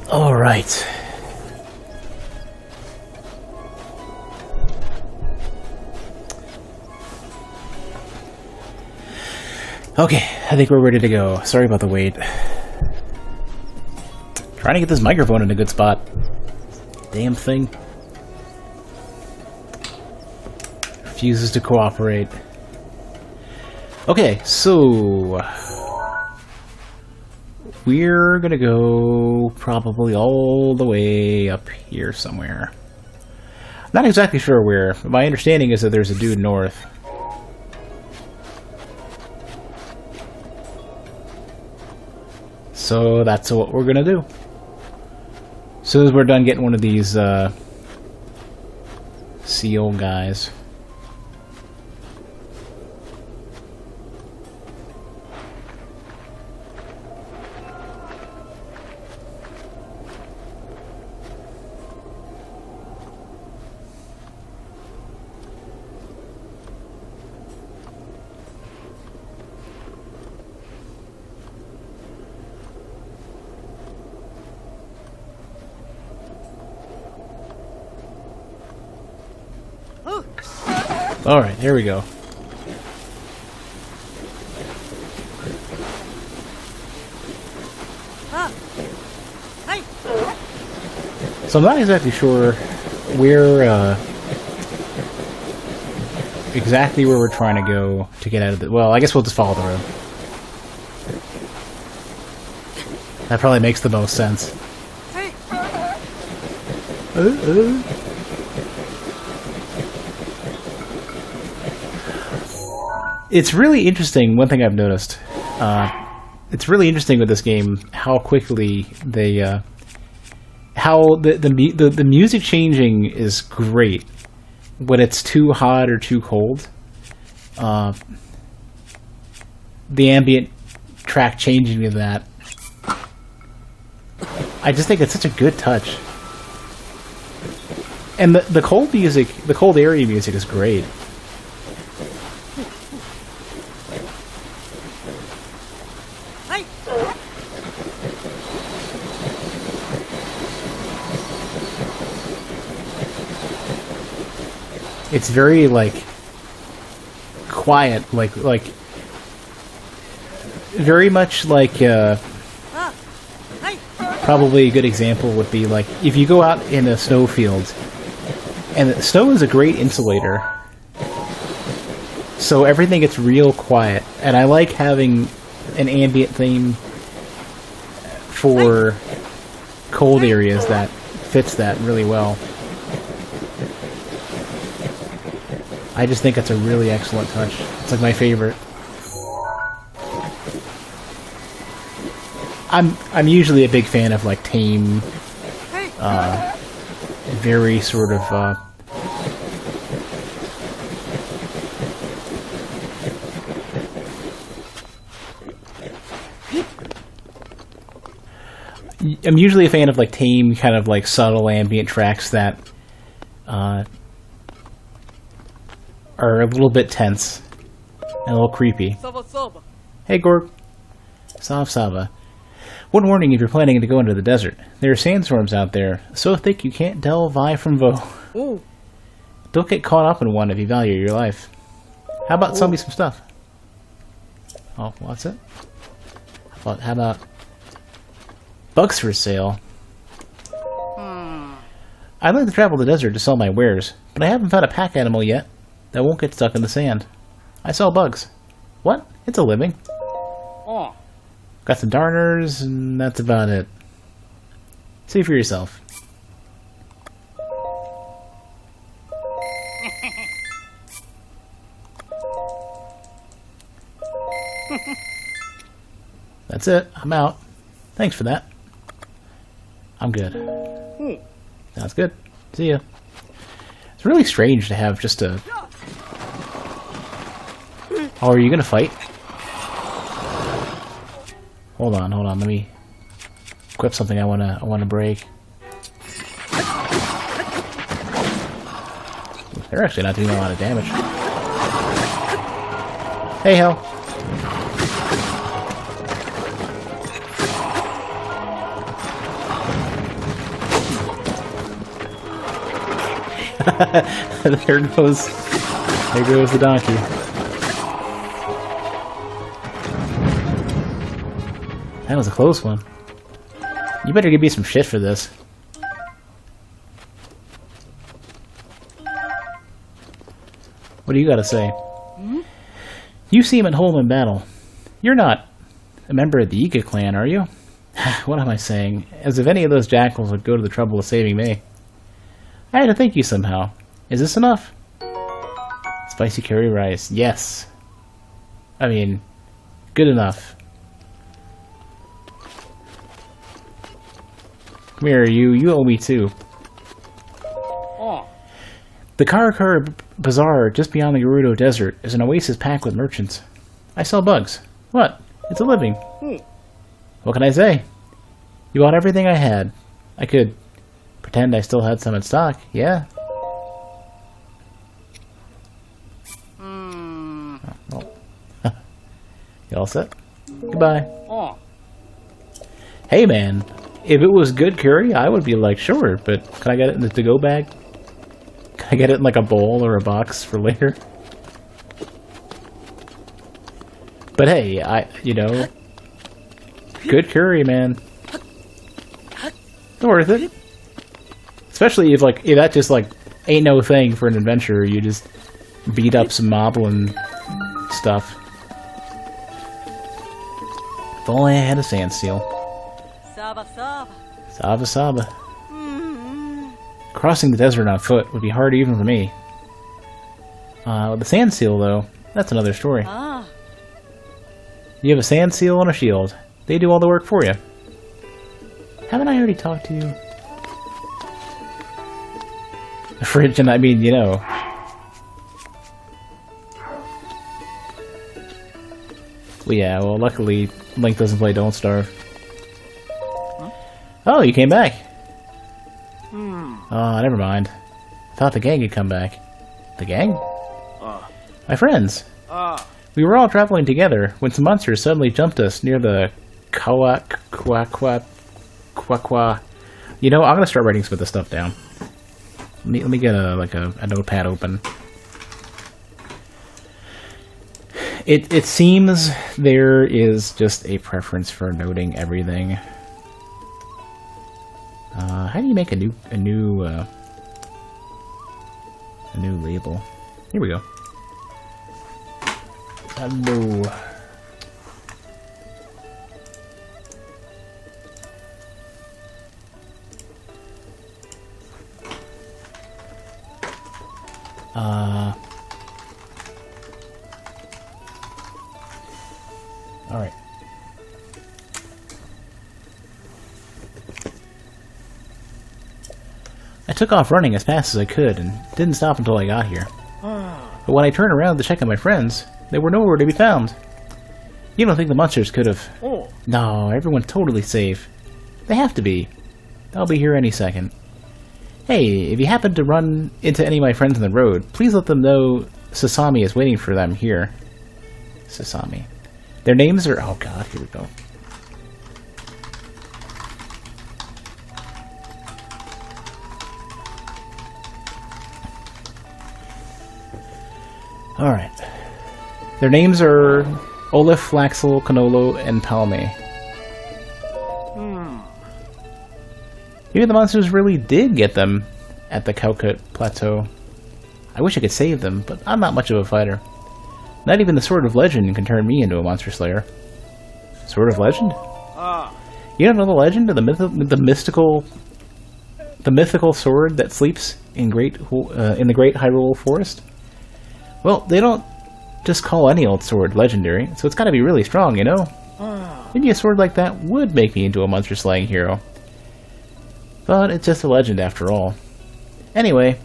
All right. Okay, I think we're ready to go. Sorry about the wait. Trying to get this microphone in a good spot. Damn thing. Refuses to cooperate. Okay, so we're gonna go probably all the way up here somewhere. Not exactly sure where. My understanding is that there's a dude north. So that's what we're gonna do. As soon as we're done getting one of these seal guys. Alright, here we go. So I'm not exactly sure where, exactly where we're trying to go to get out of the... Well, I guess we'll just follow the road. That probably makes the most sense. It's really interesting, one thing I've noticed, it's really interesting with this game how quickly they, how the music changing is great when it's too hot or too cold. The ambient track changing to that, I just think it's such a good touch. And the cold music, the cold area music is great. It's very, like, quiet, like, very much like, probably a good example would be, like, if you go out in a snowfield, and snow is a great insulator, so everything gets real quiet, and I like having an ambient theme for cold areas that fits that really well. I just think it's a really excellent touch. It's like my favorite. I'm usually a big fan of like tame, very sort of I'm usually a fan of like tame, kind of like subtle ambient tracks that are a little bit tense and a little creepy. Hey, Gorg. Sava. One warning if you're planning to go into the desert. There are sandstorms out there, so thick you can't tell Vi from Vo. Ooh. Don't get caught up in one if you value your life. How about sell me some stuff? Oh, what's it? How about bugs for sale? I'd like to travel the desert to sell my wares, but I haven't found a pack animal yet that won't get stuck in the sand. I sell bugs. What? It's a living. Oh. Got some darners, and that's about it. See for yourself. That's it. I'm out. Thanks for that. I'm good. Sounds good. See ya. It's really strange to have just a... Oh, are you gonna fight? Hold on. Let me equip something I wanna break. They're actually not doing a lot of damage. Hey, hell. There goes the donkey. That was a close one. You better give me some shit for this. What do you gotta say? You seem at home in battle. You're not a member of the Iga clan, are you? What am I saying? As if any of those jackals would go to the trouble of saving me. I had to thank you somehow. Is this enough? Spicy curry rice. Yes. I mean, good enough. Come here, you owe me too. The Karakura Bazaar, just beyond the Gerudo Desert, is an oasis packed with merchants. I sell bugs. What? It's a living. What can I say? You bought everything I had. I could pretend I still had some in stock, yeah? Oh, well. You all set? Goodbye. Hey man, if it was good curry, I would be like, sure, but can I get it in the to-go bag? Can I get it in like a bowl or a box for later? But hey, you know, good curry, man. It's worth it. Especially if that just like ain't no thing for an adventurer. You just beat up some moblin stuff. If only I had a sand seal. Saba Saba. Saba Saba. Crossing the desert on foot would be hard even for me. The sand seal, though, that's another story. You have a sand seal and a shield. They do all the work for you. Haven't I already talked to you? The fridge, and I mean, you know. Well, yeah, well, luckily, Link doesn't play Don't Starve. Oh, you came back. Oh, never mind. I thought the gang had come back. The gang? My friends. We were all traveling together when some monsters suddenly jumped us near the Kwa. You know, I'm gonna start writing some of this stuff down. Let me get a notepad open. It seems there is just a preference for noting everything. How do you make a new label? Here we go. Hello. All right. I took off running as fast as I could and didn't stop until I got here. But when I turned around to check on my friends, they were nowhere to be found. You don't think the monsters could have... No, everyone's totally safe. They have to be. They'll be here any second. Hey, if you happen to run into any of my friends on the road, please let them know Sasami is waiting for them here. Sasami. Their names are... Oh god, here we go. Alright. Their names are Olaf, Flaxel, Canolo, and Palme. Maybe the monsters really did get them at the Calcut Plateau. I wish I could save them, but I'm not much of a fighter. Not even the Sword of Legend can turn me into a monster slayer. Sword of Legend? You don't know the legend of the mythical sword that sleeps in the Great Hyrule Forest? Well, they don't just call any old sword legendary, so it's gotta be really strong, you know? Maybe a sword like that would make me into a monster slaying hero. But it's just a legend after all. Anyway,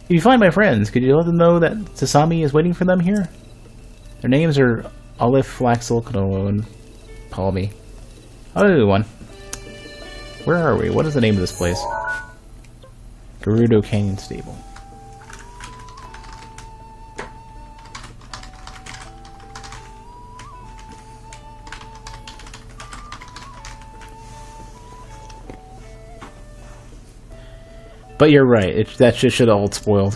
if you find my friends, could you let them know that Sasami is waiting for them here? Their names are Olive, Flaxel, Canolo, and Palme. I'll do one. Where are we? What is the name of this place? Gerudo Canyon Stable. But you're right. That shit should have all spoiled.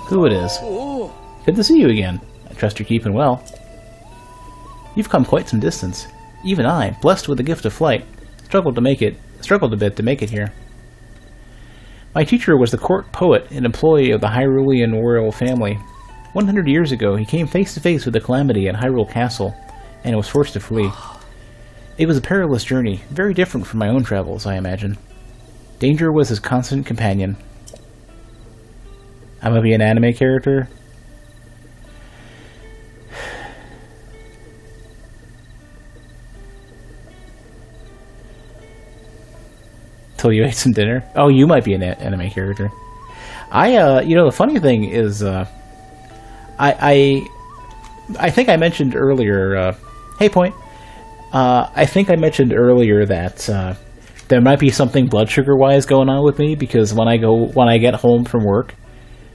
Who it is? Good to see you again. I trust you're keeping well. You've come quite some distance. Even I, blessed with the gift of flight, struggled a bit to make it here. My teacher was the court poet and employee of the Hyrulean royal family. 100 years ago, he came face to face with the calamity at Hyrule Castle, and was forced to flee. It was a perilous journey, very different from my own travels, I imagine. Danger was his constant companion. I'm gonna be an anime character. Till you ate some dinner. Oh, you might be an anime character. The funny thing is, I think I mentioned earlier. Hey, Point. I think I mentioned earlier that there might be something blood sugar wise going on with me, because when I get home from work,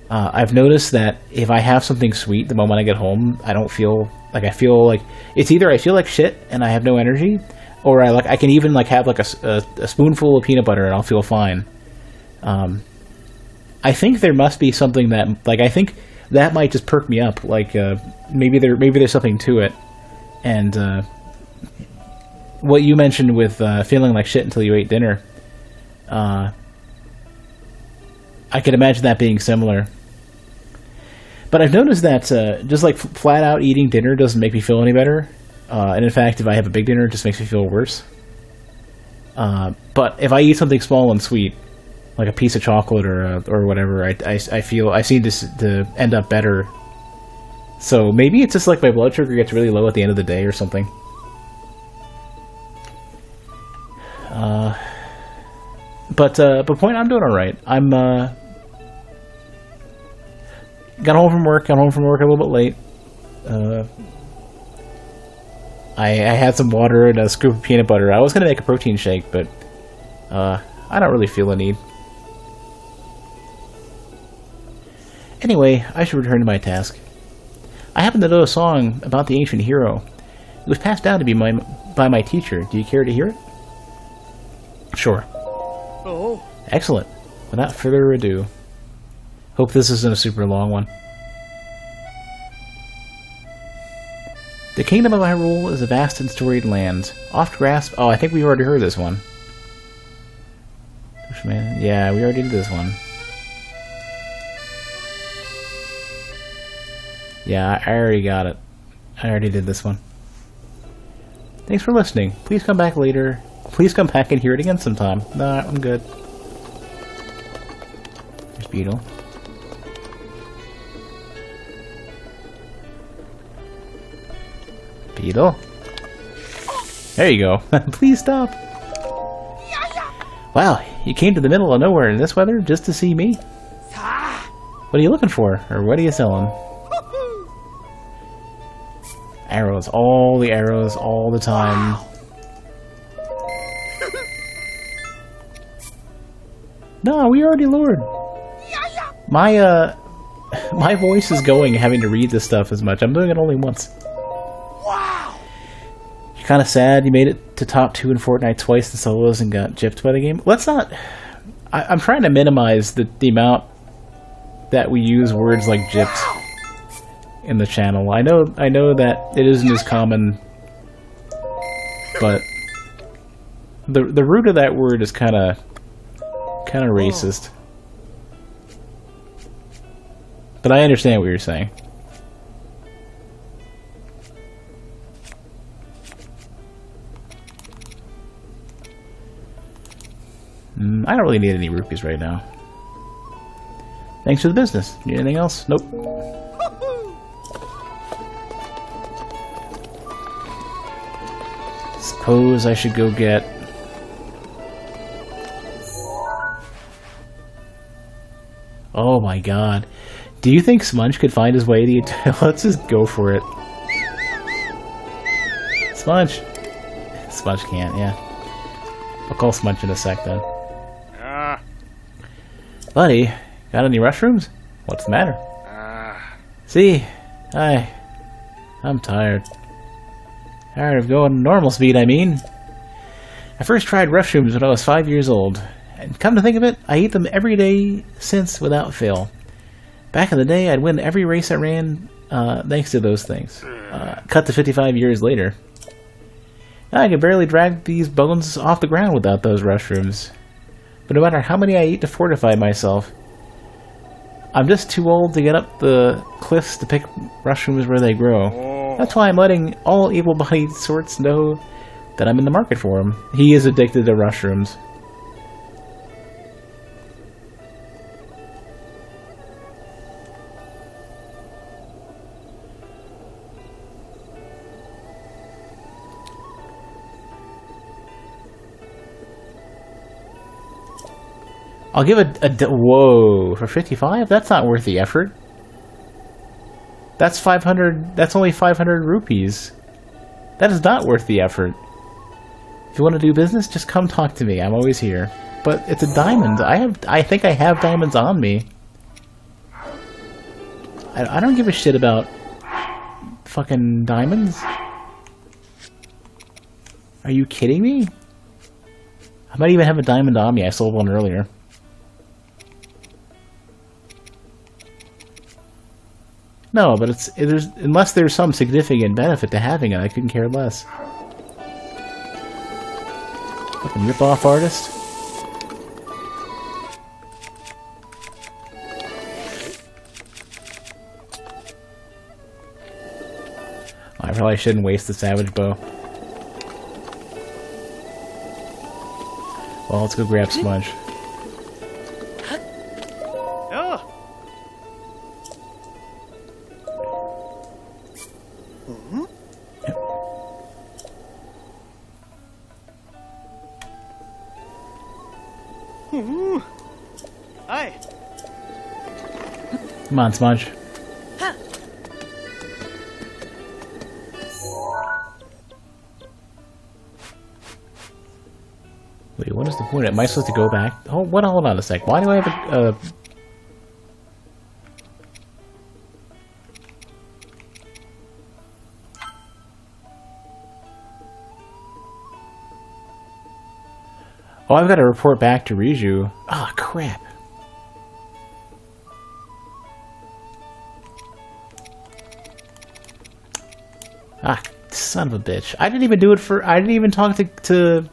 I've noticed that if I have something sweet the moment I get home, I feel like it's either I feel like shit and I have no energy, or I can even have a spoonful of peanut butter and I'll feel fine. I think there must be something that I think that might just perk me up. Maybe there's something to it. And what you mentioned with feeling like shit until you ate dinner, I could imagine that being similar. But I've noticed that just flat out eating dinner doesn't make me feel any better. And in fact, if I have a big dinner, it just makes me feel worse. But if I eat something small and sweet, like a piece of chocolate or whatever, I seem to end up better. So maybe it's just like my blood sugar gets really low at the end of the day or something. But Point, I'm doing all right. I'm got home from work a little bit late. I had some water and a scoop of peanut butter. I was going to make a protein shake, but I don't really feel a need. Anyway, I should return to my task. I happen to know a song about the ancient hero. It was passed down to me by my teacher. Do you care to hear it? Sure. Oh. Excellent. Without further ado. Hope this isn't a super long one. The Kingdom of Hyrule is a vast and storied land. Oft grasped... Oh, I think we've already heard this one. Yeah, we already did this one. Yeah, I already got it. I already did this one. Thanks for listening. Please come back later. Please come back and hear it again sometime. Nah, I'm good. There's Beetle. Beetle? There you go. Please stop. Wow, you came to the middle of nowhere in this weather just to see me? What are you looking for? Or what are you selling? Arrows. All the arrows, all the time. No, we already lured. My voice is going having to read this stuff as much. I'm doing it only once. Wow. You're kind of sad you made it to top 2 in Fortnite twice in solos and got gypped by the game. Let's not... I'm trying to minimize the amount that we use words like gypped in the channel. I know that it isn't as common, but the root of that word is kind of racist. But I understand what you're saying. I don't really need any rupees right now. Thanks for the business. Need anything else? Nope. Suppose I should go get... Oh my god. Do you think Smudge could find his way to... Let's just go for it. Smudge. Smudge can't, yeah. I'll call Smudge in a sec then. Buddy, got any mushrooms? What's the matter? See? I'm tired. Tired of going normal speed, I mean. I first tried mushrooms when I was 5 years old, and come to think of it, I eat them every day since without fail. Back in the day, I'd win every race I ran thanks to those things. Cut to 55 years later. I can barely drag these bones off the ground without those mushrooms. But no matter how many I eat to fortify myself, I'm just too old to get up the cliffs to pick mushrooms where they grow. That's why I'm letting all able-bodied sorts know that I'm in the market for them. He is addicted to mushrooms. I'll give whoa, for 55? That's not worth the effort. That's 500, that's only 500 rupees. That is not worth the effort. If you want to do business, just come talk to me. I'm always here. But it's a diamond. I think I have diamonds on me. I don't give a shit about fucking diamonds. Are you kidding me? I might even have a diamond on me. I sold one earlier. No, but unless there's some significant benefit to having it, I couldn't care less. Fucking rip-off artist. I probably shouldn't waste the savage bow. Well, let's go grab Smudge. Hi. Come on, Smudge. Wait, what is the point? Am I supposed to go back? Oh, what? Hold on a sec. Why do I have a... Oh, I've got to report back to Riju. Ah, oh, crap. Ah, son of a bitch. I didn't even do it for... I didn't even talk to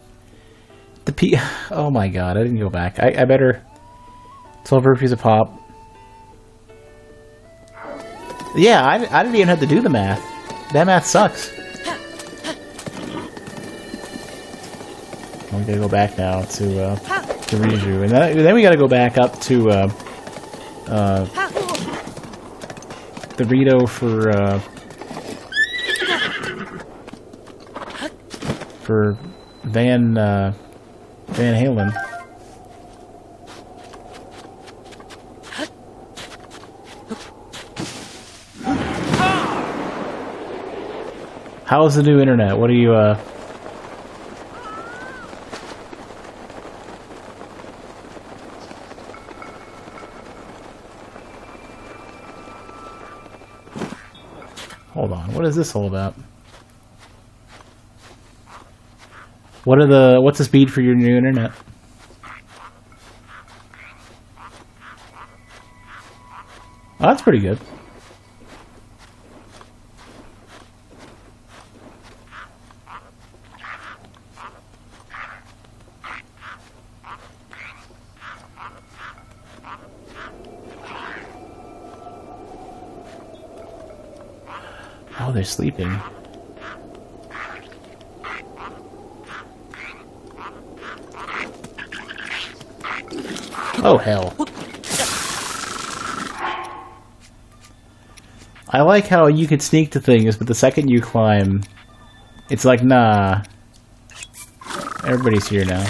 the P... Oh my god, I didn't go back. I better... 12 rupees a pop. Yeah, I didn't even have to do the math. That math sucks. We gotta go back now to Riju, and then we gotta go back up to the Rito for Van Halen. How's the new internet? What are you Hold on, what is this all about? What's the speed for your new internet? Oh, that's pretty good. Oh, they're sleeping. Oh, hell. I like how you could sneak to things, but the second you climb, it's like, nah. Everybody's here now.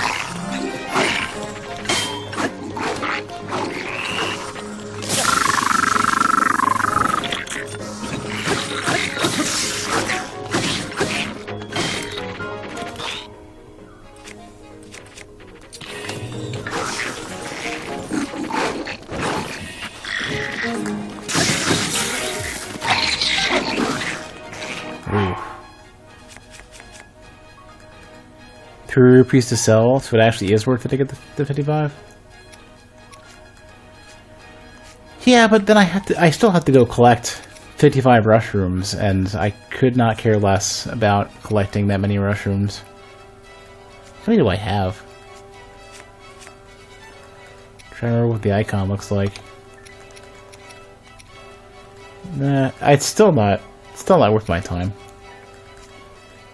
rupees to sell, so it actually is worth it to get the 55. Yeah, but then I still have to go collect 55 mushrooms, and I could not care less about collecting that many mushrooms. How many do I have? I'm trying to remember what the icon looks like. Nah, it's still not worth my time.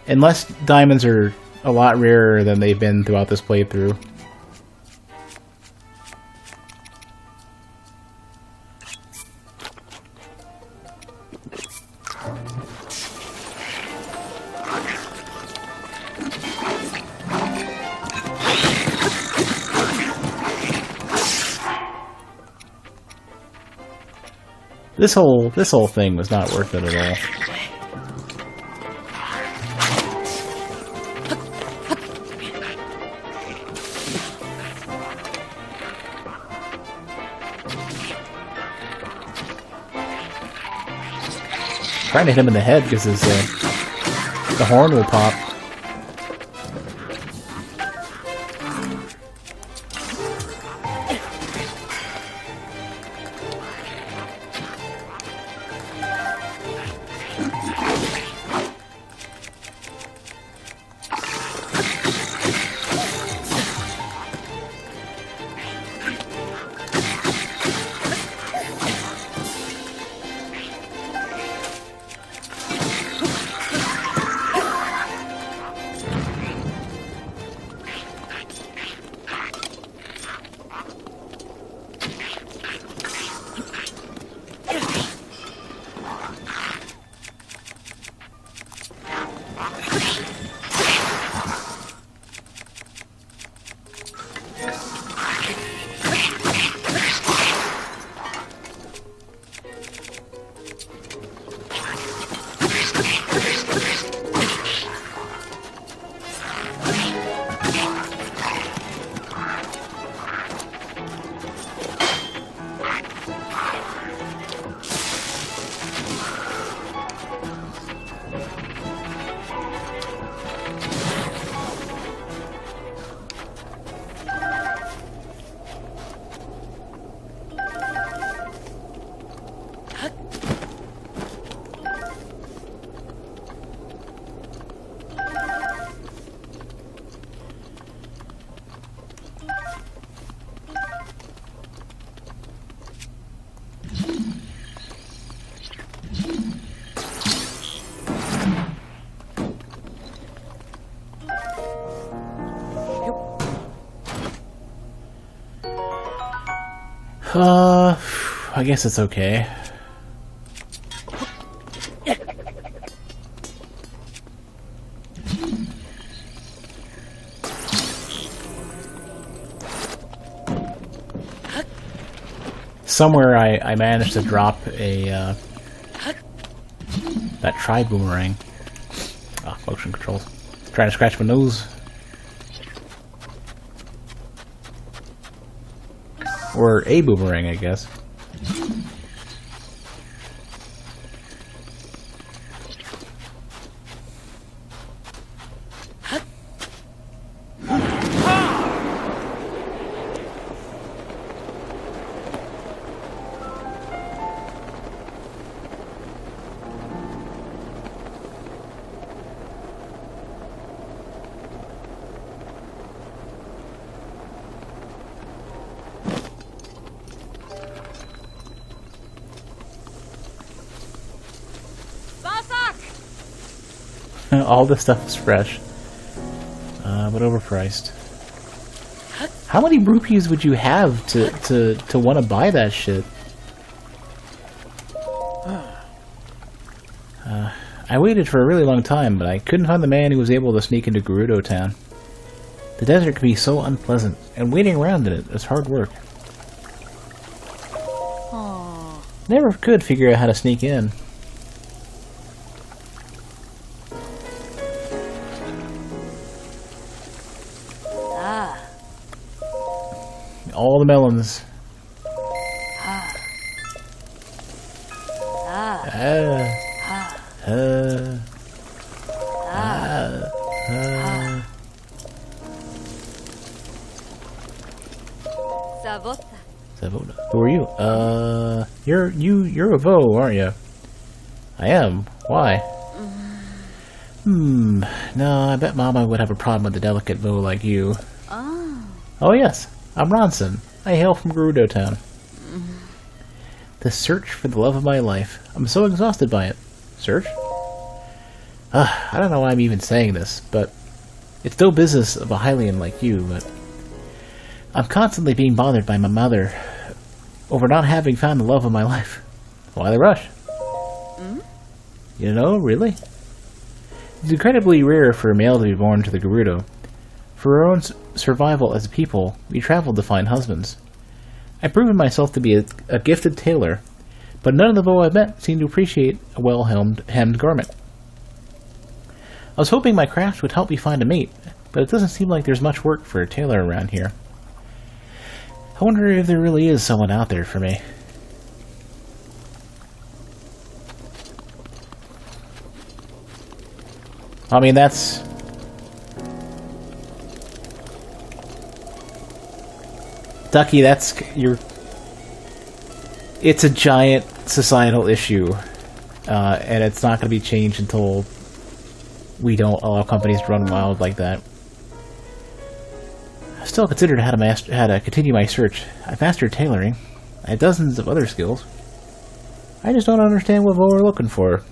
Unless diamonds are a lot rarer than they've been throughout this playthrough. This whole thing was not worth it at all. Trying to hit him in the head because the horn will pop. I guess it's okay. Somewhere I managed to drop a that tri-boomerang. Ah, motion controls. Trying to scratch my nose. Or a boomerang, I guess. All this stuff is fresh, but overpriced. How many rupees would you have to want to buy that shit? I waited for a really long time, but I couldn't find the man who was able to sneak into Gerudo Town. The desert can be so unpleasant, and waiting around in it is hard work. Never could figure out how to sneak in. All the melons. You're a Vo, aren't you? I am. Why? No, I bet Mama would have a problem with a delicate Vo like you. Oh yes, I'm Ronson. I hail from Gerudo Town. The search for the love of my life. I'm so exhausted by it. Search? I don't know why I'm even saying this, but it's no business of a Hylian like you, but I'm constantly being bothered by my mother over not having found the love of my life. Why the rush? You know, really? It's incredibly rare for a male to be born to the Gerudo. For our own survival as a people, we traveled to find husbands. I've proven myself to be a gifted tailor, but none of the Vo I've met seem to appreciate a well-hemmed garment. I was hoping my craft would help me find a mate, but it doesn't seem like there's much work for a tailor around here. I wonder if there really is someone out there for me. I mean, that's... Ducky, that's... It's a giant societal issue, and it's not going to be changed until we don't allow companies to run wild like that. I still considered how to continue my search. I've mastered tailoring. I have dozens of other skills. I just don't understand what Vo are looking for.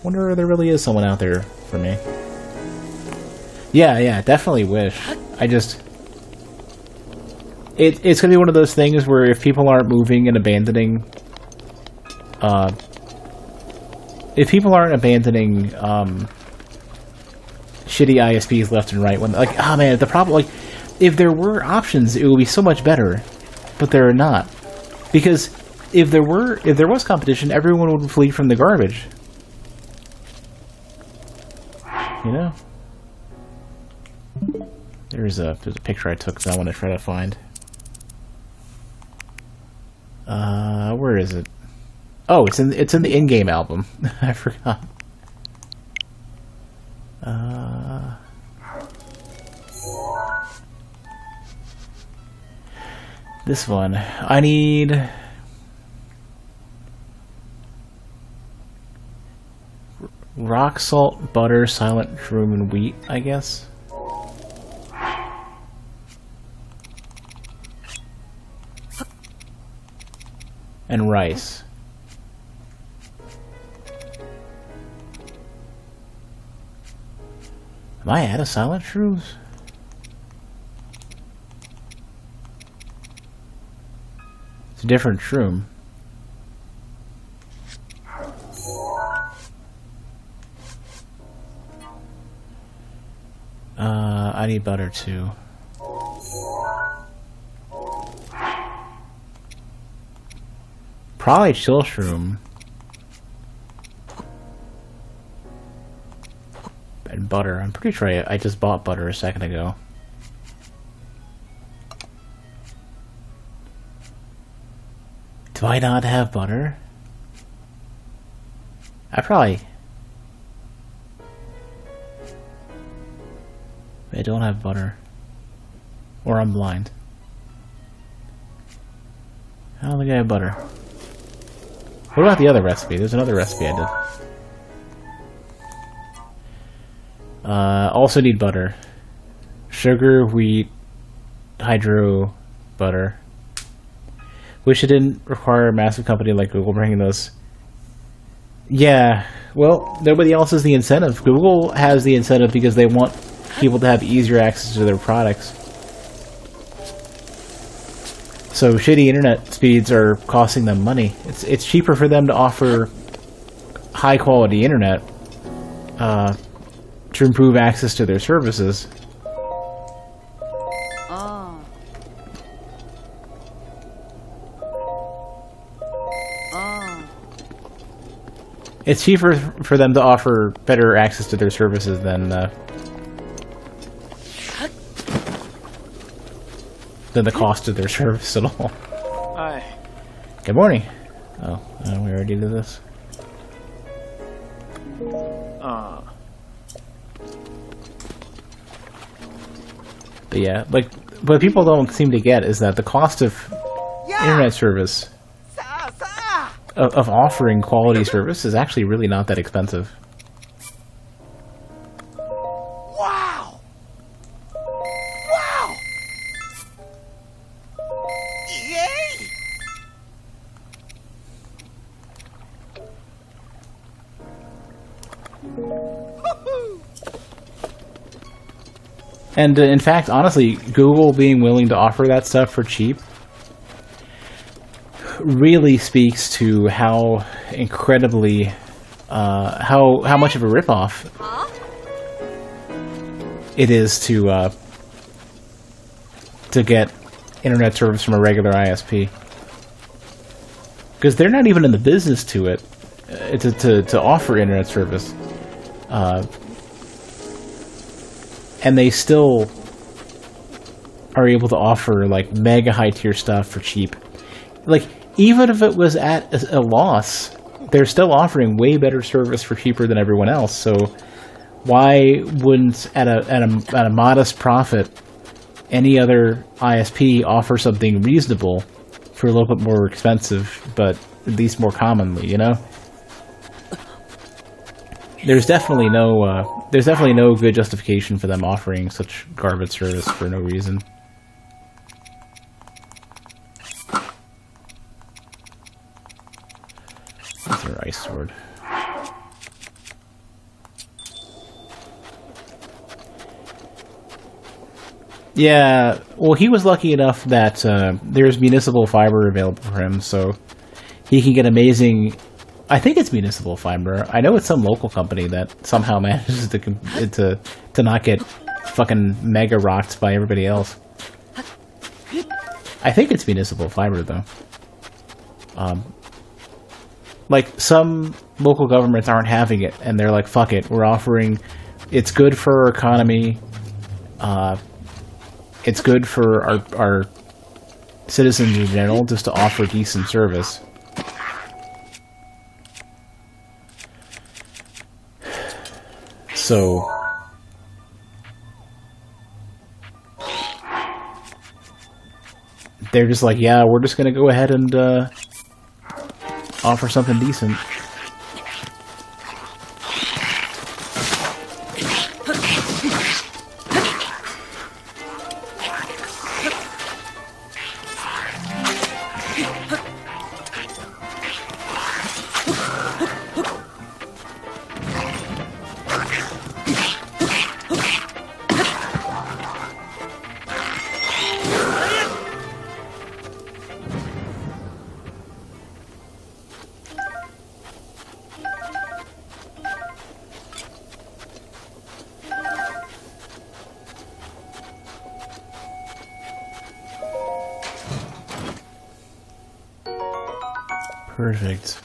Wonder if there really is someone out there for me. Yeah, definitely wish. I just... It's gonna be one of those things where if people aren't moving and abandoning... if people aren't abandoning, shitty ISPs left and right, when, like, oh man, the problem, like, if there were options, it would be so much better, but there are not. Because if there was competition, everyone would flee from the garbage. You know? There's a picture I took that I want to try to find. Where is it? Oh, it's in the in-game album. I forgot. This one. I need... rock salt, butter, silent shroom, and wheat, I guess. And rice. Am I out of silent shrooms? It's a different shroom. I need butter too. Probably chill shroom. And butter. I'm pretty sure I just bought butter a second ago. Do I not have butter? I don't have butter. Or I'm blind. I don't think I have butter. What about the other recipe? There's another recipe I did. Also need butter. Sugar, wheat, hydro, butter. Wish it didn't require a massive company like Google bringing those. Yeah, well, nobody else has the incentive. Google has the incentive because they want people to have easier access to their products. So shitty internet speeds are costing them money. It's cheaper for them to offer high quality internet to improve access to their services. It's cheaper for them to offer better access to their services than the cost of their service at all. Hi. Good morning. Oh, we already did this. But yeah, like, what people don't seem to get is that the cost of internet service of offering quality service is actually really not that expensive. Wow! Wow! Yay! And in fact, honestly, Google being willing to offer that stuff for cheap really speaks to how incredibly, how much of a ripoff it is to get internet service from a regular ISP. Because they're not even in the business to offer internet service. And they still are able to offer, like, mega high-tier stuff for cheap. Like, even if it was at a loss, they're still offering way better service for cheaper than everyone else. So why wouldn't, at a modest profit, any other ISP offer something reasonable for a little bit more expensive, but at least more commonly, you know? There's definitely no good justification for them offering such garbage service for no reason. That's their ice sword. Yeah, well, he was lucky enough that there's municipal fiber available for him, so he can get amazing. I think it's municipal fiber. I know it's some local company that somehow manages to not get fucking mega rocked by everybody else. I think it's municipal fiber though. Like some local governments aren't having it, and they're like, "Fuck it, we're offering. It's good for our economy. It's good for our citizens in general, just to offer decent service." So they're just like, yeah, we're just gonna go ahead and offer something decent. Perfect.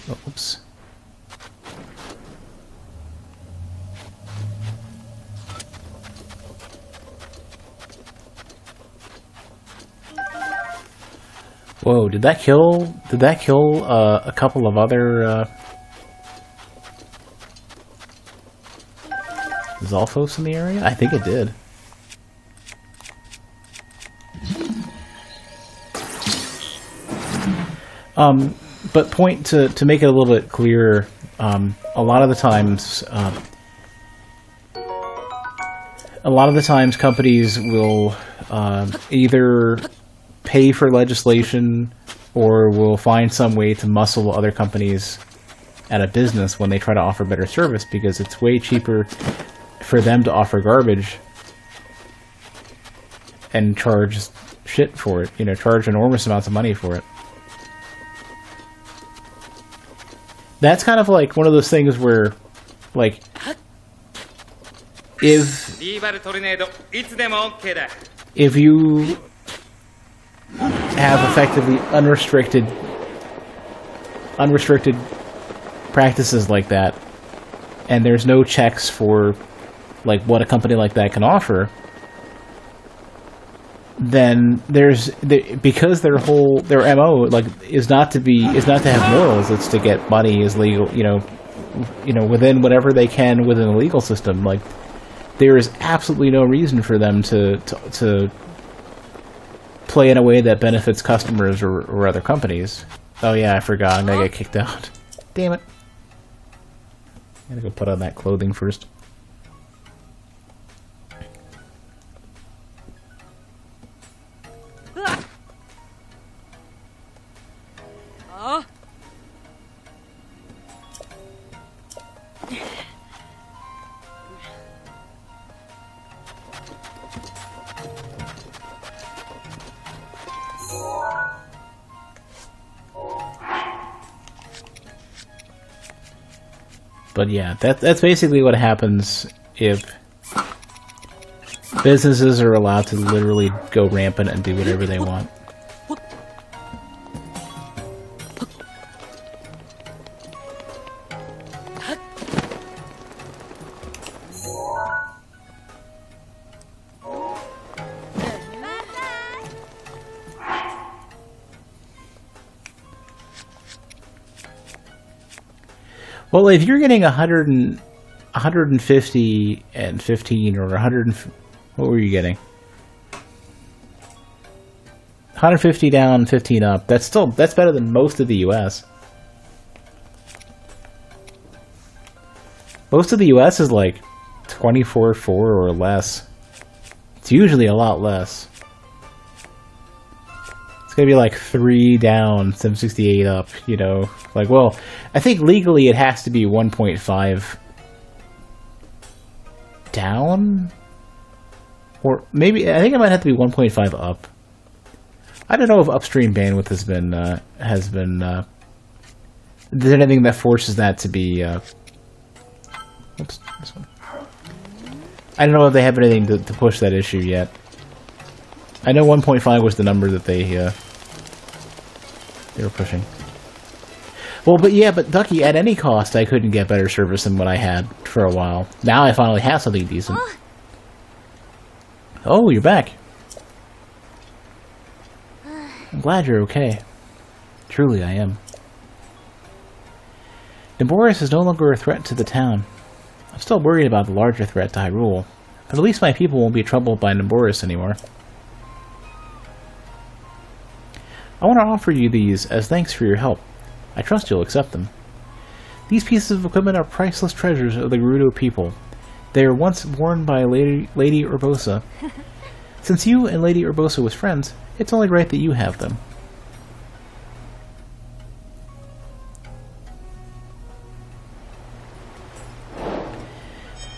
Oh, oops. Whoa, did that kill a couple of other Zolfos in the area? I think it did. But point to make it a little bit clearer, a lot of the times companies will either pay for legislation or will find some way to muscle other companies out of business when they try to offer better service, because it's way cheaper for them to offer garbage and charge shit for it, charge enormous amounts of money for it. That's kind of like one of those things where, like, if you have effectively unrestricted practices like that, and there's no checks for, like, what a company like that can offer, then because their MO, like, is not to have morals, it's to get money as legal, within whatever they can within the legal system. Like, there is absolutely no reason for them to play in a way that benefits customers or other companies. Oh yeah, I forgot. I'm gonna get kicked out. Damn it. I gotta go put on that clothing first. But yeah, that's basically what happens if businesses are allowed to literally go rampant and do whatever they want. Well, if you're getting 150 and 15 or 100, what were you getting? 150 down, 15 up. That's better than most of the US. Most of the US is like 24-4 or less. It's usually a lot less. It's gonna be like 3 down, 768 up, you know. Like, well, I think legally it has to be 1.5 down? Or maybe, I think it might have to be 1.5 up. I don't know if upstream bandwidth has been, there's anything that forces that to be, oops, this one. I don't know if they have anything to push that issue yet. I know 1.5 was the number that they were pushing. Well, but yeah, but Ducky, at any cost, I couldn't get better service than what I had for a while. Now I finally have something decent. Oh, you're back. I'm glad you're okay. Truly, I am. Naboris is no longer a threat to the town. I'm still worried about the larger threat to Hyrule, but at least my people won't be troubled by Naboris anymore. I want to offer you these as thanks for your help. I trust you'll accept them. These pieces of equipment are priceless treasures of the Gerudo people. They were once worn by Lady Urbosa. Since you and Lady Urbosa was friends, it's only right that you have them.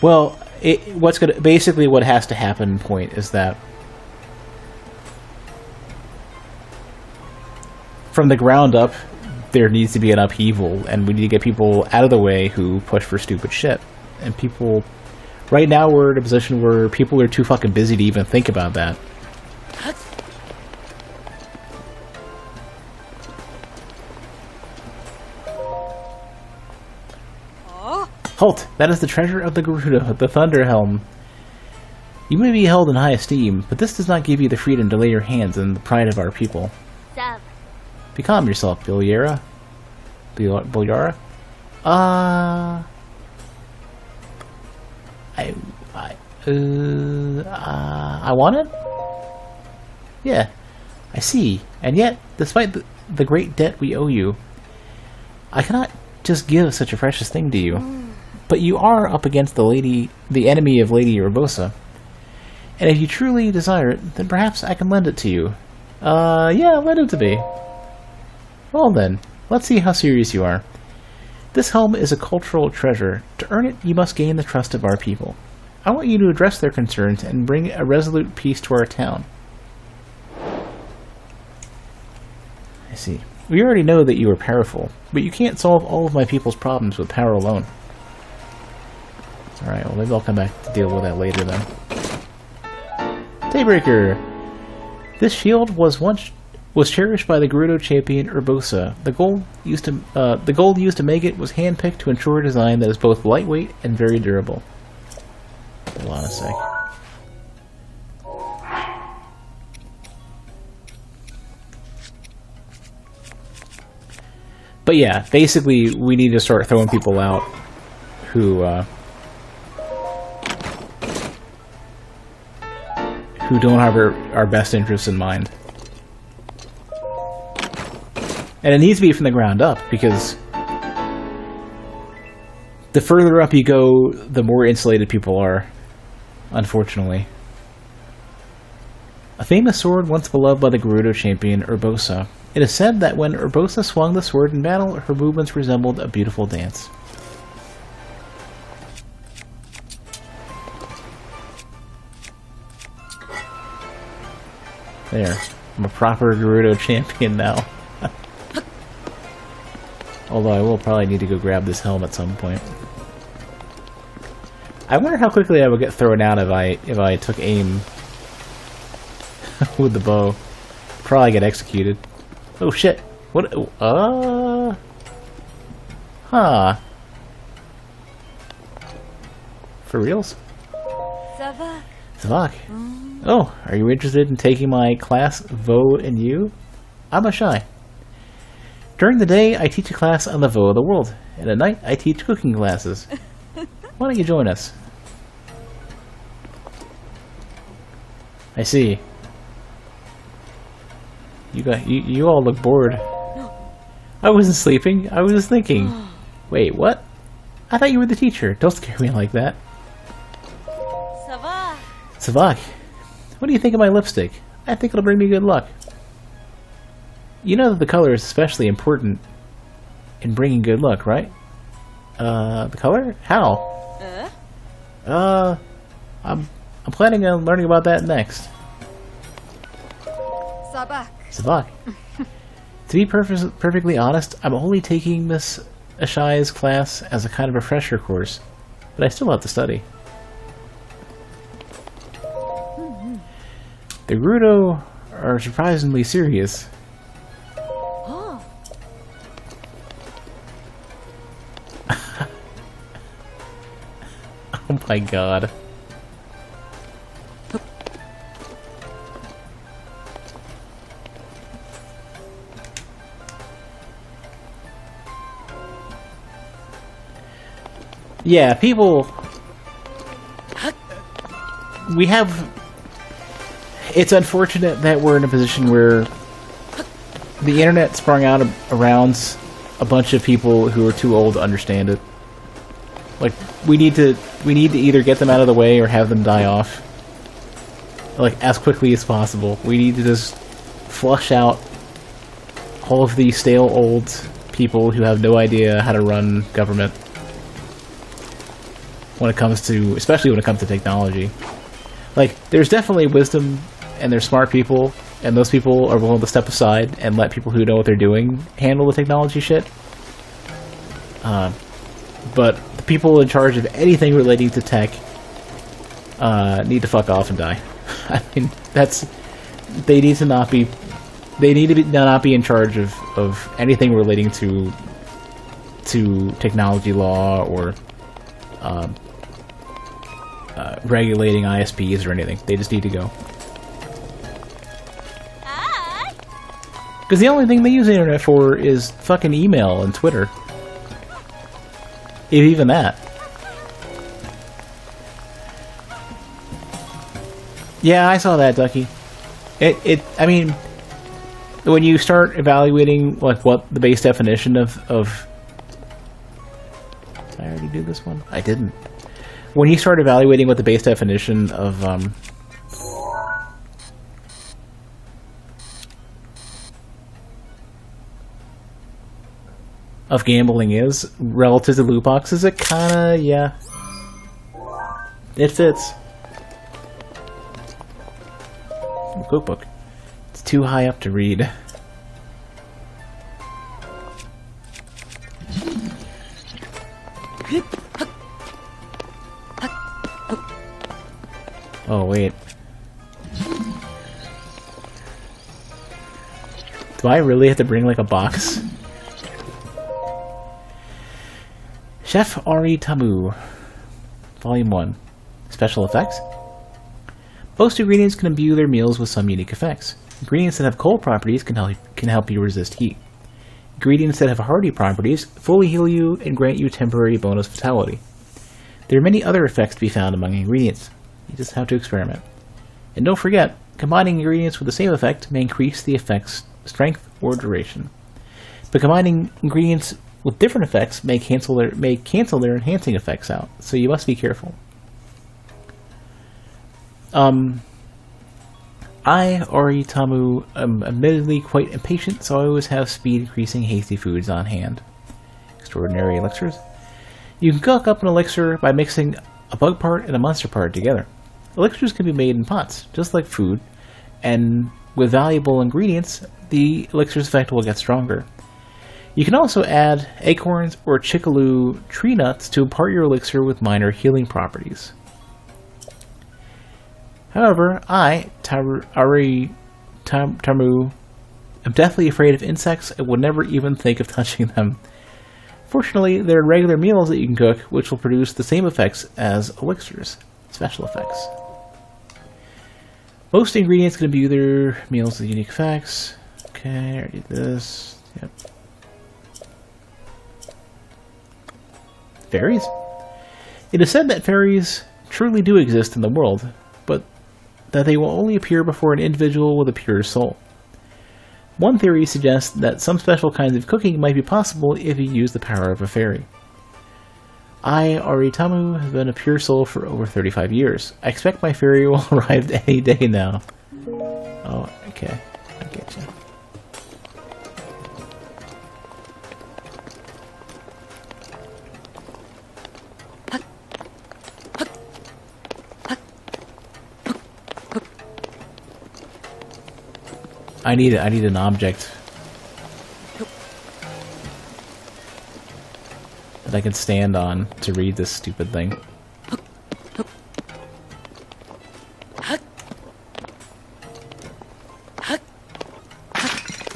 Well, basically what has to happen, point, is that from the ground up, there needs to be an upheaval, and we need to get people out of the way who push for stupid shit. And people... Right now we're in a position where people are too fucking busy to even think about that. Halt! That is the treasure of the Gerudo, the Thunder Helm. You may be held in high esteem, but this does not give you the freedom to lay your hands on the pride of our people. Be calm yourself, Bilyara. Bilyara? I want it? Yeah, I see. And yet, despite the great debt we owe you, I cannot just give such a precious thing to you. But you are up against the enemy of Lady Urbosa. And if you truly desire it, then perhaps I can lend it to you. Yeah, lend it to me. Well then, let's see how serious you are. This helm is a cultural treasure. To earn it, you must gain the trust of our people. I want you to address their concerns and bring a resolute peace to our town. I see. We already know that you are powerful, but you can't solve all of my people's problems with power alone. Alright, well maybe I'll come back to deal with that later then. Daybreaker! This shield was cherished by the Gerudo champion Urbosa. The gold used to make it was handpicked to ensure a design that is both lightweight and very durable. Hold on a sec. But yeah, basically we need to start throwing people out who who don't have our best interests in mind. And it needs to be from the ground up, because the further up you go, the more insulated people are, unfortunately. A famous sword once beloved by the Gerudo champion Urbosa. It is said that when Urbosa swung the sword in battle, her movements resembled a beautiful dance. There. I'm a proper Gerudo champion now. Although I will probably need to go grab this helm at some point. I wonder how quickly I would get thrown out if I took aim with the bow. Probably get executed. Oh shit! What? Huh. For reals? Savak. Oh, are you interested in taking my class Vo and You? I'm a shy. During the day, I teach a class on the Vo of the world, and at night, I teach cooking classes. Why don't you join us? I see. You all look bored. I wasn't sleeping. I was just thinking. Wait, what? I thought you were the teacher. Don't scare me like that. Savak, what do you think of my lipstick? I think it'll bring me good luck. You know that the color is especially important in bringing good luck, right? The color? How? I'm planning on learning about that next. Savak. To be perfectly honest, I'm only taking Miss Ashai's class as a kind of refresher course, but I still have to study. The Gerudo are surprisingly serious. Oh my god. Yeah, people... We have... It's unfortunate that we're in a position where the internet sprung out around a bunch of people who are too old to understand it. Like, we need to either get them out of the way or have them die off. Like, as quickly as possible. We need to just flush out all of these stale old people who have no idea how to run government. When it comes to, especially when it comes to technology. Like, there's definitely wisdom, and there's smart people, and those people are willing to step aside and let people who know what they're doing handle the technology shit. But the people in charge of anything relating to tech need to fuck off and die. I mean, they need to not be in charge of anything relating to technology law or regulating ISPs or anything. They just need to go. Because the only thing they use the internet for is fucking email and Twitter. If even that. Yeah, I saw that, Ducky. I mean, when you start evaluating like what the base definition of did I already do this one? I didn't. When you start evaluating what the base definition of gambling is relative to loot boxes, it kinda, yeah. It fits. Cookbook. It's too high up to read. Oh, wait. Do I really have to bring, like, a box? Chef Ari Tamu. Volume 1. Special effects? Most ingredients can imbue their meals with some unique effects. Ingredients that have cold properties can help you resist heat. Ingredients that have hardy properties fully heal you and grant you temporary bonus vitality. There are many other effects to be found among ingredients. You just have to experiment. And don't forget, combining ingredients with the same effect may increase the effect's strength or duration. But combining ingredients with different effects may cancel their enhancing effects out, so you must be careful. I, Oritamu, am admittedly quite impatient, so I always have speed-increasing hasty foods on hand. Extraordinary elixirs. You can cook up an elixir by mixing a bug part and a monster part together. Elixirs can be made in pots, just like food, and with valuable ingredients, the elixir's effect will get stronger. You can also add acorns or chickaloo tree nuts to impart your elixir with minor healing properties. However, I, Tamu, am deathly afraid of insects and would never even think of touching them. Fortunately, there are regular meals that you can cook, which will produce the same effects as elixirs. Special effects. Most ingredients can be either meals with unique effects. Okay, I already did this. Yep. Fairies? It is said that fairies truly do exist in the world, but that they will only appear before an individual with a pure soul. One theory suggests that some special kinds of cooking might be possible if you use the power of a fairy. I, Oritamu, have been a pure soul for over 35 years. I expect my fairy will arrive any day now. Oh, okay. I get you. I need an object that I can stand on to read this stupid thing.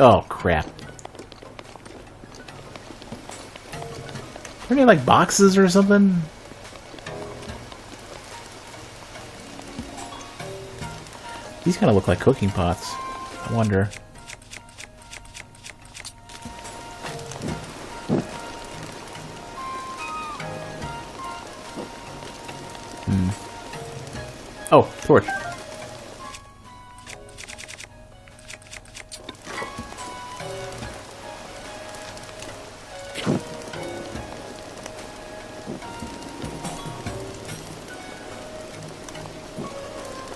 Oh crap. Are there any like boxes or something? These kind of look like cooking pots. I wonder. Oh, torch.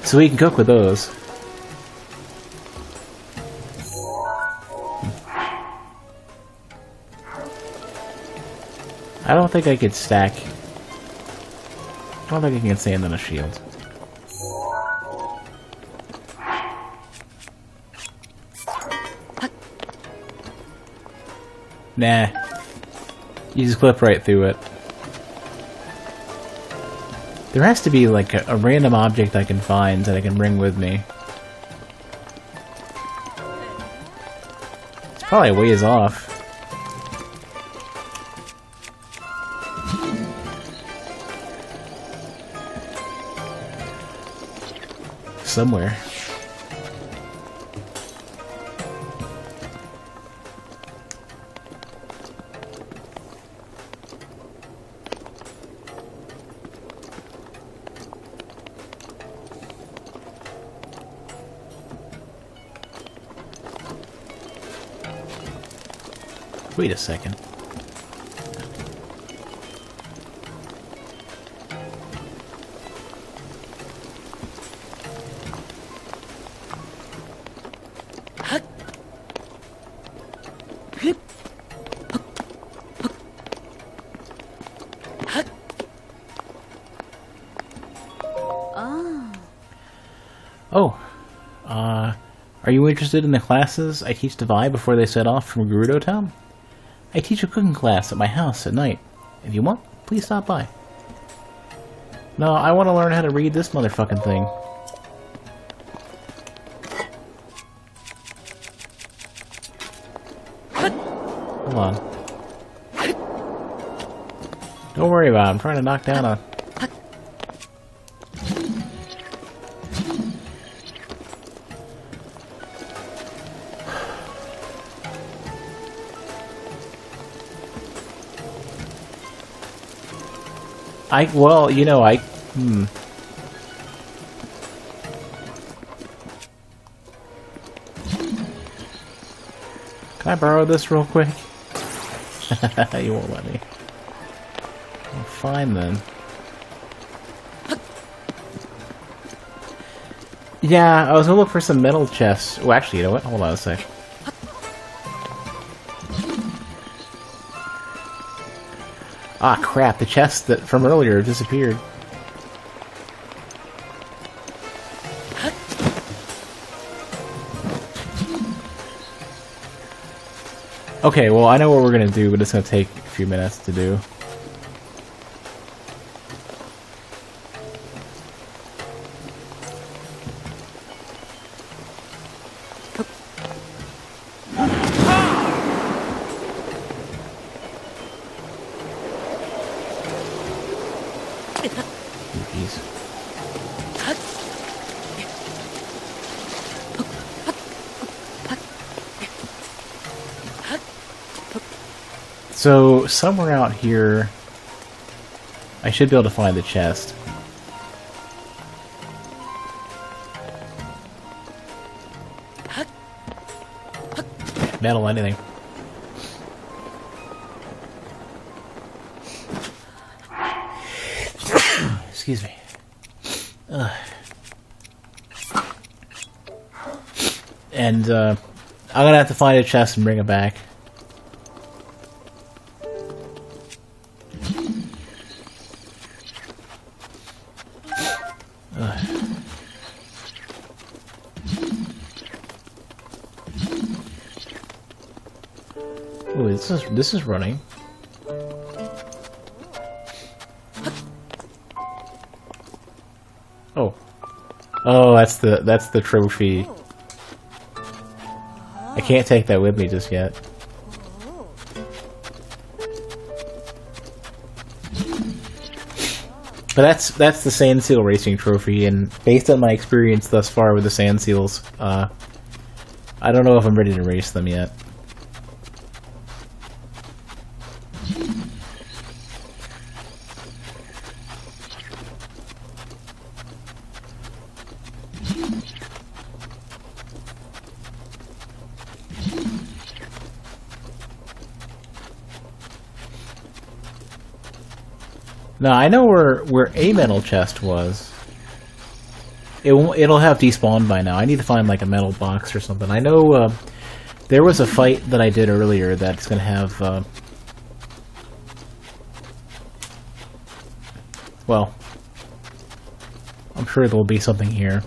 So we can cook with those. I don't think I could stack. I don't think I can stand on a shield. Nah. You just clip right through it. There has to be like a random object I can find that I can bring with me. It's probably a ways off. Somewhere. Wait a second. Oh, are you interested in the classes I teach to Vi before they set off from Gerudo Town? I teach a cooking class at my house at night. If you want, please stop by. No, I want to learn how to read this motherfucking thing. Hold on. Don't worry about it, I'm trying to knock down a... well, you know, Can I borrow this real quick? You won't let me. Well, fine then. Yeah, I was gonna look for some metal chests. Oh, actually, you know what? Hold on a sec. Ah, crap. The chest that from earlier disappeared. Okay, well, I know what we're gonna do, but it's gonna take a few minutes to do. So, somewhere out here, I should be able to find the chest. Metal, anything. Excuse me. And, I'm gonna have to find a chest and bring it back. Ooh, this is running. Oh. Oh, that's the trophy. I can't take that with me just yet. But that's the Sand Seal Racing Trophy, and based on my experience thus far with the Sand Seals, I don't know if I'm ready to race them yet. Now, I know where a metal chest was. It'll have despawned by now. I need to find like a metal box or something. I know there was a fight that I did earlier that's going to have... well, I'm sure there'll be something here.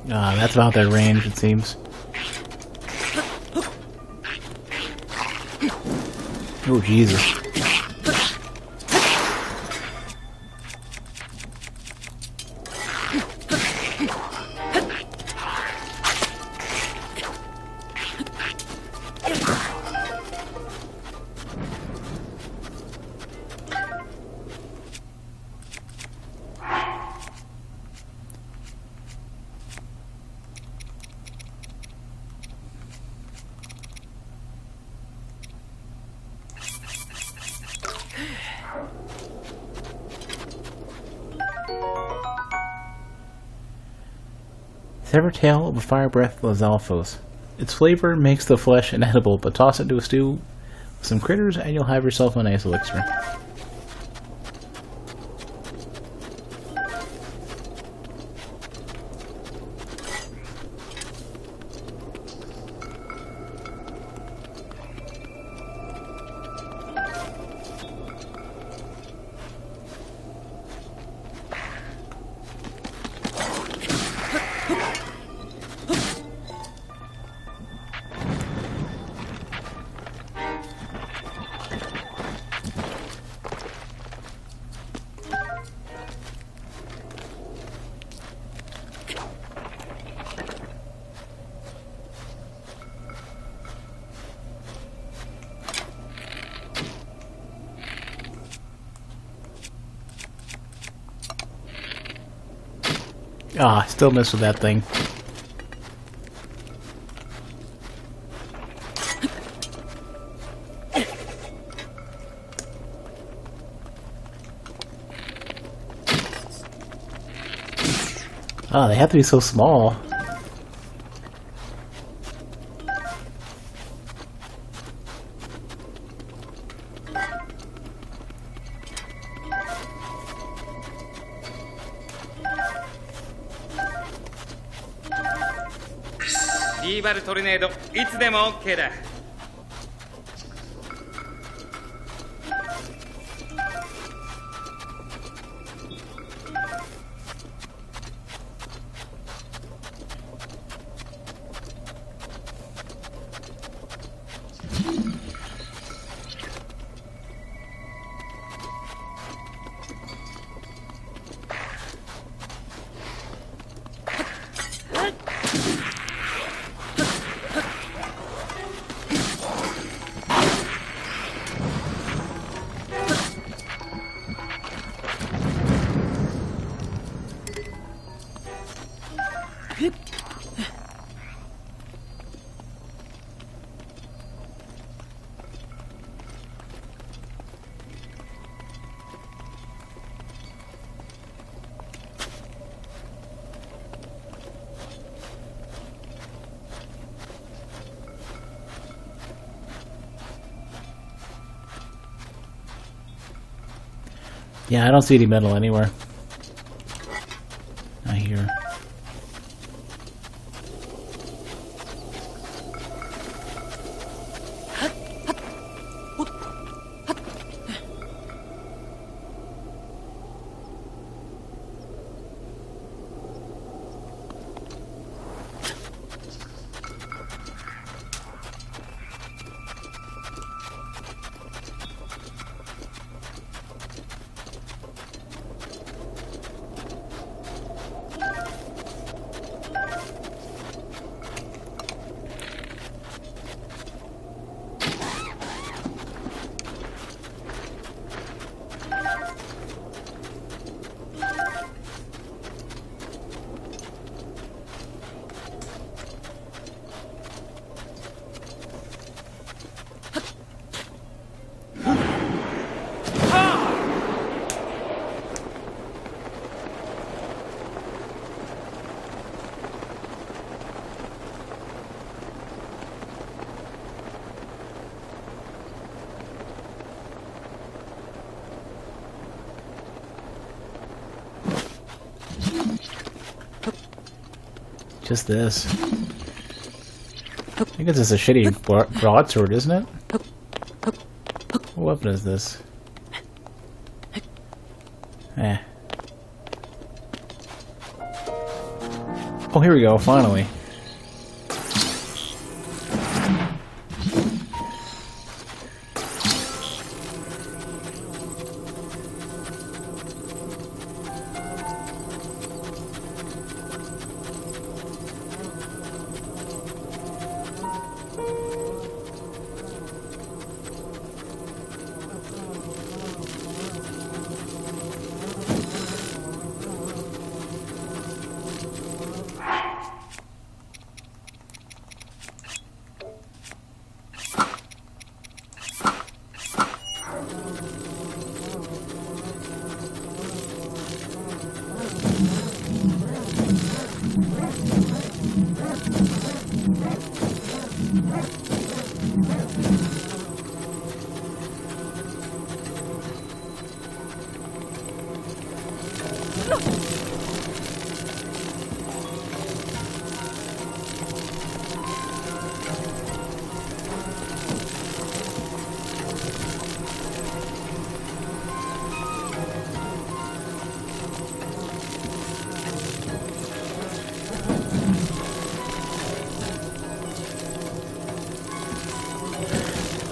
Ah, that's about their range, it seems. Oh, Jesus. Severed tail of a fire breath Lazalfos. Its flavor makes the flesh inedible, but toss it into a stew with some critters and you'll have yourself a nice elixir. Ah, still miss with that thing. Ah, they have to be so small.トルネードいつでも OK だ。Yeah, I don't see any metal anywhere. Not here. Just this. I think it's just a shitty broadsword, isn't it? What weapon is this? Eh. Oh, here we go, finally.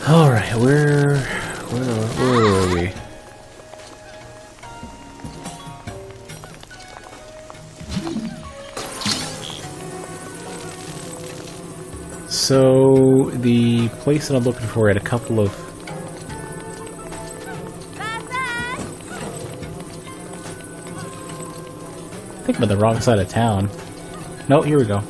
Alright, where are we? So, the place that I'm looking for had a couple of... I think I'm on the wrong side of town. No, here we go.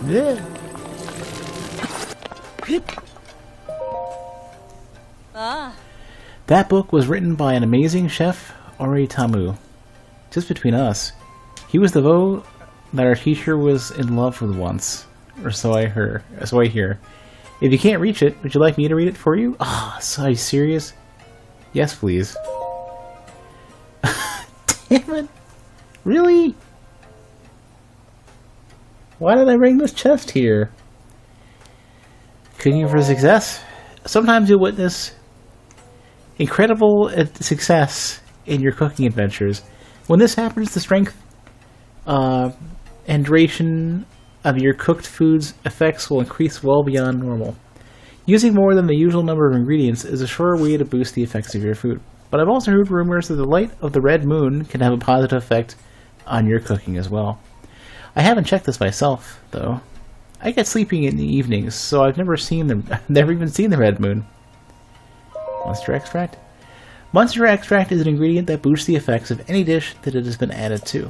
Yeah. That book was written by an amazing chef, Ori Tamu. Just between us, he was the vo that our teacher was in love with once, or so I hear. If you can't reach it, would you like me to read it for you? Ah, so are you serious? Yes, please. Damn it! Really? Why did I bring this chest here? Cooking for success? Sometimes you'll witness incredible success in your cooking adventures. When this happens, the strength and duration of your cooked food's effects will increase well beyond normal. Using more than the usual number of ingredients is a sure way to boost the effects of your food. But I've also heard rumors that the light of the red moon can have a positive effect on your cooking as well. I haven't checked this myself, though. I get sleeping in the evenings, so I've never even seen the red moon. Monster extract? Monster extract is an ingredient that boosts the effects of any dish that it has been added to.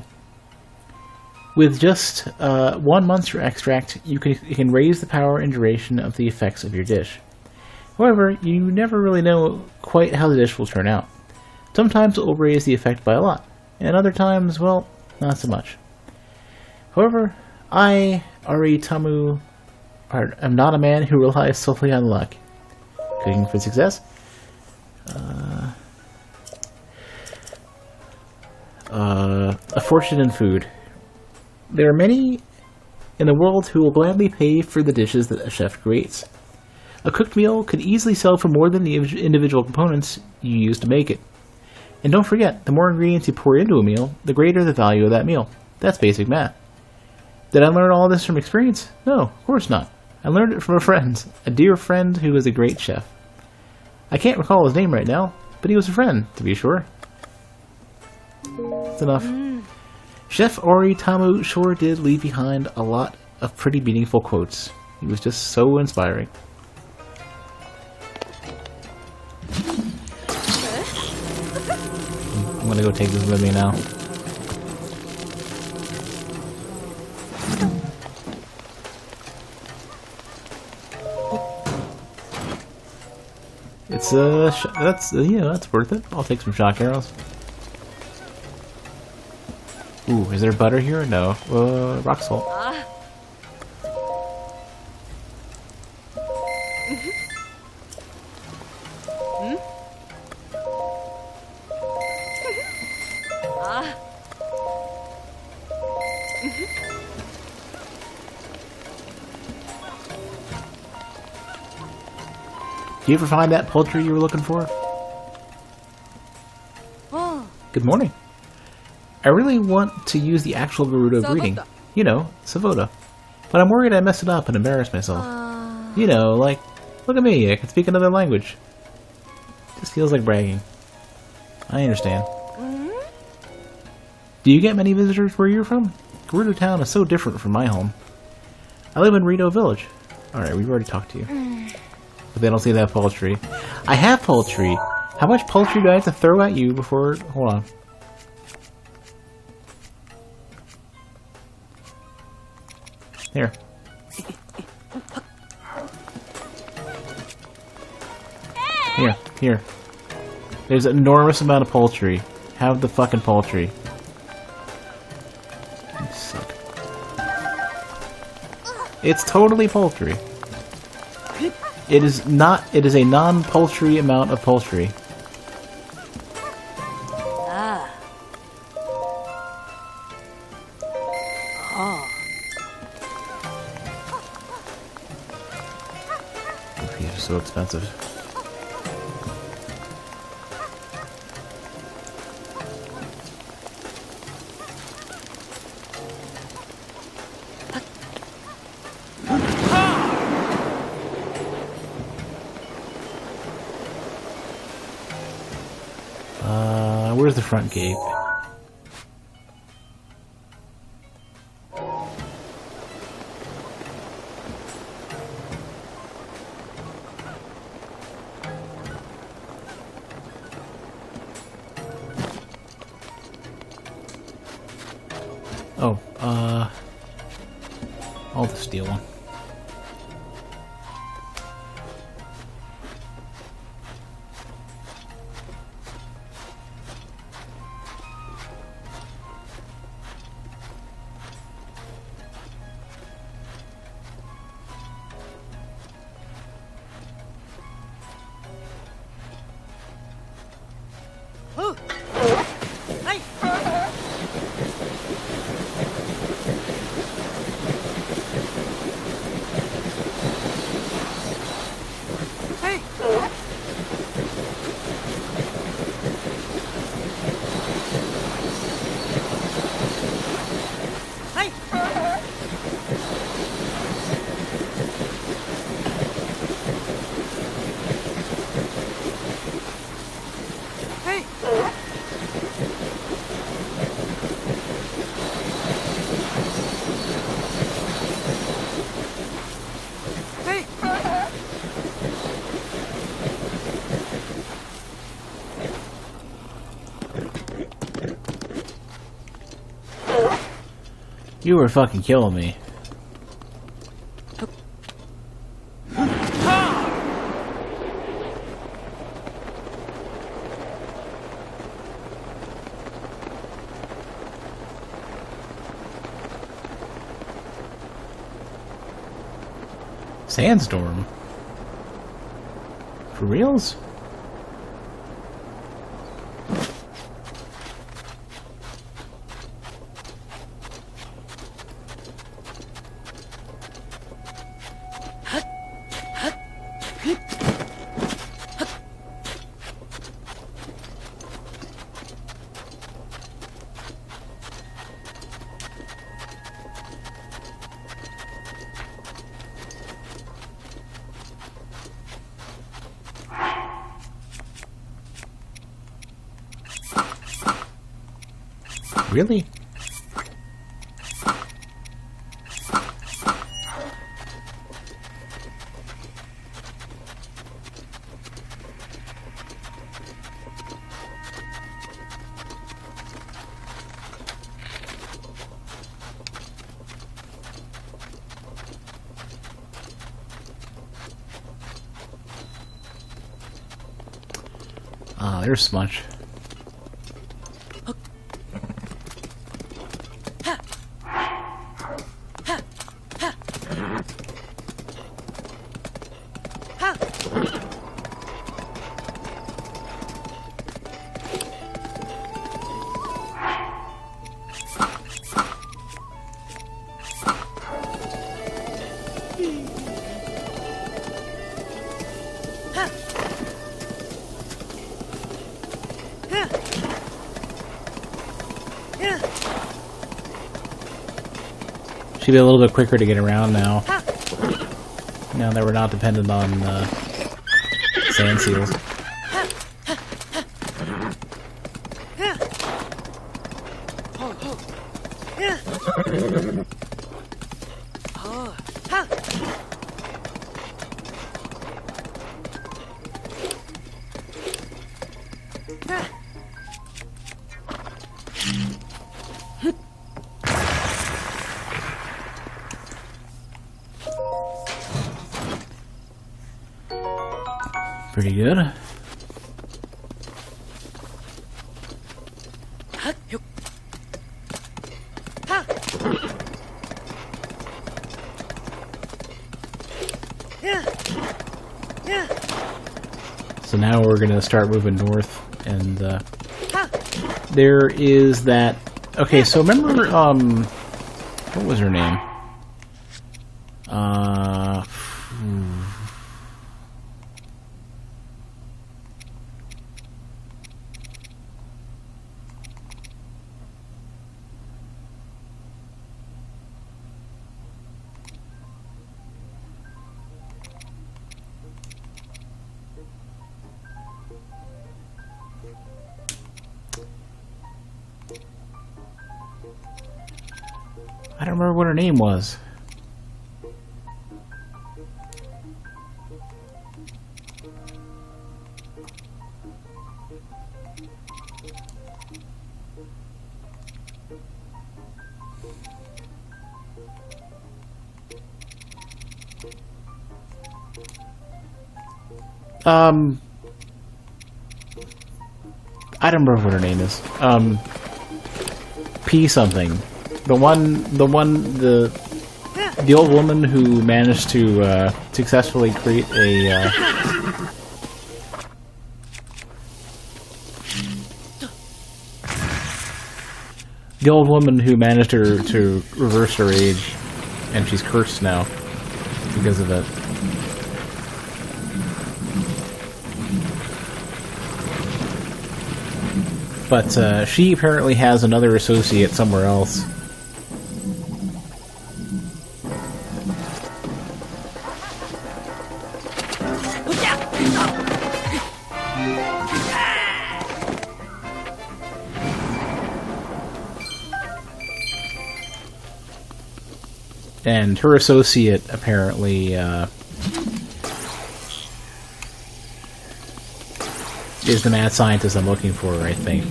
With just one monster extract, you can raise the power and duration of the effects of your dish. However, you never really know quite how the dish will turn out. Sometimes it will raise the effect by a lot, and other times, well, not so much. However, I, Ori Tamu, am not a man who relies solely on luck. Cooking for success? A fortune in food. There are many in the world who will gladly pay for the dishes that a chef creates. A cooked meal could easily sell for more than the individual components you use to make it. And don't forget, the more ingredients you pour into a meal, the greater the value of that meal. That's basic math. Did I learn all this from experience? No, of course not. I learned it from a friend, a dear friend who was a great chef. I can't recall his name right now, but he was a friend, to be sure. That's enough. Chef Ori Tamu sure did leave behind a lot of pretty meaningful quotes. He was just so inspiring. I'm gonna go take this with me now. It's that's worth it. I'll take some shock arrows. Ooh, is there butter here? No. Rock salt. you ever find that poultry you were looking for? Good morning. I really want to use the actual Gerudo greeting. You know, Savoda. But I'm worried I mess it up and embarrass myself. You know, like, look at me, I can speak another language. This feels like bragging. I understand. Do you get many visitors where you're from? Gerudo Town is so different from my home. I live in Rito Village. Alright, we've already talked to you. But they don't see that poultry. I have poultry! How much poultry do I have to throw at you before... Hold on. Here. Here. There's an enormous amount of poultry. Have the fucking poultry. You suck. It's totally poultry. It is not. It is a non-poultry amount of poultry. These are so expensive. Where's the front gate? Oh, I'll just steal one. You were fucking killing me. Sandstorm? For reals? Really? Ah, there's Smudge. Should be a little bit quicker to get around now. Now that we're not dependent on sand seals. Pretty good. So now we're gonna start moving north, and there is that. Okay, so remember, what was her name? I don't remember what her name was. I don't remember what her name is. P something. The old woman who managed to successfully create a the old woman who managed to reverse her age, and she's cursed now because of it. But she apparently has another associate somewhere else. And her associate apparently is the mad scientist I'm looking for, I think.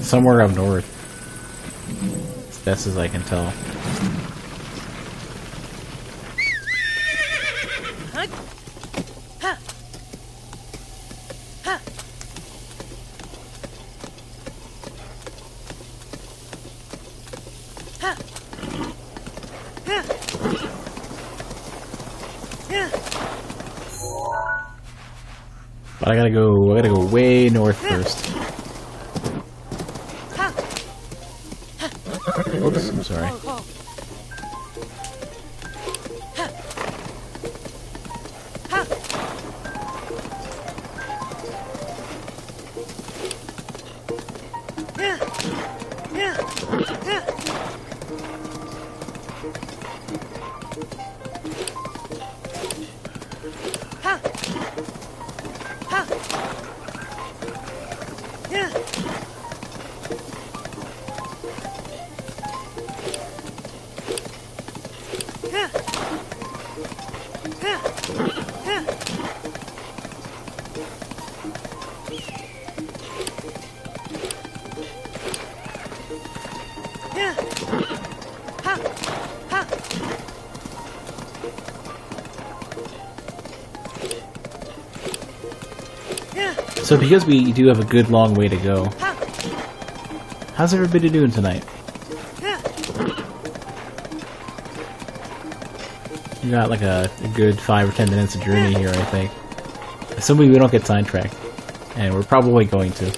Somewhere up north. As best as I can tell. But I gotta go way north first. Oops, I'm sorry. So because we do have a good long way to go, how's everybody doing tonight? We got like a good 5 or 10 minutes of journey here, I think. Assuming we don't get sidetracked. And we're probably going to.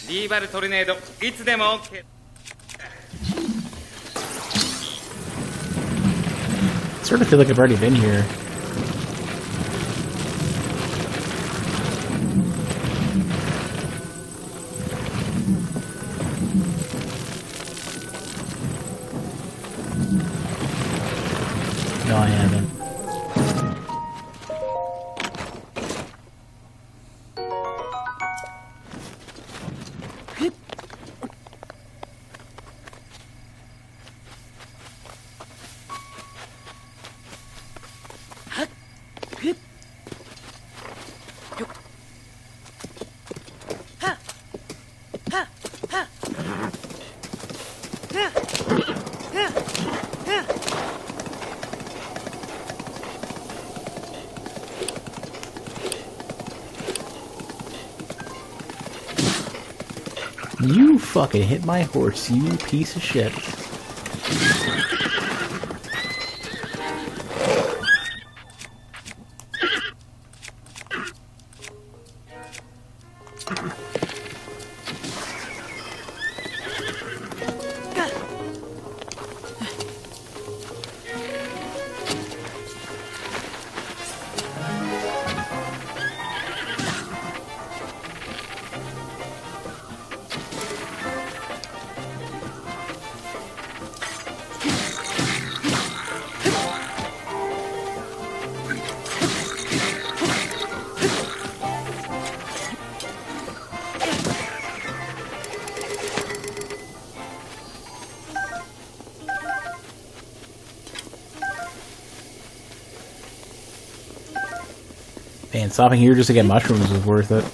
リーバルトルネードいつでも OK。 Sort of feel like I've already been here. No, I haven't. You fucking hit my horse, you piece of shit. Man, stopping here just to get mushrooms was worth it.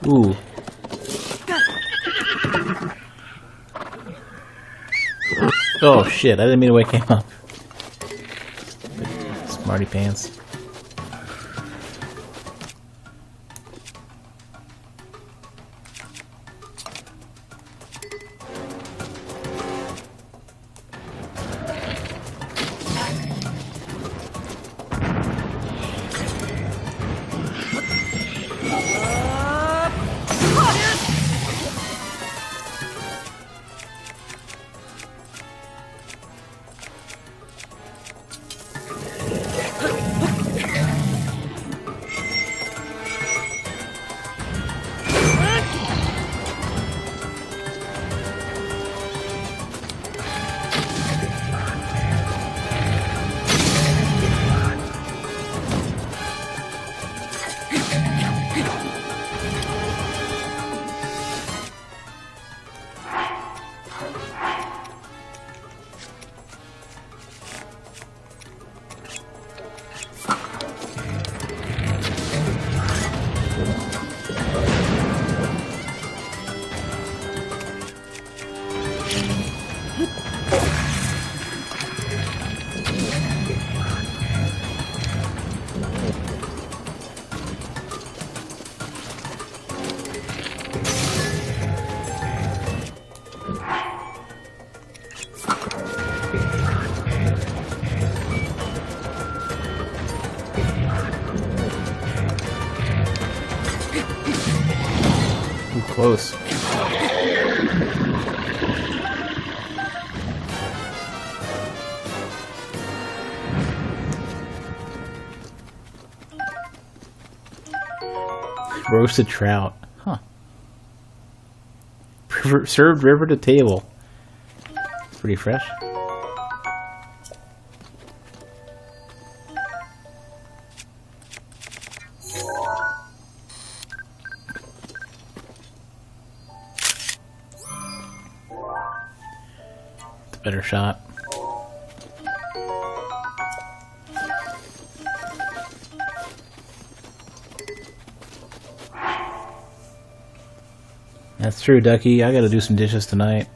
Ooh. Oh shit, I didn't mean to wake him up. Smarty pants. Close. Roasted trout. Huh. Served river to table. Pretty fresh. It's a better shot. That's true, Ducky. I gotta do some dishes tonight.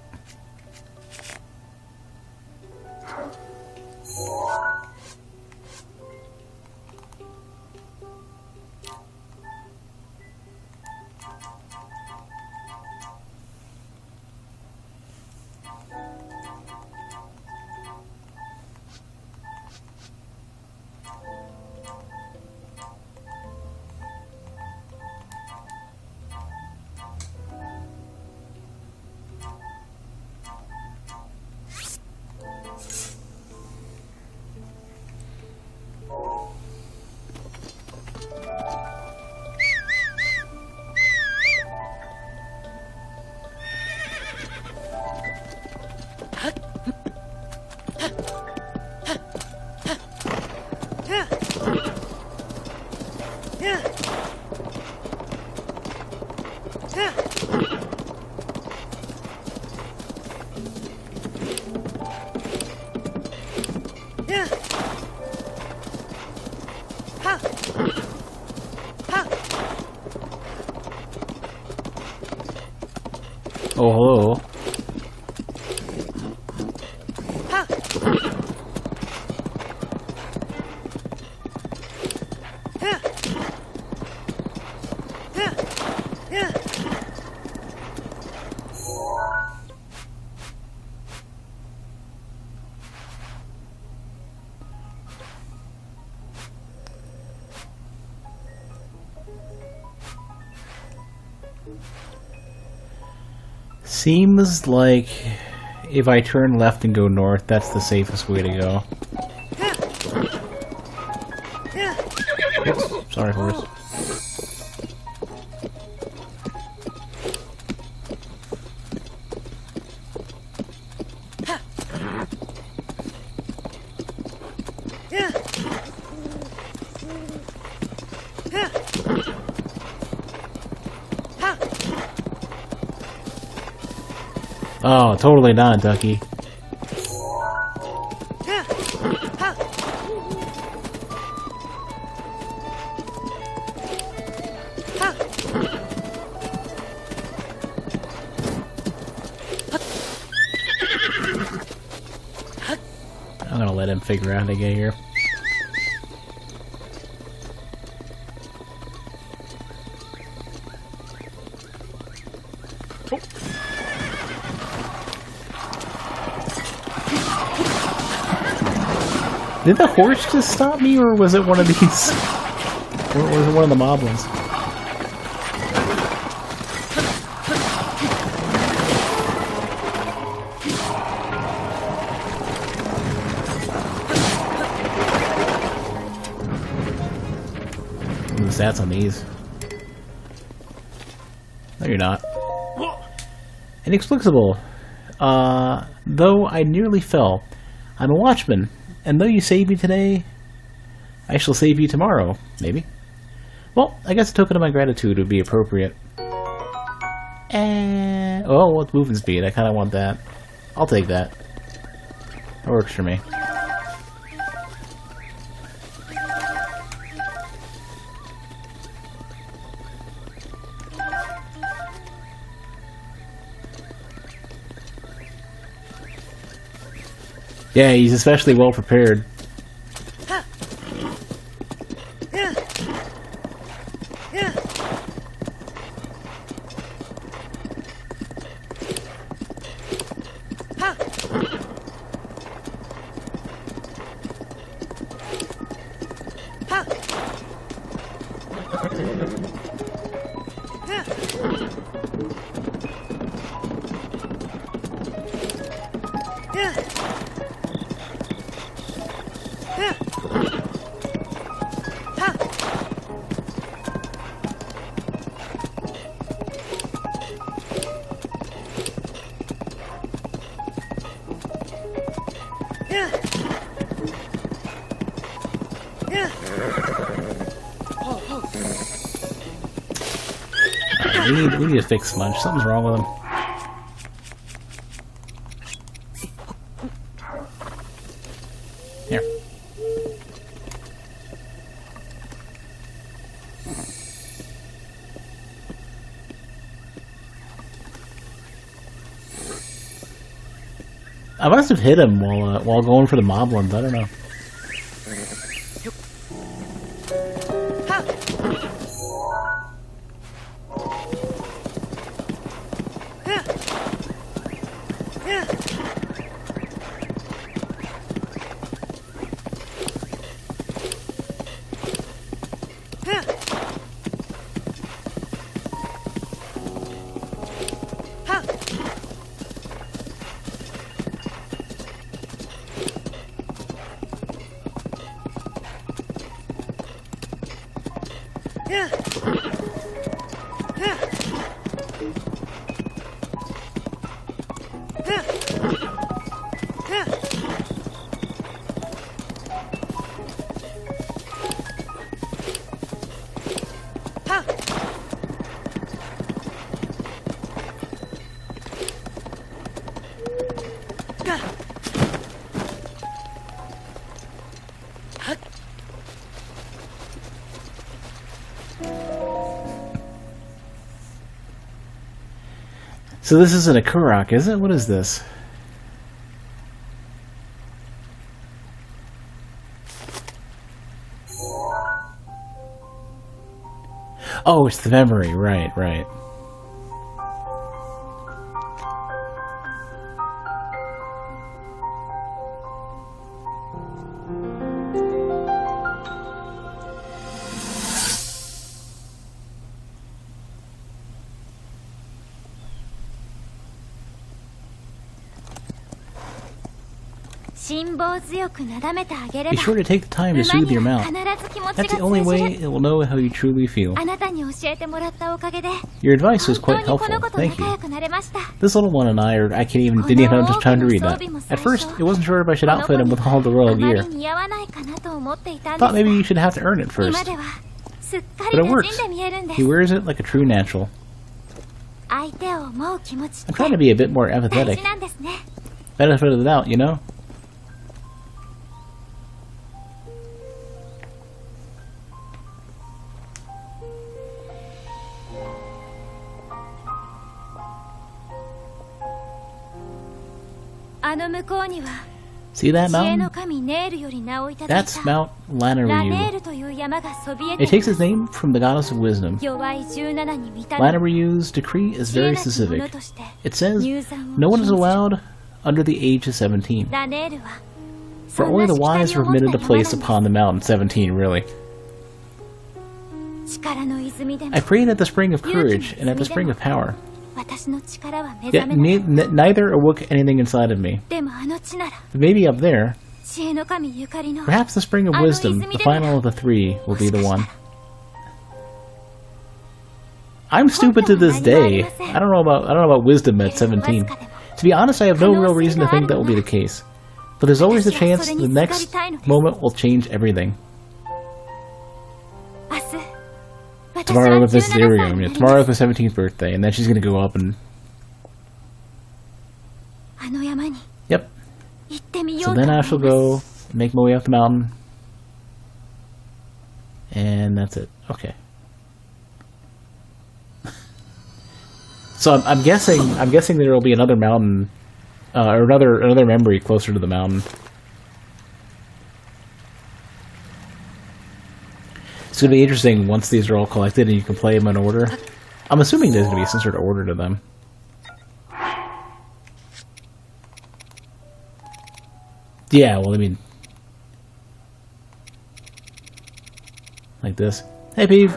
Oh, hello. Seems like if I turn left and go north, that's the safest way to go. Oops, sorry, horse. Oh, totally not, Ducky. I'm gonna let him figure out how to get here. Did the horse just stop me, or was it one of these? Or was it one of the moblins? The stats on these. No, you're not. Inexplicable. Though I nearly fell. I'm a watchman. And though you save me today, I shall save you tomorrow, maybe. Well, I guess a token of my gratitude would be appropriate. And oh, what's movement speed? I kind of want that. I'll take that. That works for me. Yeah, he's especially well prepared. Alright, we need to fix Smudge. Something's wrong with him. Here. I must have hit him while going for the moblins. I don't know. So this isn't a Kurok, is it? What is this? Oh, it's the memory. Right, right. Be sure to take the time to soothe your mouth. That's the only way it will know how you truly feel. Your advice was quite helpful. Thank you. This little one and I didn't even have enough time to read that. At first, I wasn't sure if I should outfit him with all the royal gear. Thought maybe you should have to earn it first. But it works. He wears it like a true natural. I'm trying to be a bit more empathetic. Benefit of the doubt, you know? See that mountain? That's Mount Lanaryu. It takes its name from the goddess of wisdom. Lanaruyu's decree is very specific. It says, no one is allowed under the age of 17. For only the wise are permitted a place upon the mountain. 17, really. I prayed at the spring of courage and at the spring of power. Yet neither awoke anything inside of me. But maybe up there, perhaps the spring of wisdom, the final of the three, will be the one. I'm stupid to this day. I don't know about wisdom at 17. To be honest, I have no real reason to think that will be the case. But there's always the chance the next moment will change everything. Tomorrow with this tomorrow is her 17th birthday, and then she's gonna go up and... Yep. So then I shall go make my way up the mountain. And that's it. Okay. So I'm guessing there will be another mountain, or another memory closer to the mountain. It's going to be interesting once these are all collected and you can play them in order. I'm assuming there's going to be some sort of order to them. Yeah, well, I mean... like this. Hey, Peeve!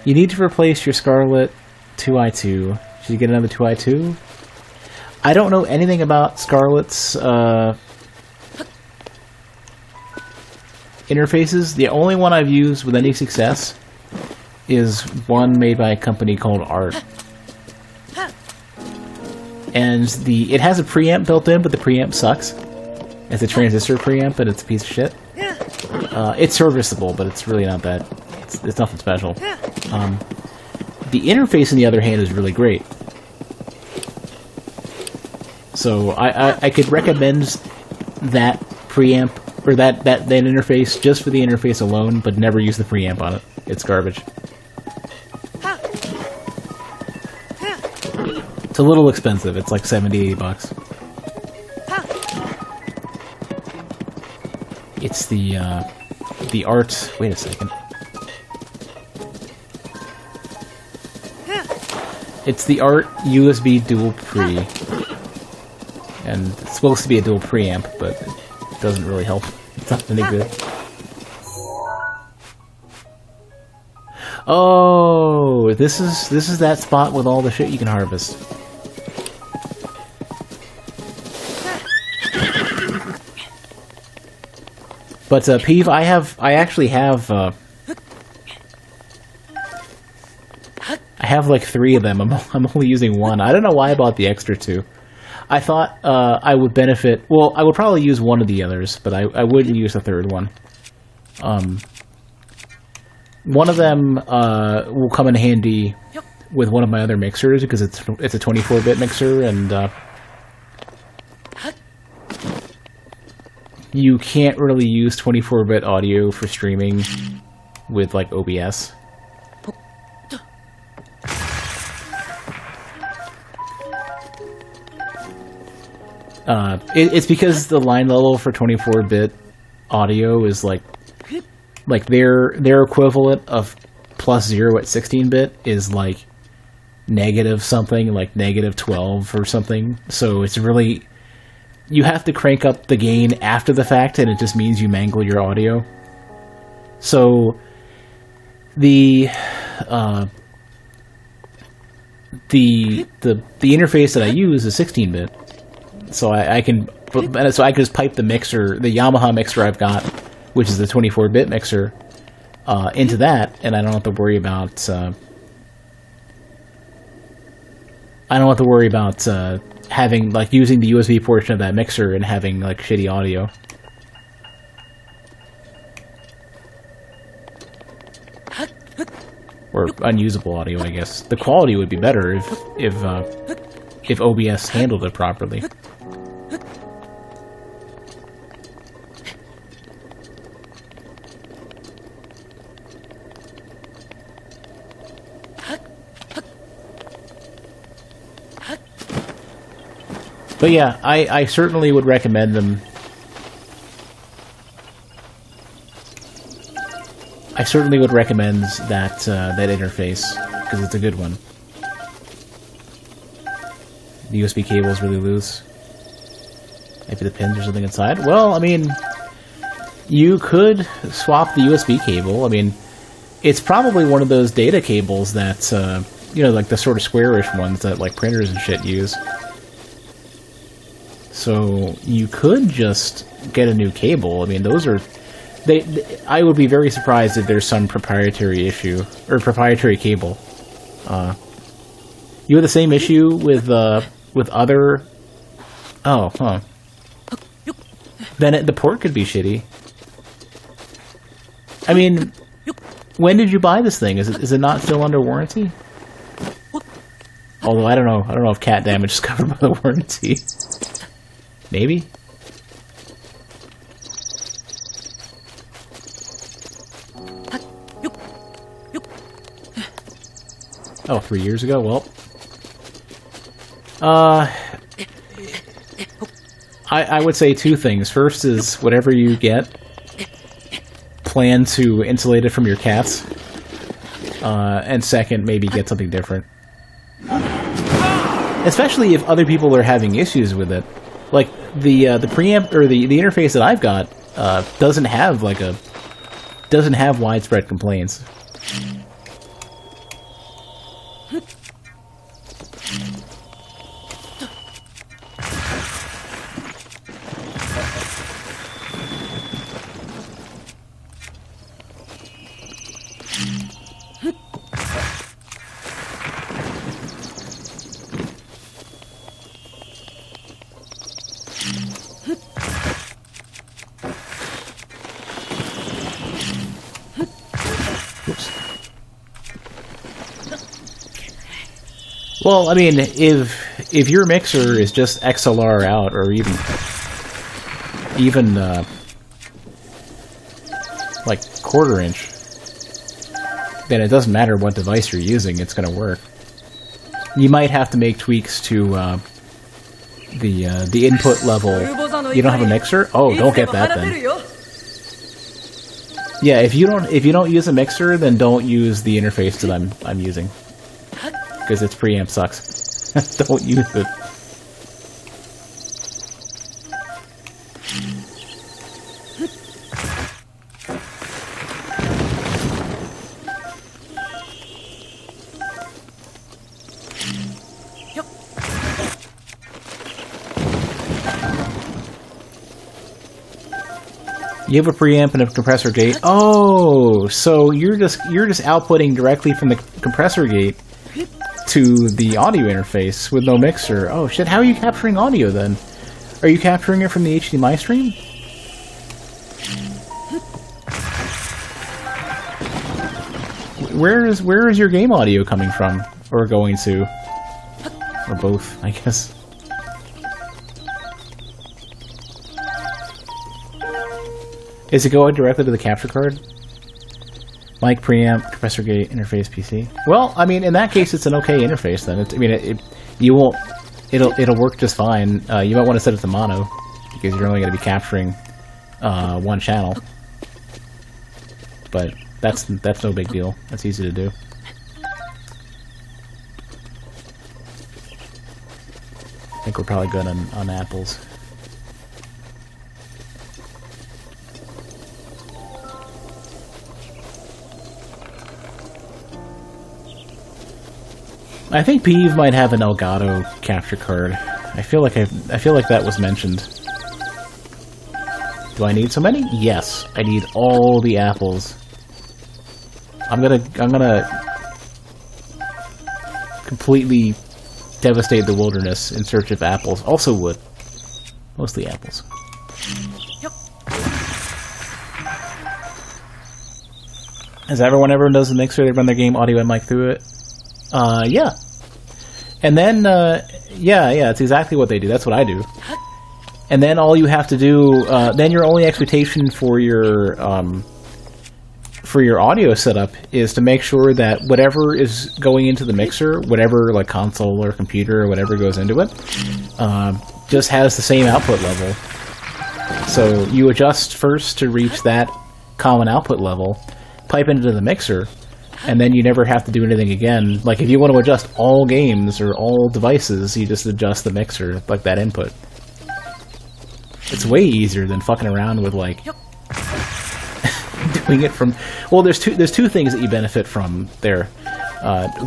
You need to replace your Scarlet 2i2. Should you get another 2i2? I don't know anything about Scarlet's, interfaces. The only one I've used with any success is one made by a company called Art. And it has a preamp built in, but the preamp sucks. It's a transistor preamp, and it's a piece of shit. It's serviceable, but it's really not that. It's nothing special. The interface, on the other hand, is really great. So I could recommend that preamp or that interface just for the interface alone, but never use the preamp on it. It's garbage. It's a little expensive. It's like $70-80. It's the art. Wait a second. It's the art USB dual pre, and it's supposed to be a dual preamp, but it doesn't really help. It's not any good. Oh, this is that spot with all the shit you can harvest. But Peeve, I actually have like 3 of them. I'm only using 1. I don't know why I bought the extra 2. I thought I would benefit. Well, I would probably use one of the others, but I wouldn't use the third one. One of them will come in handy with one of my other mixers because it's a 24-bit mixer, and you can't really use 24-bit audio for streaming with like OBS. It's because the line level for 24-bit audio is like their equivalent of +0 at 16-bit is like negative something, like negative 12 or something. So it's really, you have to crank up the gain after the fact, and it just means you mangle your audio. So the interface that I use is 16-bit. So I can just pipe the mixer, the Yamaha mixer I've got, which is the 24-bit mixer, into that, and I don't have to worry about having like using the USB portion of that mixer and having like shitty audio. Or unusable audio, I guess. The quality would be better if OBS handled it properly. But yeah, I certainly would recommend them. I certainly would recommend that interface, because it's a good one. The USB cable is really loose. Maybe the pins or something inside. Well, I mean, you could swap the USB cable. I mean, it's probably one of those data cables that's, like the sort of squarish ones that like printers and shit use. So you could just get a new cable. I mean, those are... I would be very surprised if there's some proprietary issue, or proprietary cable. You have the same issue with other... Oh, huh. Then the port could be shitty. I mean, when did you buy this thing? Is it not still under warranty? Although I don't know if cat damage is covered by the warranty. Maybe? Oh, 3 years ago? Well. I would say 2 things. First is, whatever you get, plan to insulate it from your cats. And second, maybe get something different. Especially if other people are having issues with it. Like, the preamp, or the interface that I've got, doesn't have widespread complaints. Well, I mean, if your mixer is just XLR out, or even like quarter inch, then it doesn't matter what device you're using; it's going to work. You might have to make tweaks to the input level. You don't have a mixer? Oh, don't get that then. Yeah, if you don't use a mixer, then don't use the interface that I'm using, because its preamp sucks. Don't use it. You have a preamp and a compressor gate. Oh, so you're just outputting directly from the compressor gate to the audio interface with no mixer. Oh shit, how are you capturing audio then? Are you capturing it from the HDMI stream? Where is your game audio coming from? Or going to? Or both, I guess. Is it going directly to the capture card? Mic, preamp, compressor gate, interface, PC. Well, I mean, in that case, it's an okay interface. Then it'll work just fine. You might want to set it to mono because you're only going to be capturing one channel. But that's no big deal. That's easy to do. I think we're probably good on apples. I think Peeve might have an Elgato capture card. I feel like that was mentioned. Do I need so many? Yes, I need all the apples. I'm gonna completely devastate the wilderness in search of apples. Also wood. Mostly apples. As everyone does the mixer, they run their game audio and mic through it. Yeah. And then, yeah, it's exactly what they do. That's what I do. And then all you have to do, then your only expectation for your audio setup is to make sure that whatever is going into the mixer, whatever like console or computer or whatever goes into it, just has the same output level. So you adjust first to reach that common output level, pipe into the mixer, and then you never have to do anything again. Like, if you want to adjust all games or all devices, you just adjust the mixer, like that input. It's way easier than fucking around with, like, doing it from... Well, there's two things that you benefit from there.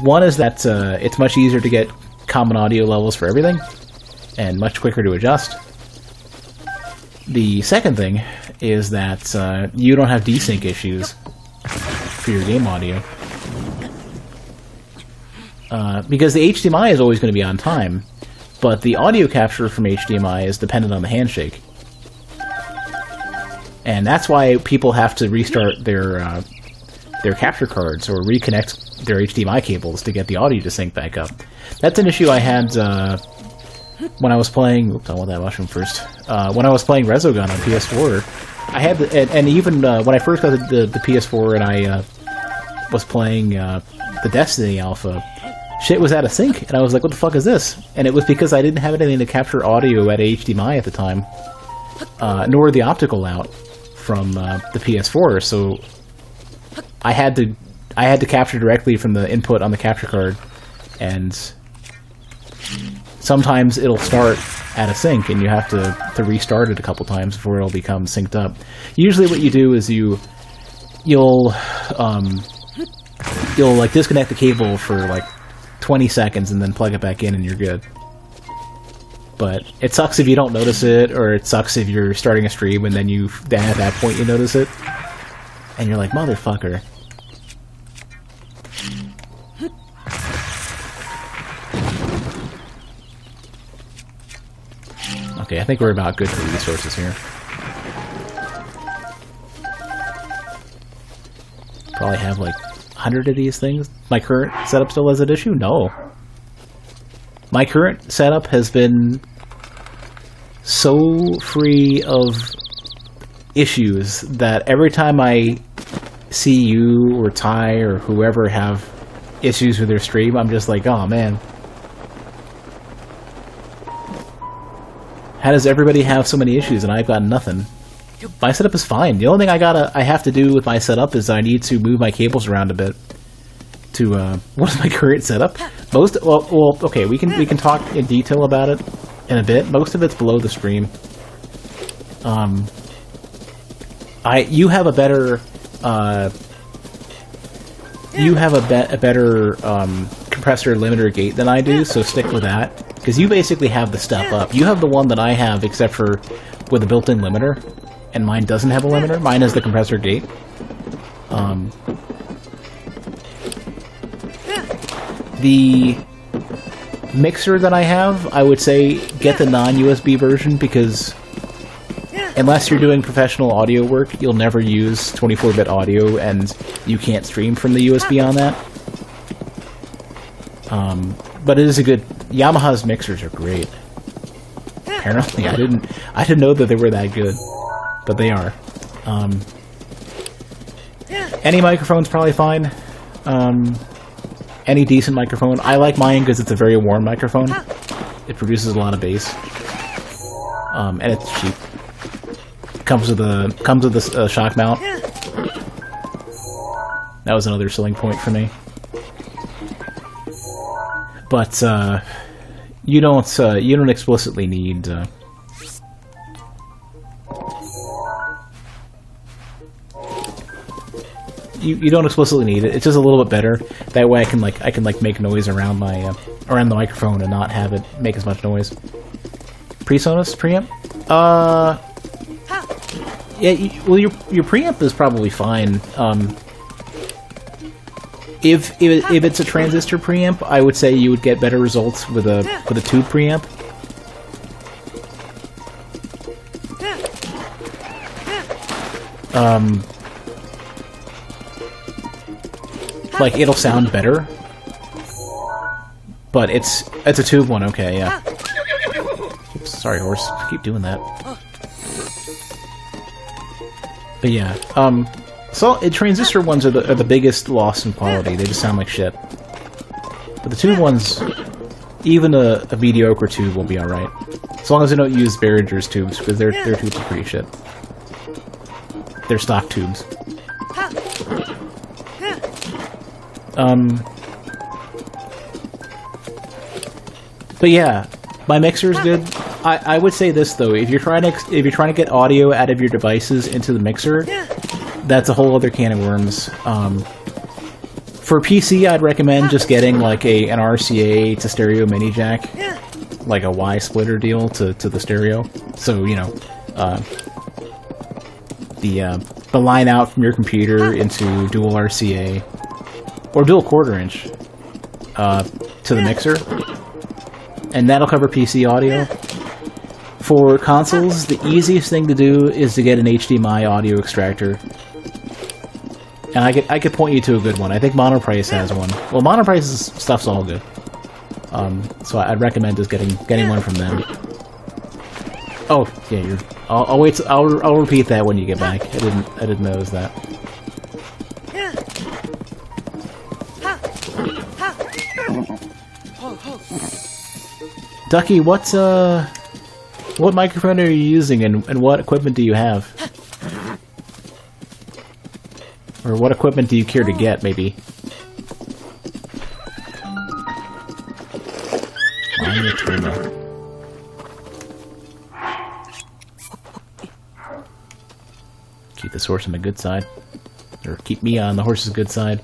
One is that it's much easier to get common audio levels for everything, and much quicker to adjust. The second thing is that you don't have desync issues for your game audio. Because the HDMI is always going to be on time, but the audio capture from HDMI is dependent on the handshake. And that's why people have to restart their capture cards or reconnect their HDMI cables to get the audio to sync back up. That's an issue I had when I was playing... Oops, I want that mushroom first. When I was playing Resogun on PS4, I had... And even when I first got the PS4 and I was playing the Destiny alpha, shit was out of sync, and I was like, what the fuck is this? And it was because I didn't have anything to capture audio at HDMI at the time, nor the optical out from the PS4, so I had to capture directly from the input on the capture card, and sometimes it'll start out of sync, and you have to restart it a couple times before it'll become synced up. Usually what you do is you'll like disconnect the cable for like 20 seconds and then plug it back in and you're good. But it sucks if you don't notice it, or it sucks if you're starting a stream and then at that point you notice it and you're like, motherfucker. Okay, I think we're about good for resources here. Probably have like 100 of these things. My current setup still has an issue? No. My current setup has been so free of issues that every time I see you or Ty or whoever have issues with their stream, I'm just like, oh man. How does everybody have so many issues and I've got nothing? My setup is fine. The only thing I have to do with my setup is I need to move my cables around a bit. To what is my current setup? Okay, we can talk in detail about it in a bit. Most of it's below the stream. You have a better a better compressor limiter gate than I do, so stick with that. Because you basically have the step up. You have the one that I have, except for with a built-in limiter, and mine doesn't have a limiter. Mine has the compressor gate. The mixer that I have, I would say get the non-USB version, because unless you're doing professional audio work, you'll never use 24-bit audio, and you can't stream from the USB on that. But it is a good... Yamaha's mixers are great. Apparently, I didn't know that they were that good, but they are. Any microphone's probably fine. Any decent microphone. I like mine because it's a very warm microphone. It produces a lot of bass. And it's cheap. Comes with a shock mount. That was another selling point for me. But you don't explicitly need you don't explicitly need it. It's just a little bit better. That way I can make noise around my around the microphone and not have it make as much noise. PreSonus preamp? Yeah. Well, your preamp is probably fine. If it's a transistor preamp, I would say you would get better results with a tube preamp. Like it'll sound better, but it's a tube one. Okay, yeah. Oops, sorry, horse. Keep doing that. But yeah, so transistor ones are the biggest loss in quality. They just sound like shit. But the tube ones, even a mediocre tube will be all right, as long as they don't use Behringer's tubes, because their tubes are pretty shit. They're stock tubes. But yeah, my mixer's good. I would say this though: if you're trying to get audio out of your devices into the mixer, that's a whole other can of worms. For PC, I'd recommend just getting like an RCA to stereo mini jack, like a Y splitter deal to the stereo. So you know, the line out from your computer into dual RCA or dual quarter-inch to the mixer, and that'll cover PC audio. For consoles, the easiest thing to do is to get an HDMI audio extractor. And I could point you to a good one. I think Monoprice has one. Well, Monoprice's stuff's all good. So I'd recommend just getting one from them. Oh, yeah, I'll wait. I'll repeat that when you get back. I didn't notice that. Ducky, what microphone are you using, and what equipment do you have? Or what equipment do you care to get, maybe? On your turbo. Keep this horse on the good side. Or keep me on the horse's good side.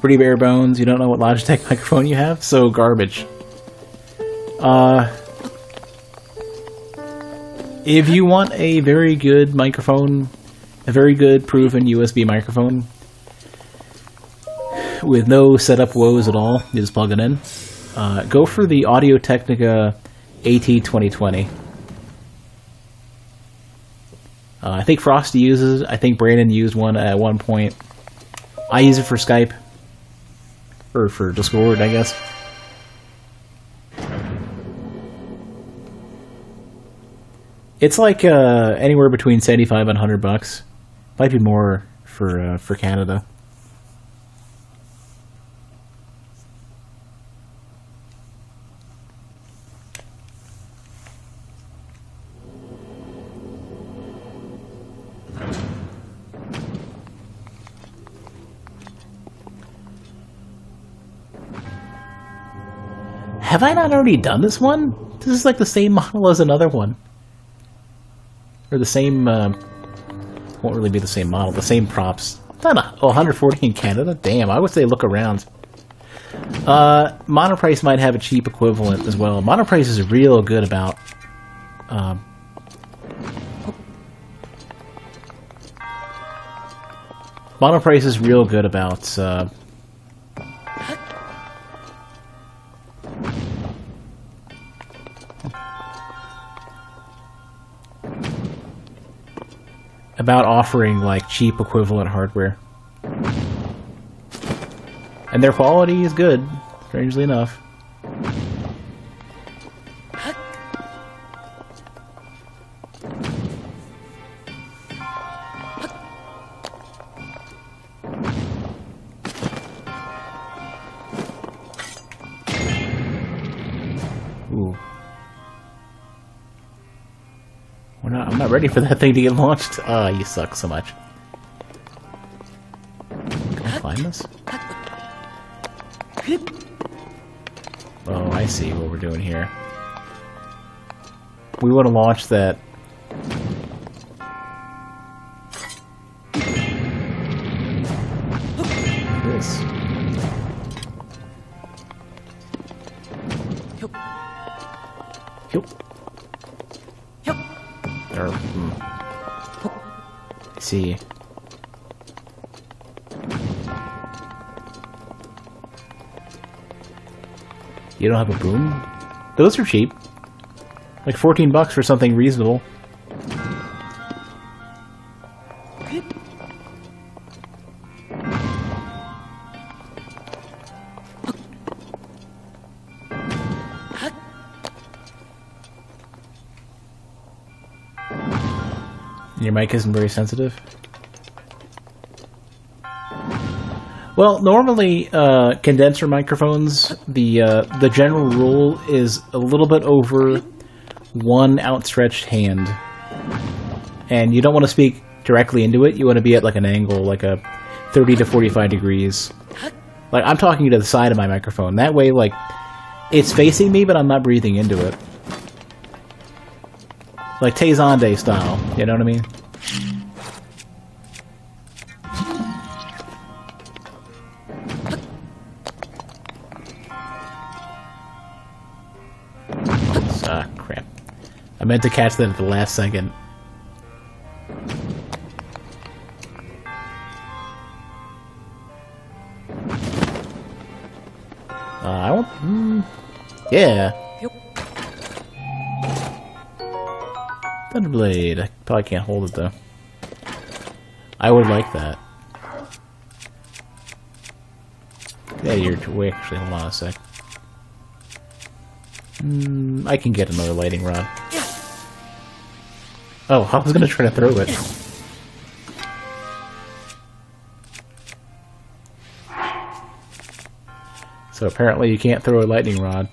Pretty bare bones. You don't know what Logitech microphone you have? So garbage. If you want a very good microphone, a very good proven USB microphone with no setup woes at all, you just plug it in. go for the Audio-Technica AT2020. I think Frosty uses it. I think Brandon used one at one point. I use it for Skype. Or for Discord, I guess. It's like anywhere between $75 and $100. Might be more for Canada. Have I not already done this one? This is like the same model as another one. Or the same, won't really be the same model, the same props. Oh, 140 in Canada? Damn, I would say look around. Monoprice might have a cheap equivalent as well. Monoprice is real good about... Monoprice is real good about... about offering like cheap equivalent hardware, and their quality is good, strangely enough. Ooh. I'm not ready for that thing to get launched. Ah, you suck so much. Can I climb this? Oh, I see what we're doing here. We want to launch that. This. Yup. See. You don't have a boom? Those are cheap. Like $14 for something reasonable. Your mic isn't very sensitive? Well, normally condenser microphones, the general rule is a little bit over one outstretched hand. And you don't want to speak directly into it, you want to be at like an angle, like a 30 to 45 degrees. Like, I'm talking to the side of my microphone. That way, like, it's facing me, but I'm not breathing into it. Like Tay-Zonde style, you know what I mean? Ah, crap. I meant to catch that at the last second. I won't... yeah. Thunderblade. I probably can't hold it, though. I would like that. Yeah, you're... wait, actually, hold on a sec. I can get another lightning rod. Oh, I was gonna try to throw it. So apparently you can't throw a lightning rod.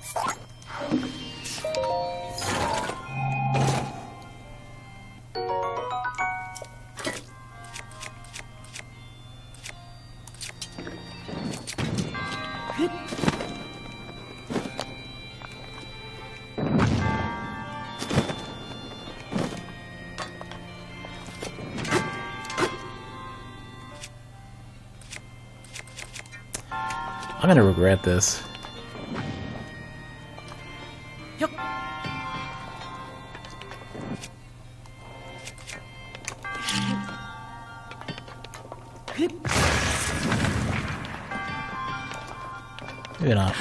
I'm gonna regret this. Maybe not.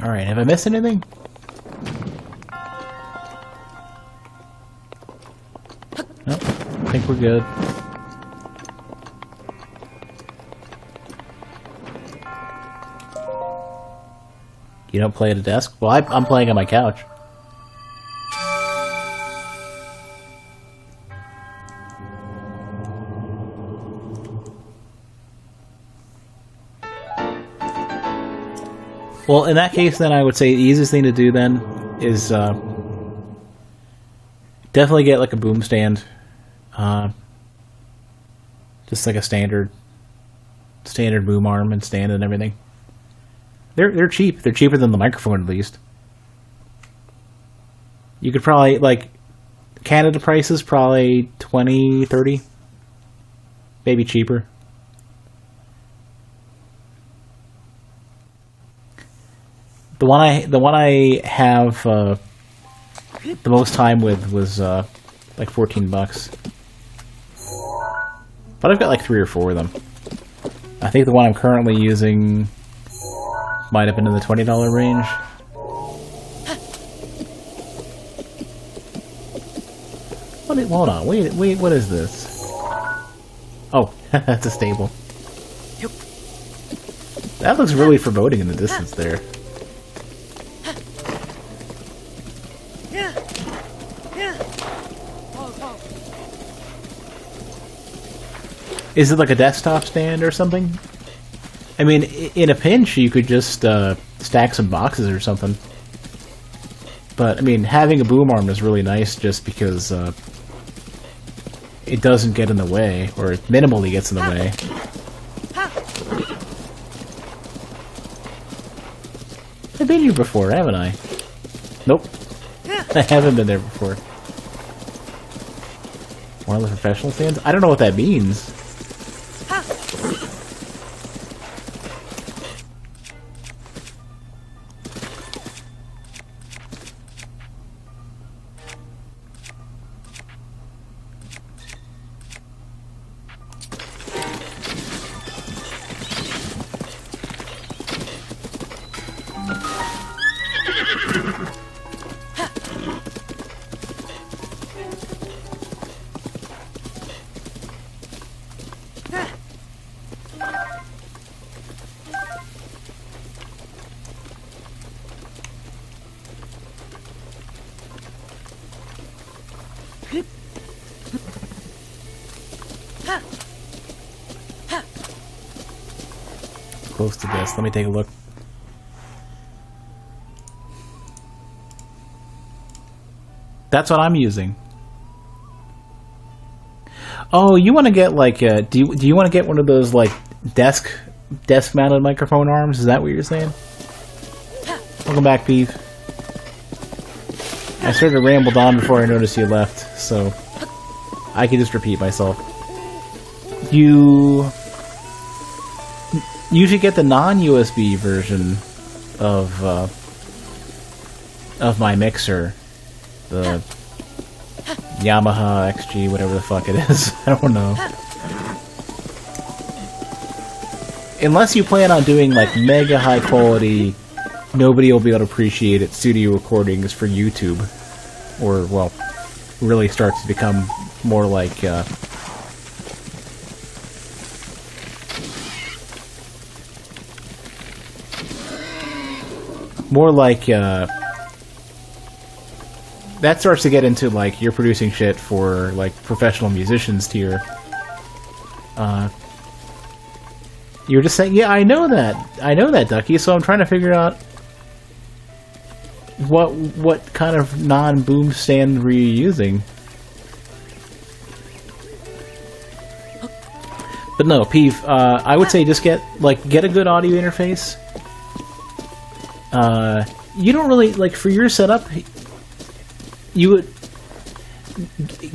Alright, have I missed anything? Nope, I think we're good. You don't play at a desk? Well, I'm playing on my couch. Well, in that case, then I would say the easiest thing to do then is definitely get like a boom stand, just like a standard boom arm and stand and everything. They're cheap. They're cheaper than the microphone, at least. You could probably, like, Canada prices probably 20, 30, maybe cheaper. The one I have the most time with was like $14. But I've got like 3 or 4 of them. I think the one I'm currently using might have been in the $20 range. Hold on, wait, what is this? Oh, that's a stable. That looks really foreboding in the distance there. Is it like a desktop stand or something? I mean, in a pinch, you could just stack some boxes or something. But, I mean, having a boom arm is really nice just because it doesn't get in the way, or it minimally gets in the way. I've been here before, haven't I? Nope. I haven't been there before. One of the professional stands? I don't know what that means. Close to this. Let me take a look. That's what I'm using. Oh, you want to get like a, do you want to get one of those like desk mounted microphone arms? Is that what you're saying? Welcome back, Peeve. I sort of rambled on before I noticed you left, so I can just repeat myself. You should get the non-USB version of my mixer, the Yamaha XG, whatever the fuck it is. I don't know. Unless you plan on doing like mega high quality, nobody will be able to appreciate it studio recordings for YouTube, or well, really starts to become more like that starts to get into like you're producing shit for like professional musicians tier. You're just saying, yeah, I know that, Ducky. So I'm trying to figure out what kind of non-boom stand were you using. But no, Peeve, I would say just get a good audio interface. You don't really, like, for your setup,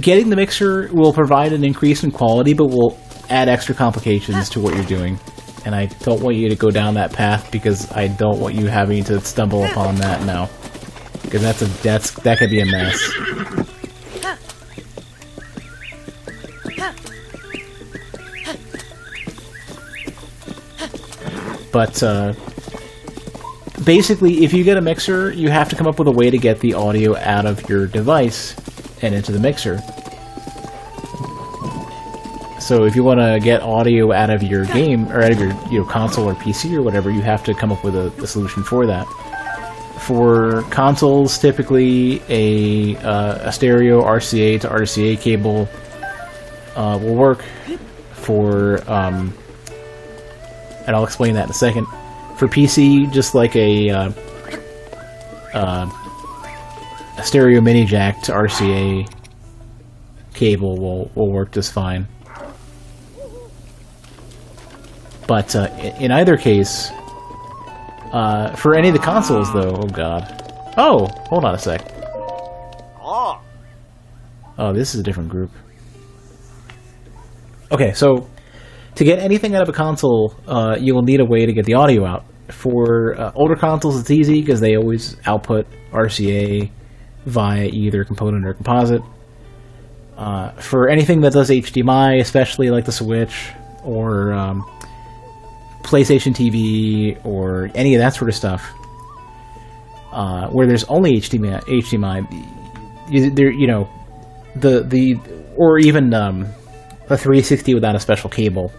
getting the mixer will provide an increase in quality, but will add extra complications to what you're doing. and I don't want you to go down that path because I don't want you having to stumble upon that now. Because that could be a mess. But, basically, if you get a mixer, you have to come up with a way to get the audio out of your device and into the mixer. So if you want to get audio out of your game, or out of your console or PC or whatever, you have to come up with a solution for that. For consoles, typically a stereo RCA to RCA cable will work. For and I'll explain that in a second. For PC, just like a stereo mini jack to RCA cable will work just fine. But in either case, for any of the consoles, though, oh god. Oh, hold on a sec. Oh, this is a different group. Okay, so to get anything out of a console, you will need a way to get the audio out. For older consoles, it's easy because they always output RCA via either component or composite. For anything that does HDMI, especially like the Switch or PlayStation TV or any of that sort of stuff, where there's only HDMI, or even a 360 without a special cable.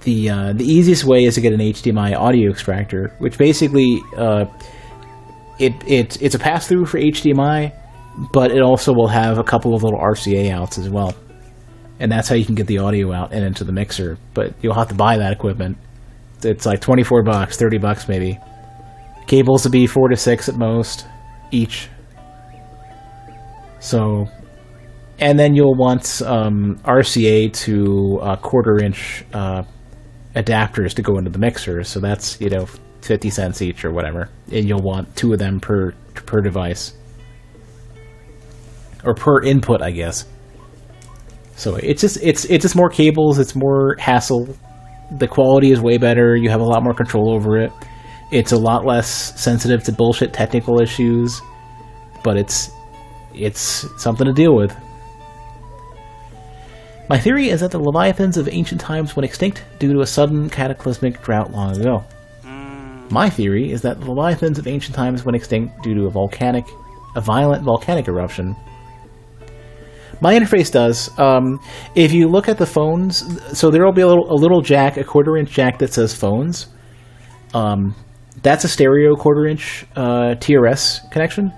The easiest way is to get an HDMI audio extractor, which basically it's a pass-through for HDMI, but it also will have a couple of little RCA outs as well. And that's how you can get the audio out and into the mixer. But you'll have to buy that equipment. It's like $24, $30 maybe. Cables will be 4 to 6 at most each. So, and then you'll want RCA to 1/4 inch adapters to go into the mixer. So that's 50 cents each or whatever. And you'll want 2 of them per device, or per input, I guess. So it's just more cables, it's more hassle. The quality is way better, you have a lot more control over it. It's a lot less sensitive to bullshit technical issues, but it's something to deal with. My theory is that the Leviathans of ancient times went extinct due to a sudden cataclysmic drought long ago. My theory is that the Leviathans of ancient times went extinct due to a violent volcanic eruption. My interface does. If you look at the phones, so there will be a little jack, a 1/4 inch jack that says phones. That's a stereo 1/4 inch TRS connection,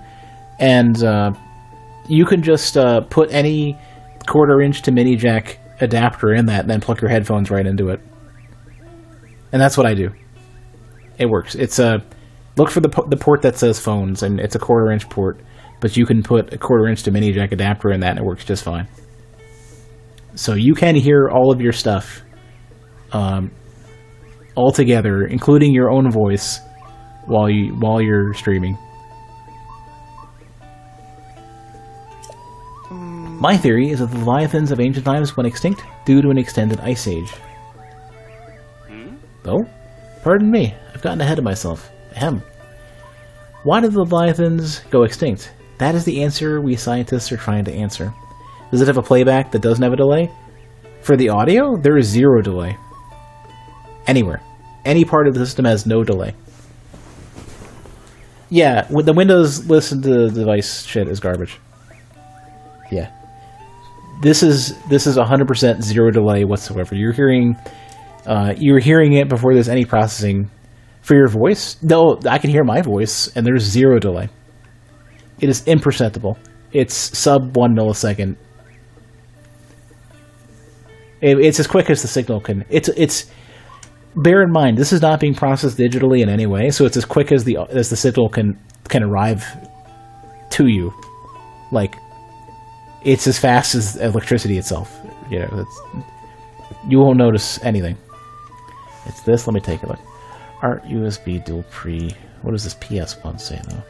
and you can just put any 1/4 inch to mini jack adapter in that, and then plug your headphones right into it. And that's what I do. It works. It's look for the port that says phones, and it's a 1/4 inch port. But you can put a 1/4 inch to mini jack adapter in that, and it works just fine. So you can hear all of your stuff all together, including your own voice, while you're streaming. My theory is that the Leviathans of ancient times went extinct due to an extended ice age. Oh, pardon me, I've gotten ahead of myself. Ahem. Why did the Leviathans go extinct? That is the answer we scientists are trying to answer. Does it have a playback that doesn't have a delay? For the audio, there is 0 delay. Anywhere. Any part of the system has no delay. Yeah, the Windows listen to the device shit is garbage. Yeah. This is 100% 0 delay whatsoever. You're hearing it before there's any processing. For your voice, no, I can hear my voice, and there's 0 delay. It is imperceptible. It's sub 1 millisecond. It's as quick as the signal can. It's. Bear in mind, this is not being processed digitally in any way, so it's as quick as the signal can arrive to you. Like, it's as fast as electricity itself. You won't notice anything. It's this. Let me take a look. Art USB dual pre. What does this PS1 say, though?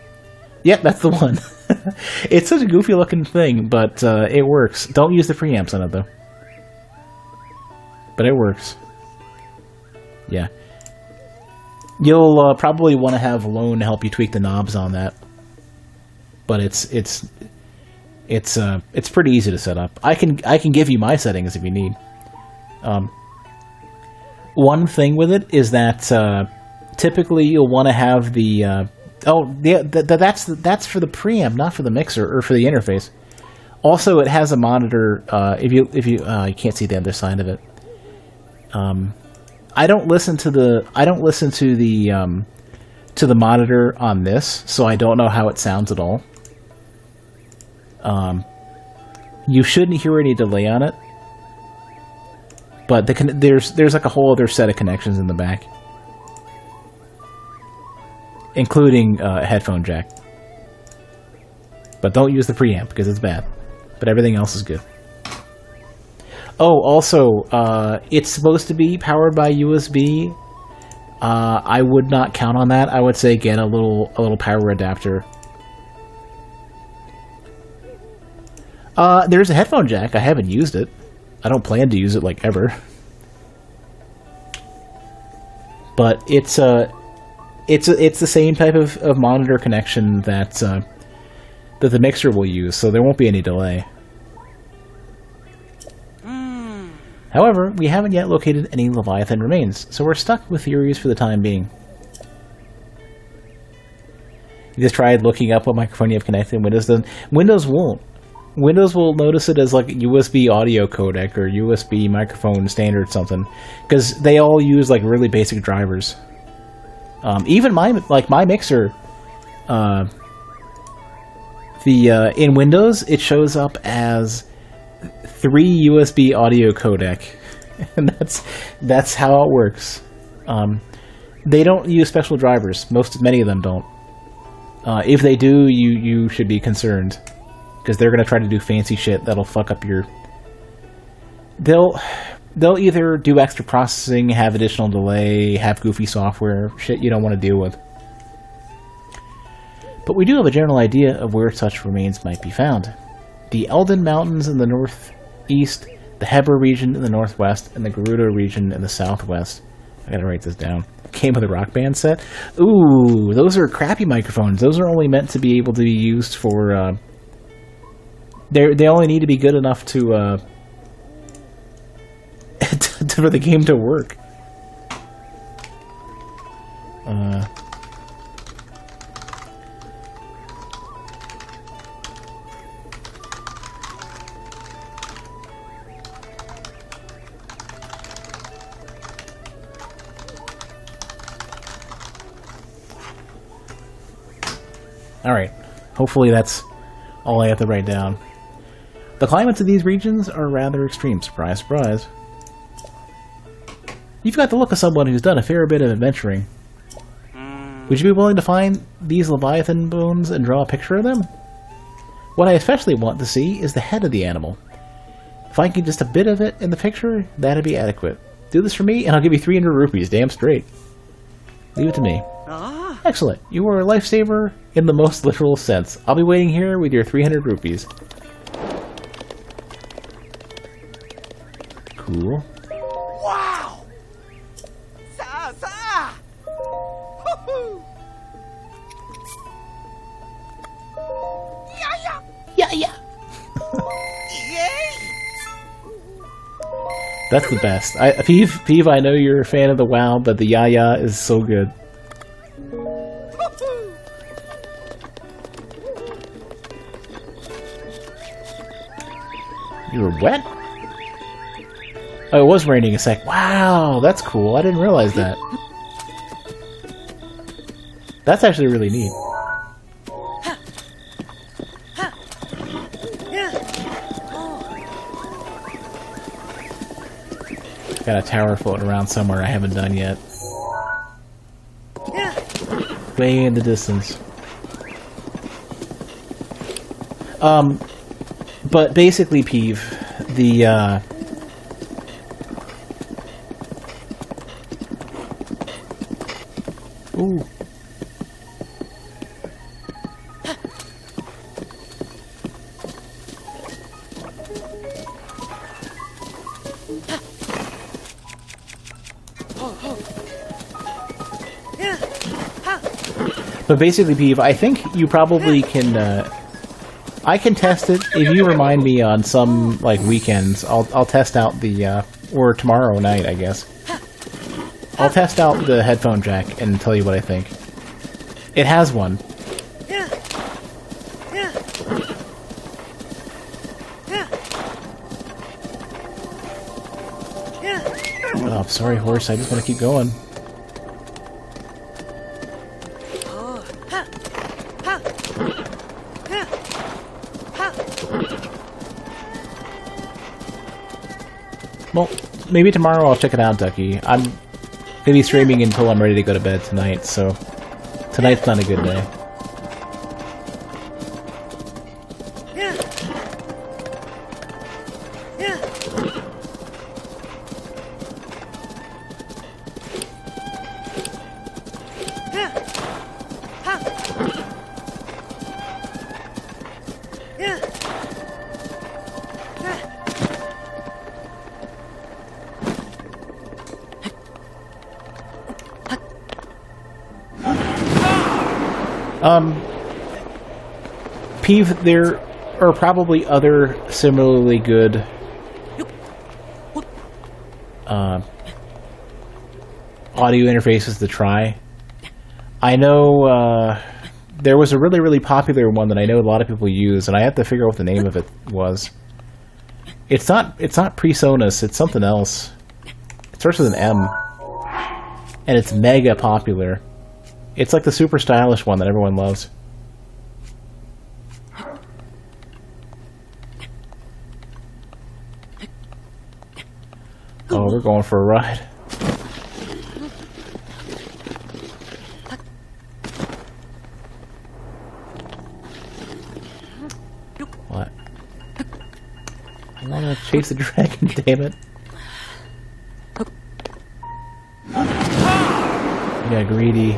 Yep, that's the one. It's such a goofy looking thing, but it works. Don't use the preamps on it, though. But it works. Yeah. You'll probably want to have Lone help you tweak the knobs on that. But it's pretty easy to set up. I can give you my settings if you need. One thing with it is that typically you'll want to have the that's for the preamp, not for the mixer or for the interface. Also, it has a monitor. If you can't see the other side of it. I don't listen to the monitor on this, so I don't know how it sounds at all. You shouldn't hear any delay on it, but there's like a whole other set of connections in the back, including a headphone jack. But don't use the preamp because it's bad. But everything else is good. Oh, also, it's supposed to be powered by USB. I would not count on that. I would say get a little power adapter. There's a headphone jack. I haven't used it. I don't plan to use it like ever. But it's the same type of monitor connection that the mixer will use, so there won't be any delay. However, we haven't yet located any Leviathan remains, so we're stuck with theories for the time being. You just tried looking up what microphone you have connected and Windows doesn't. Windows won't. Windows will notice it as like a USB audio codec or USB microphone standard something, because they all use like really basic drivers. Even my mixer, in Windows it shows up as 3 USB audio codec, and that's how it works. They don't use special drivers. Many of them don't. If they do, you should be concerned, because they're gonna try to do fancy shit that'll fuck up your. They'll either do extra processing, have additional delay, have goofy software, shit you don't want to deal with. But we do have a general idea of where such remains might be found. The Eldon Mountains in the northeast, the Heber region in the northwest, and the Gerudo region in the southwest. I gotta write this down. Came with a Rock Band set. Ooh, those are crappy microphones. Those are only meant to be able to be used for. They only need to be good enough to for the game to work. Alright, hopefully that's all I have to write down. The climates of these regions are rather extreme, surprise, surprise. You've got the look of someone who's done a fair bit of adventuring. Would you be willing to find these Leviathan bones and draw a picture of them? What I especially want to see is the head of the animal. If I can get just a bit of it in the picture, that'd be adequate. Do this for me, and I'll give you 300 rupees, damn straight. Leave it to me. Excellent. You are a lifesaver in the most literal sense. I'll be waiting here with your 300 rupees. Cool. Wow! Sa! Hoo-hoo! Yeah. Yay! That's the best. Peeve, I know you're a fan of the WoW, but the ya is so good. You were wet? Oh, it was raining a sec. Wow, that's cool. I didn't realize that. That's actually really neat. Got a tower floating around somewhere I haven't done yet. Way in the distance. But basically, Peeve, the, Ooh. But basically, Peeve, I think you probably can, I can test it. If you remind me on some, like, weekends, I'll test out the, or tomorrow night, I guess. I'll test out the headphone jack and tell you what I think. It has one. Oh, I'm sorry, horse. I just want to keep going. Well, maybe tomorrow I'll check it out, Ducky. I'm gonna be streaming until I'm ready to go to bed tonight, so tonight's not a good day. Peeve, there are probably other similarly good audio interfaces to try. I know there was a really popular one that I know a lot of people use, and I have to figure out what the name of it was. It's not PreSonus, it's something else. It starts with an M, and it's mega popular. It's like the super stylish one that everyone loves. Oh, we're going for a ride. What? I wanna chase the dragon, damn it. Yeah, greedy.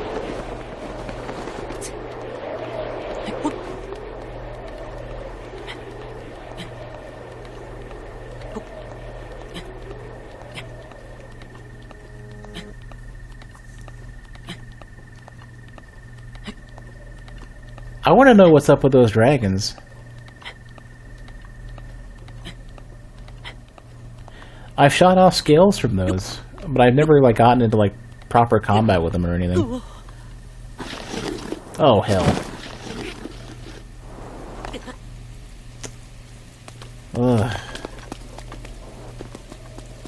I want to know what's up with those dragons. I've shot off scales from those, but I've never like gotten into like proper combat with them or anything. Oh hell. Ugh.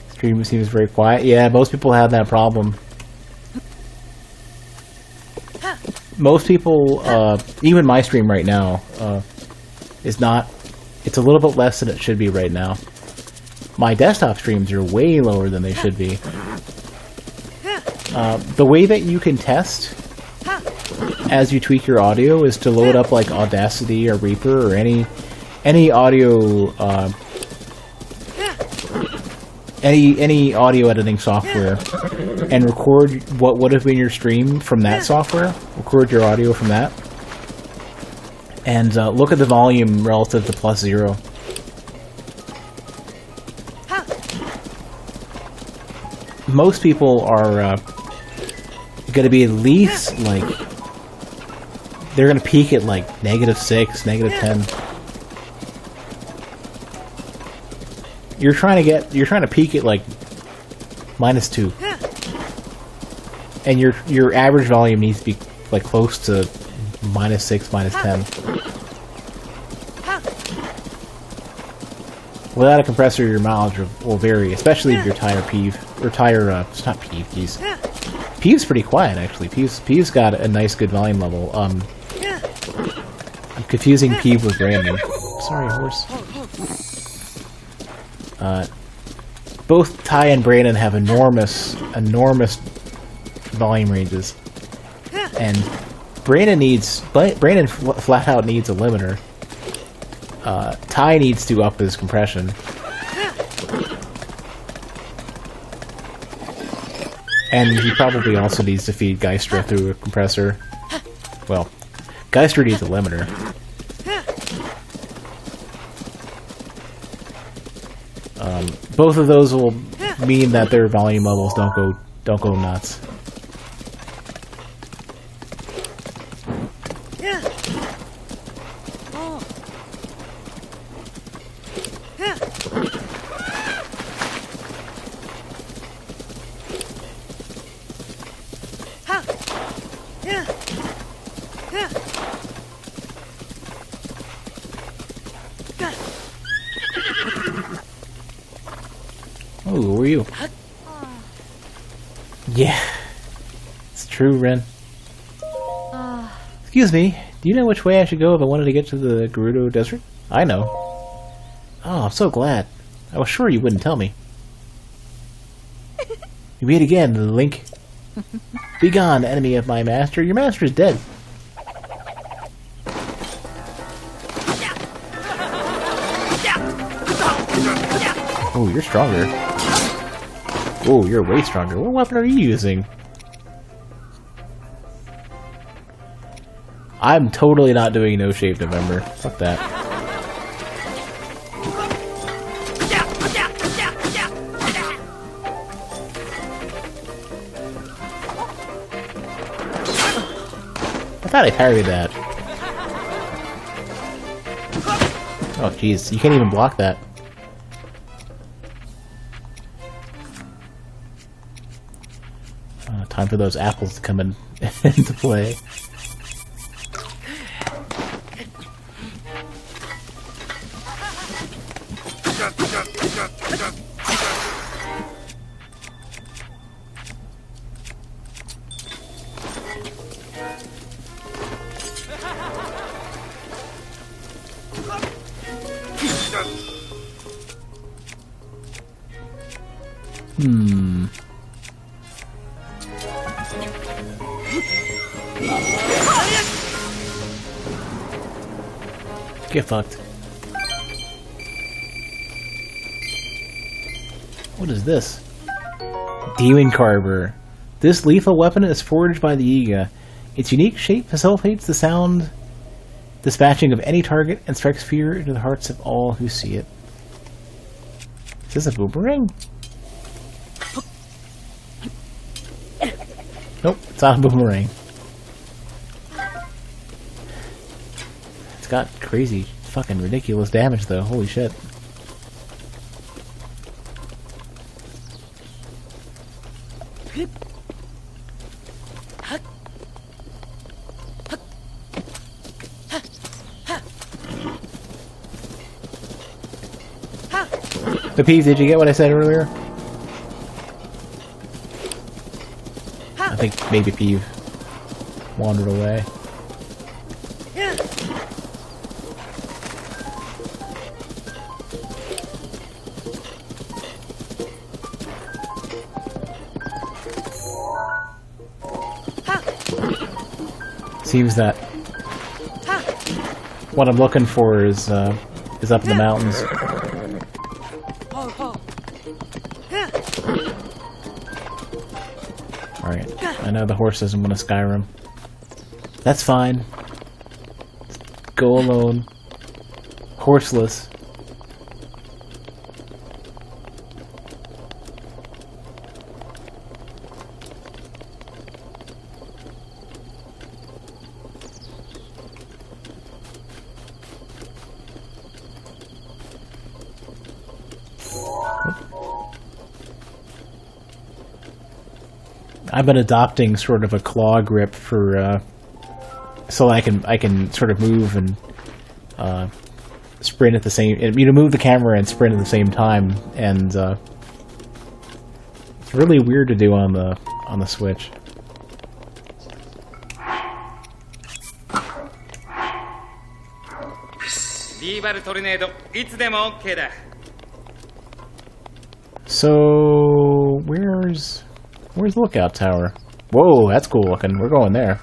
Stream seems very quiet. Yeah, most people have that problem. Most people, even my stream right now, is not... It's a little bit less than it should be right now. My desktop streams are way lower than they should be. The way that you can test as you tweak your audio is to load up like Audacity or Reaper or any audio... any audio editing software and record what would have been your stream from that software, record your audio from that, and look at the volume relative to +0. Most people are going to be at least, like, they're going to peak at, like, -6, -10. You're trying to peak at like -2, and your average volume needs to be like close to -6, -10. Without a compressor, your mileage will vary, especially if you're tire Peeve or tire. It's not Peeve. Geez. Peeve's pretty quiet actually. Peeve's got a nice good volume level. I'm confusing Peeve with Brandon. Sorry, horse. Both Ty and Brandon have enormous volume ranges, and Brandon flat out needs a limiter. Ty needs to up his compression, and he probably also needs to feed Geistra through a compressor. Well, Geistra needs a limiter. Both of those will mean that their volume levels don't go nuts. Oh, who are you? Yeah. It's true, Ren. Excuse me, do you know which way I should go if I wanted to get to the Gerudo Desert? I know. Oh, I'm so glad. I was sure you wouldn't tell me. We meet again, Link. Be gone, enemy of my master. Your master is dead. Oh, you're stronger. Oh, you're way stronger. What weapon are you using? I'm totally not doing No Shave November. Fuck that. I thought I parried that. Oh jeez, you can't even block that. Time for those apples to come in into play. Get fucked. What is this? Demon Carver. This lethal weapon is forged by the Yiga. Its unique shape facilitates the sound dispatching of any target and strikes fear into the hearts of all who see it. Is this a boomerang? Nope, it's not a boomerang. It's got crazy, fucking ridiculous damage though, holy shit. But Peeve, did you get what I said earlier? I think maybe Peeve wandered away. Seems that what I'm looking for is up in the mountains. Alright, I know the horse doesn't want to Skyrim. That's fine. Go alone. Horseless. I've been adopting sort of a claw grip for so I can sort of move and sprint at the same, move the camera and sprint at the same time, and it's really weird to do on the Switch. So where's the lookout tower? Whoa, that's cool looking. We're going there.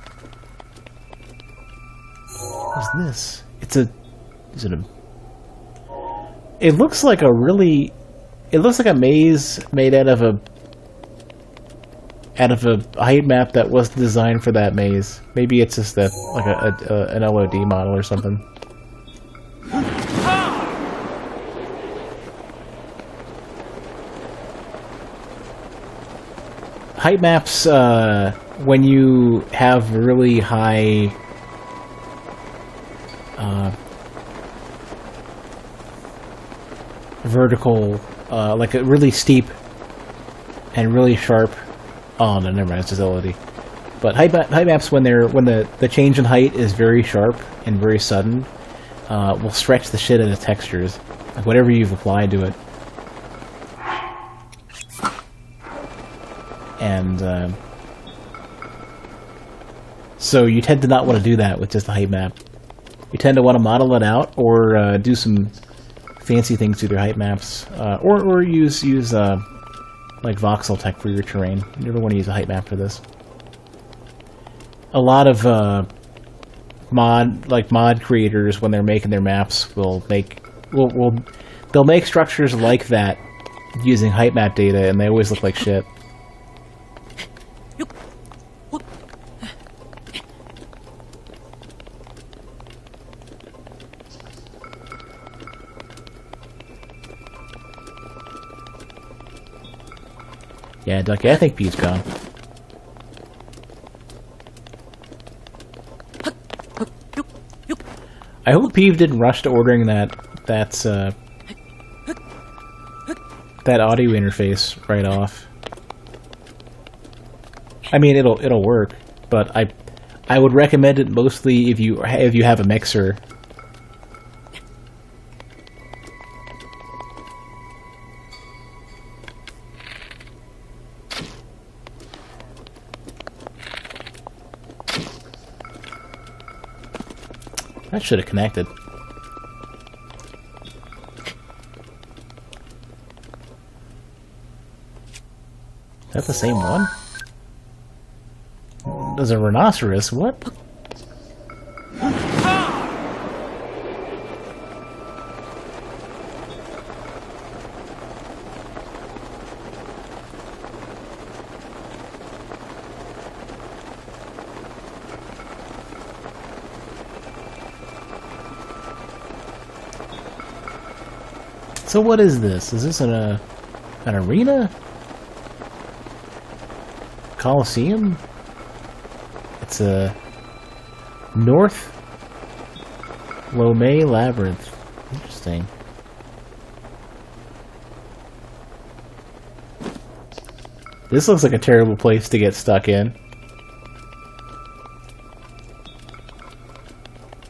What's this? Is it a... It looks like a really... It looks like a maze made out of a height map that was designed for that maze. Maybe it's just an LOD model or something. Height maps, when you have really high vertical, like a really steep and really sharp. Oh no, never mind. It's disability. But height maps, when the change in height is very sharp and very sudden, will stretch the shit out of textures, like whatever you've applied to it. And so you tend to not want to do that with just a height map. You tend to want to model it out, or do some fancy things with your height maps, or use like voxel tech for your terrain. You never want to use a height map for this. A lot of mod creators, when they're making their maps, they'll make structures like that using height map data, and they always look like shit. Yeah, Ducky, I think P's gone. I hope Peeve didn't rush to ordering that audio interface right off. I mean, it'll work, but I would recommend it mostly if you have a mixer. That should have connected. Is that the same one? There's a rhinoceros. What? So what is this? Is this an arena? Coliseum? It's a North Lomé Labyrinth. Interesting. This looks like a terrible place to get stuck in.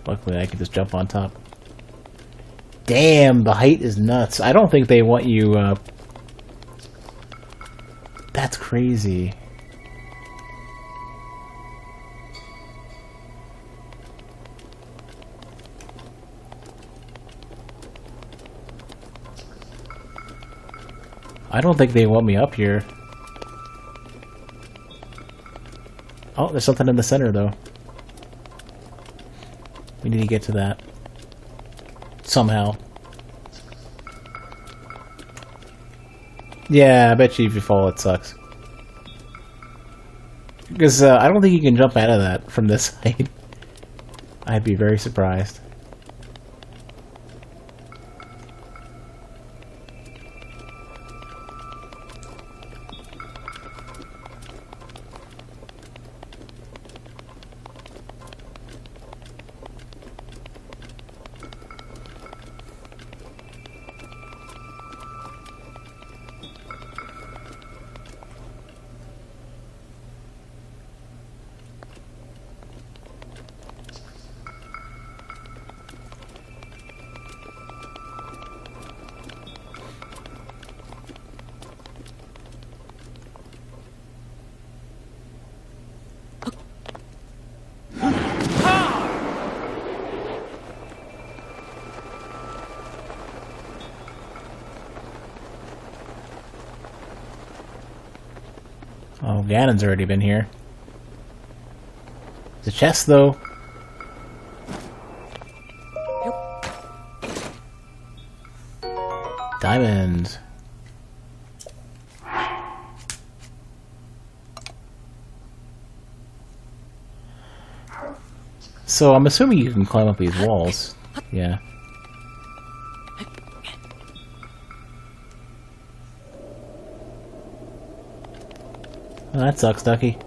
Luckily I can just jump on top. Damn, the height is nuts. I don't think they want you, That's crazy. I don't think they want me up here. Oh, there's something in the center, though. We need to get to that. Somehow. Yeah, I bet you if you fall it sucks. Because I don't think you can jump out of that from this height. I'd be very surprised. Oh, Ganon's already been here. The chest, though. Diamonds. So I'm assuming you can climb up these walls. Yeah. Oh, that sucks, Ducky.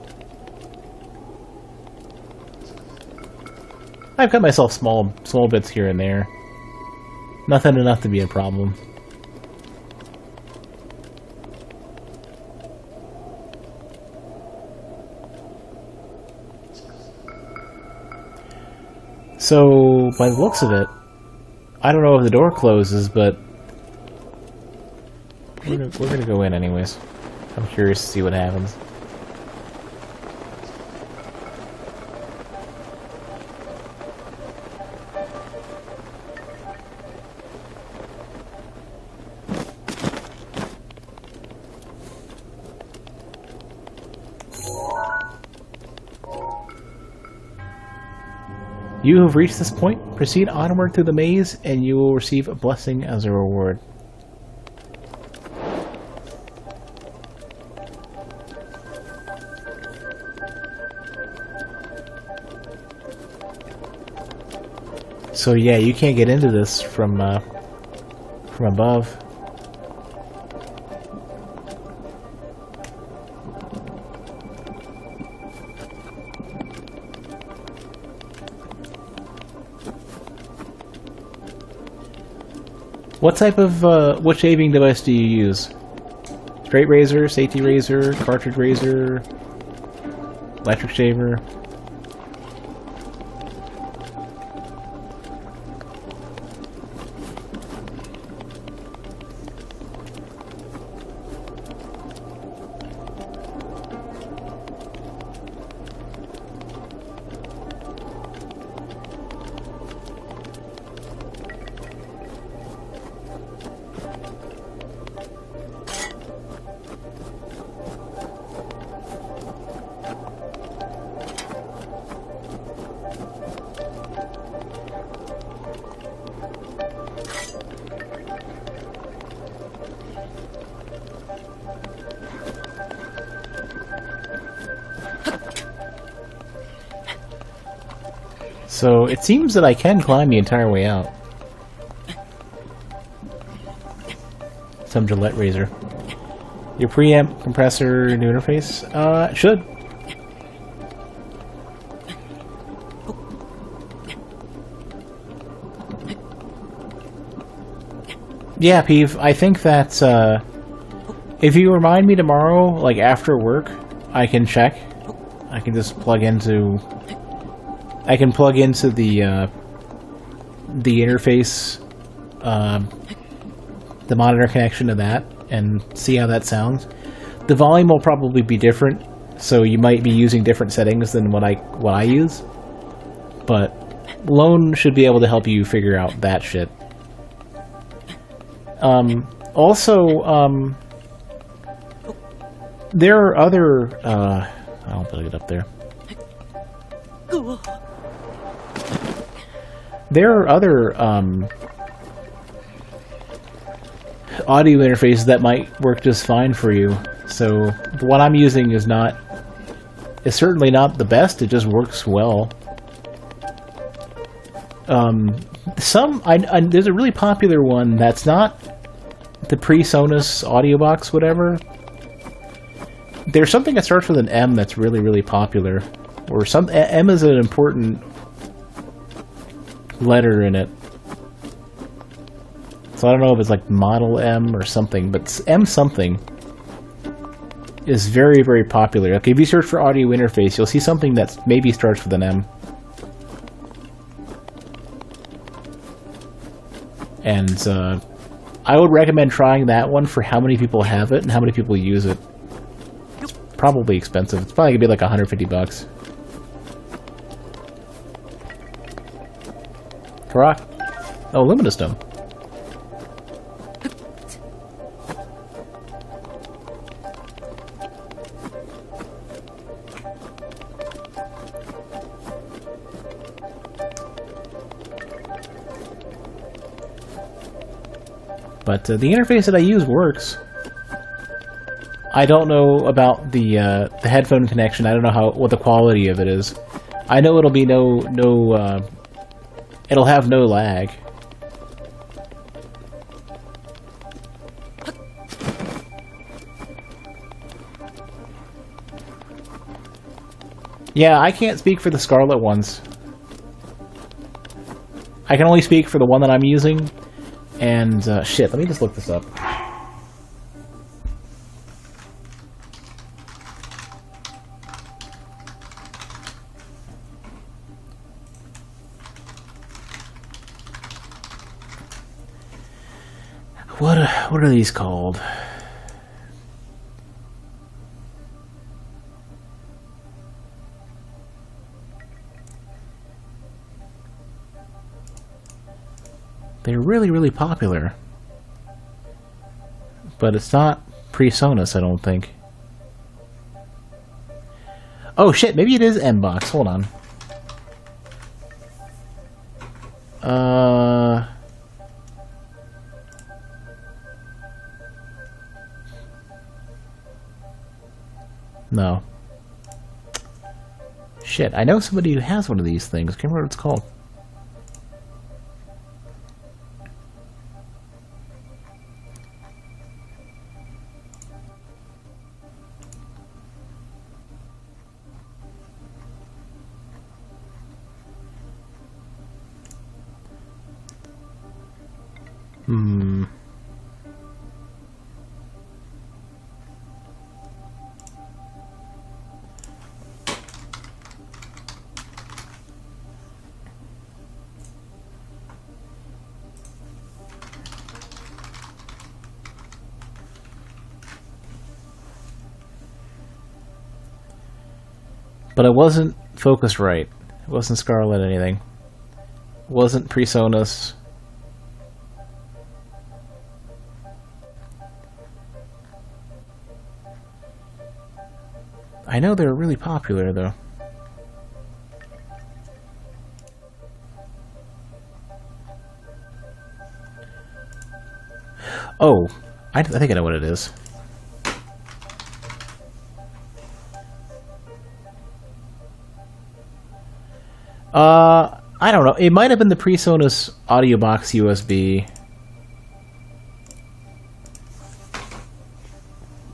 I've cut myself small bits here and there. Nothing enough to be a problem. So, by the looks of it, I don't know if the door closes, but we're gonna go in anyways. I'm curious to see what happens. You have reached this point. Proceed onward through the maze, and you will receive a blessing as a reward. So yeah, you can't get into this from above. What type of, what shaving device do you use? Straight razor, safety razor, cartridge razor, electric shaver? So it seems that I can climb the entire way out. Some Gillette razor. Your preamp compressor new interface? It should. Yeah, Peeve, I think that, if you remind me tomorrow, like after work, I can check. I can just plug into... I can plug into the interface, the monitor connection to that, and see how that sounds. The volume will probably be different, so you might be using different settings than what I use. But Lone should be able to help you figure out that shit. Also, there are other. I'll put it up there. There are other audio interfaces that might work just fine for you. So the one I'm using is certainly not the best. It just works well. There's a really popular one that's not the PreSonus audio box, whatever. There's something that starts with an M that's really, really popular, or M is an important letter in it. So I don't know if it's like Model M or something, but M something is very, very popular. Okay, if you search for audio interface, you'll see something that maybe starts with an M. And I would recommend trying that one for how many people have it and how many people use it. It's probably expensive. It's probably gonna be like $150. Rock. Oh, Luminostone. But the interface that I use works. I don't know about the headphone connection. I don't know what the quality of it is. I know it'll be it'll have no lag. Yeah, I can't speak for the Scarlet ones. I can only speak for the one that I'm using. And, shit, let me just look this up. What are these called? They're really, really popular. But it's not PreSonus, I don't think. Oh shit, maybe it is Mbox. Hold on. No. Shit, I know somebody who has one of these things. I can't remember what it's called. But it wasn't Focusrite. It wasn't Scarlet anything. It wasn't PreSonus. I know they're really popular, though. Oh, I think I know what it is. I don't know. It might have been the PreSonus Audio Box USB.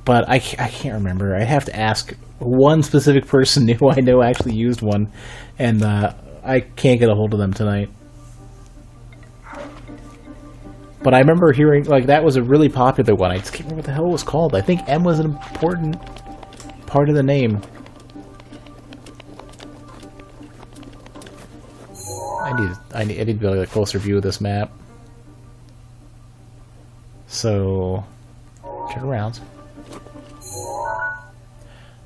But I can't remember. I'd have to ask one specific person who I know actually used one. And I can't get a hold of them tonight. But I remember hearing, like, that was a really popular one. I just can't remember what the hell it was called. I think M was an important part of the name. I need to be able to get a closer view of this map. So, turn around.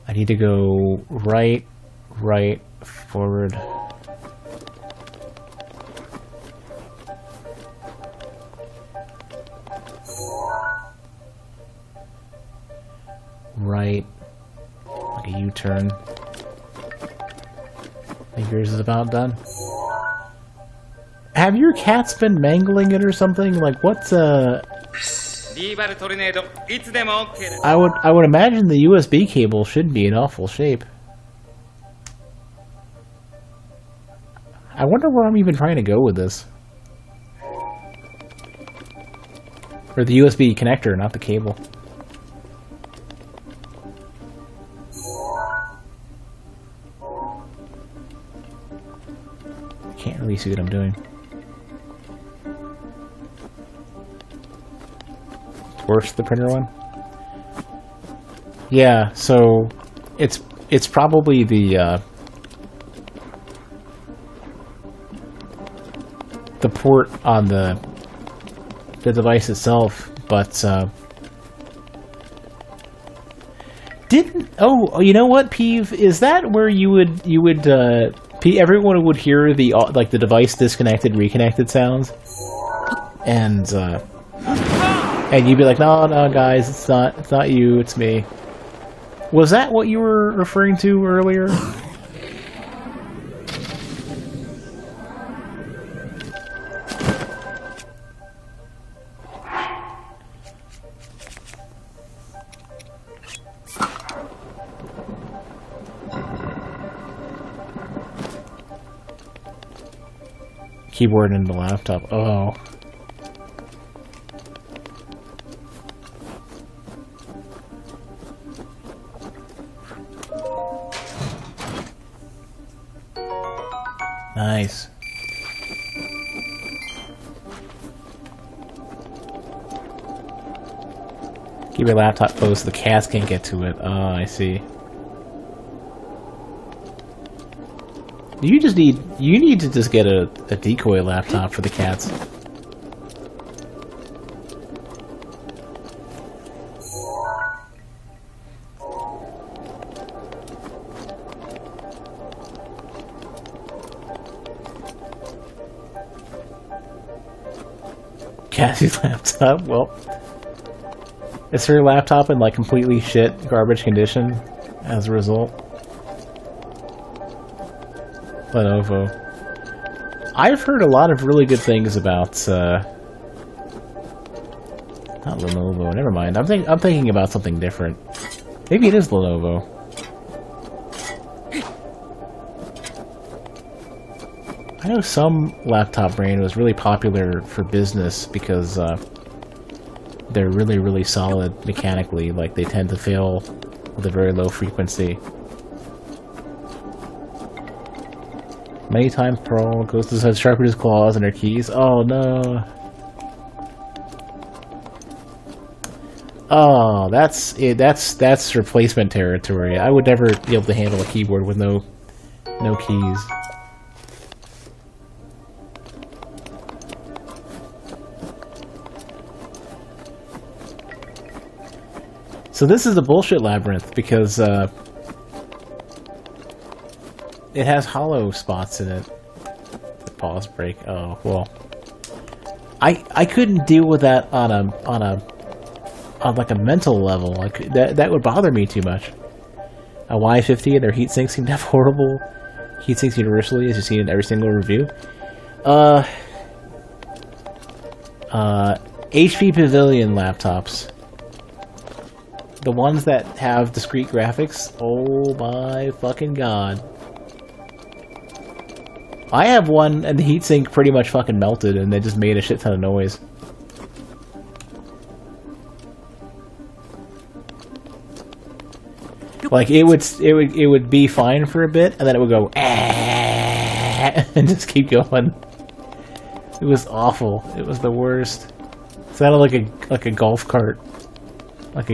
I need to go right, forward. Right, like a U-turn. I think yours is about done. Have your cats been mangling it or something? Like, what's I would imagine the USB cable should be in awful shape. I wonder where I'm even trying to go with this. Or the USB connector, not the cable. I can't really see what I'm doing. Worse, the printer one? Yeah, so it's probably the port on the device itself, but you know what, Peeve? Is that where you would everyone would hear the like the device disconnected, reconnected sounds, and you'd be like, no, guys, it's not you, it's me. Was that what you were referring to earlier? Keyboard and the laptop. Oh. Nice. Keep your laptop close so the cats can't get to it. Oh, I see. You need to just get a decoy laptop for the cats. Cassie's laptop, well, is her laptop in like completely shit, garbage condition as a result? Lenovo. I've heard a lot of really good things about, not Lenovo, never mind. I'm thinking about something different. Maybe it is Lenovo. I know some laptop brand was really popular for business because they're really, really solid mechanically. Like, they tend to fail with a very low frequency. Many times Pearl goes to sharpen his claws and her keys. Oh no. Oh, that's it. That's replacement territory. I would never be able to handle a keyboard with no keys. So this is a bullshit labyrinth because it has hollow spots in it. Pause break. Oh well, I couldn't deal with that on like a mental level. Like that would bother me too much. A Y50 and their heat sinks seem to have horrible heat sinks universally, as you've seen in every single review. HP Pavilion laptops. The ones that have discrete graphics, oh my fucking god. I have one and the heatsink pretty much fucking melted and they just made a shit ton of noise. Like it would be fine for a bit and then it would go and just keep going. It was awful. It was the worst. It sounded like a golf cart. Like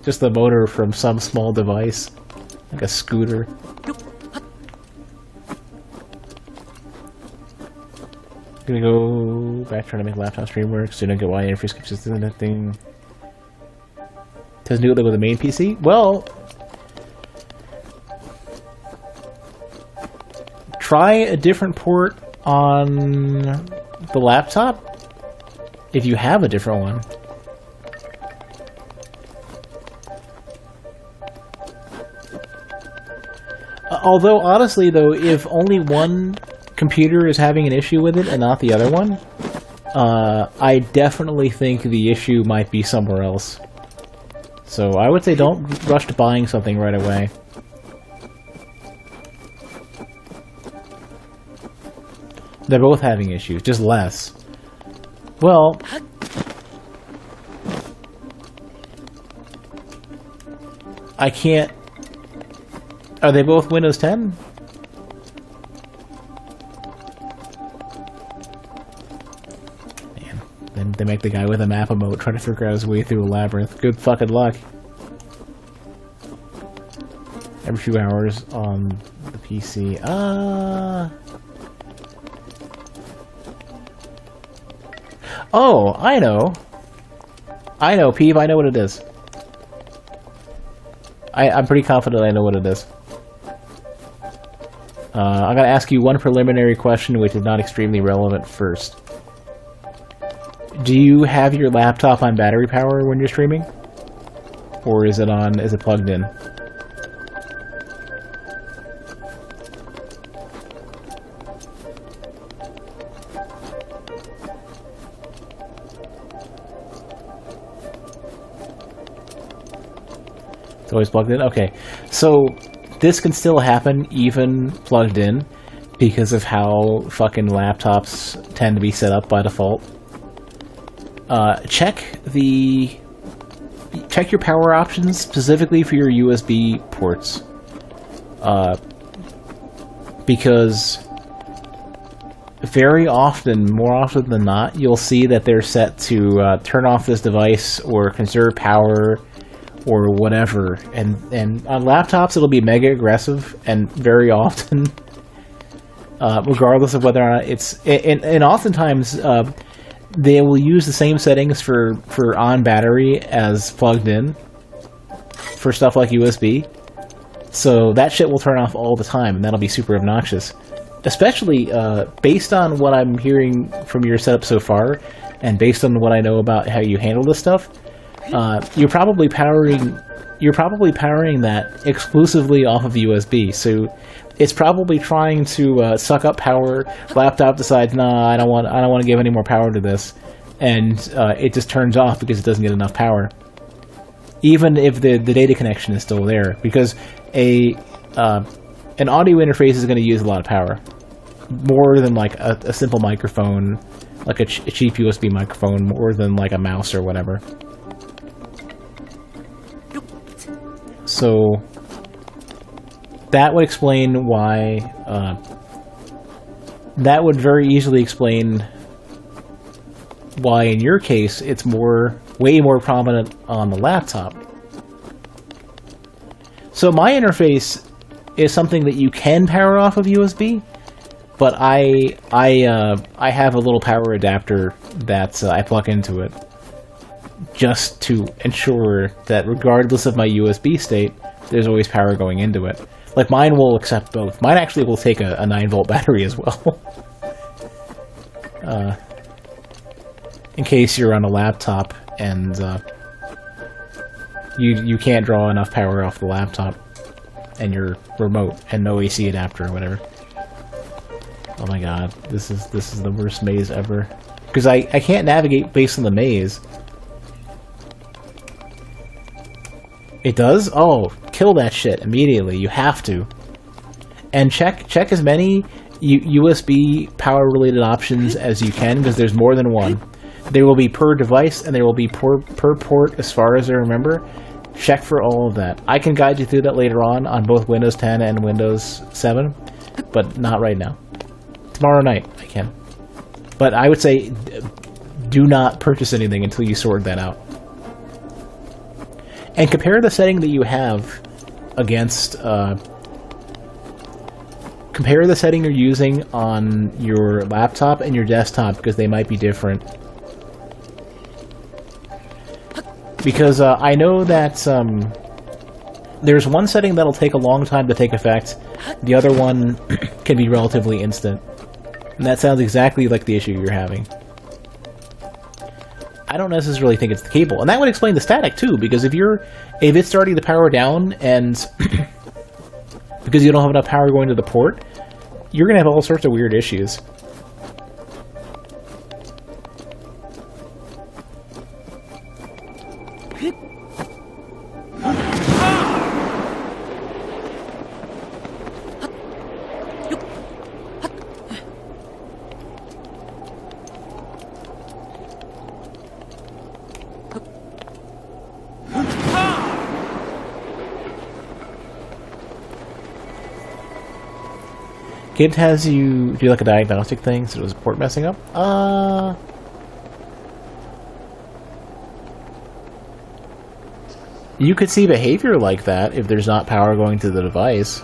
just the motor from some small device, like a scooter. Gonna go back trying to make laptop stream work, so you don't get why interface keeps just doing that thing. Doesn't do it with the main PC? Well, try a different port on the laptop if you have a different one. Although, honestly, though, if only one computer is having an issue with it and not the other one, I definitely think the issue might be somewhere else. So I would say don't rush to buying something right away. They're both having issues, just less. Well, I can't... Are they both Windows 10? Man, then they make the guy with a map emote try to figure out his way through a labyrinth. Good fucking luck. Every few hours on the PC. Oh, I know. I know, Peeve, I know what it is. I'm pretty confident I know what it is. I'm going to ask you one preliminary question, which is not extremely relevant first. Do you have your laptop on battery power when you're streaming? Or is it plugged in? It's always plugged in? Okay. So, this can still happen even plugged in because of how fucking laptops tend to be set up by default. Check your power options specifically for your USB ports. Because very often, more often than not, you'll see that they're set to turn off this device or conserve power or whatever. And on laptops, it'll be mega aggressive, and very often, regardless of whether or not it's... And oftentimes, they will use the same settings for on battery as plugged in for stuff like USB. So that shit will turn off all the time, and that'll be super obnoxious. Especially based on what I'm hearing from your setup so far, and based on what I know about how you handle this stuff, you're probably powering that exclusively off of USB. So it's probably trying to suck up power. Laptop decides, nah, I don't want to give any more power to this, and it just turns off because it doesn't get enough power. Even if the data connection is still there, because an audio interface is going to use a lot of power, more than like a simple microphone, like a cheap USB microphone, more than like a mouse or whatever. So that would explain why. That would very easily explain why, in your case, it's way more prominent on the laptop. So my interface is something that you can power off of USB, but I have a little power adapter that I plug into it just to ensure that regardless of my USB state, there's always power going into it. Like, mine will accept both. Mine actually will take a 9-volt battery as well. In case you're on a laptop and you can't draw enough power off the laptop and you're remote and no AC adapter or whatever. Oh my god, this is the worst maze ever. Because I can't navigate based on the maze. It does? Oh, kill that shit immediately. You have to. And check as many USB power-related options as you can, because there's more than one. There will be per device, and there will be per port as far as I remember. Check for all of that. I can guide you through that later on both Windows 10 and Windows 7, but not right now. Tomorrow night, I can. But I would say do not purchase anything until you sort that out. And compare the setting that you have against... compare the setting you're using on your laptop and your desktop, because they might be different. Because I know that there's one setting that'll take a long time to take effect. The other one can be relatively instant. And that sounds exactly like the issue you're having. I don't necessarily think it's the cable. And that would explain the static too, because if it's starting to power down and because you don't have enough power going to the port, you're going to have all sorts of weird issues. Gibbs has you do like a diagnostic thing, so it was a port messing up? You could see behavior like that if there's not power going to the device.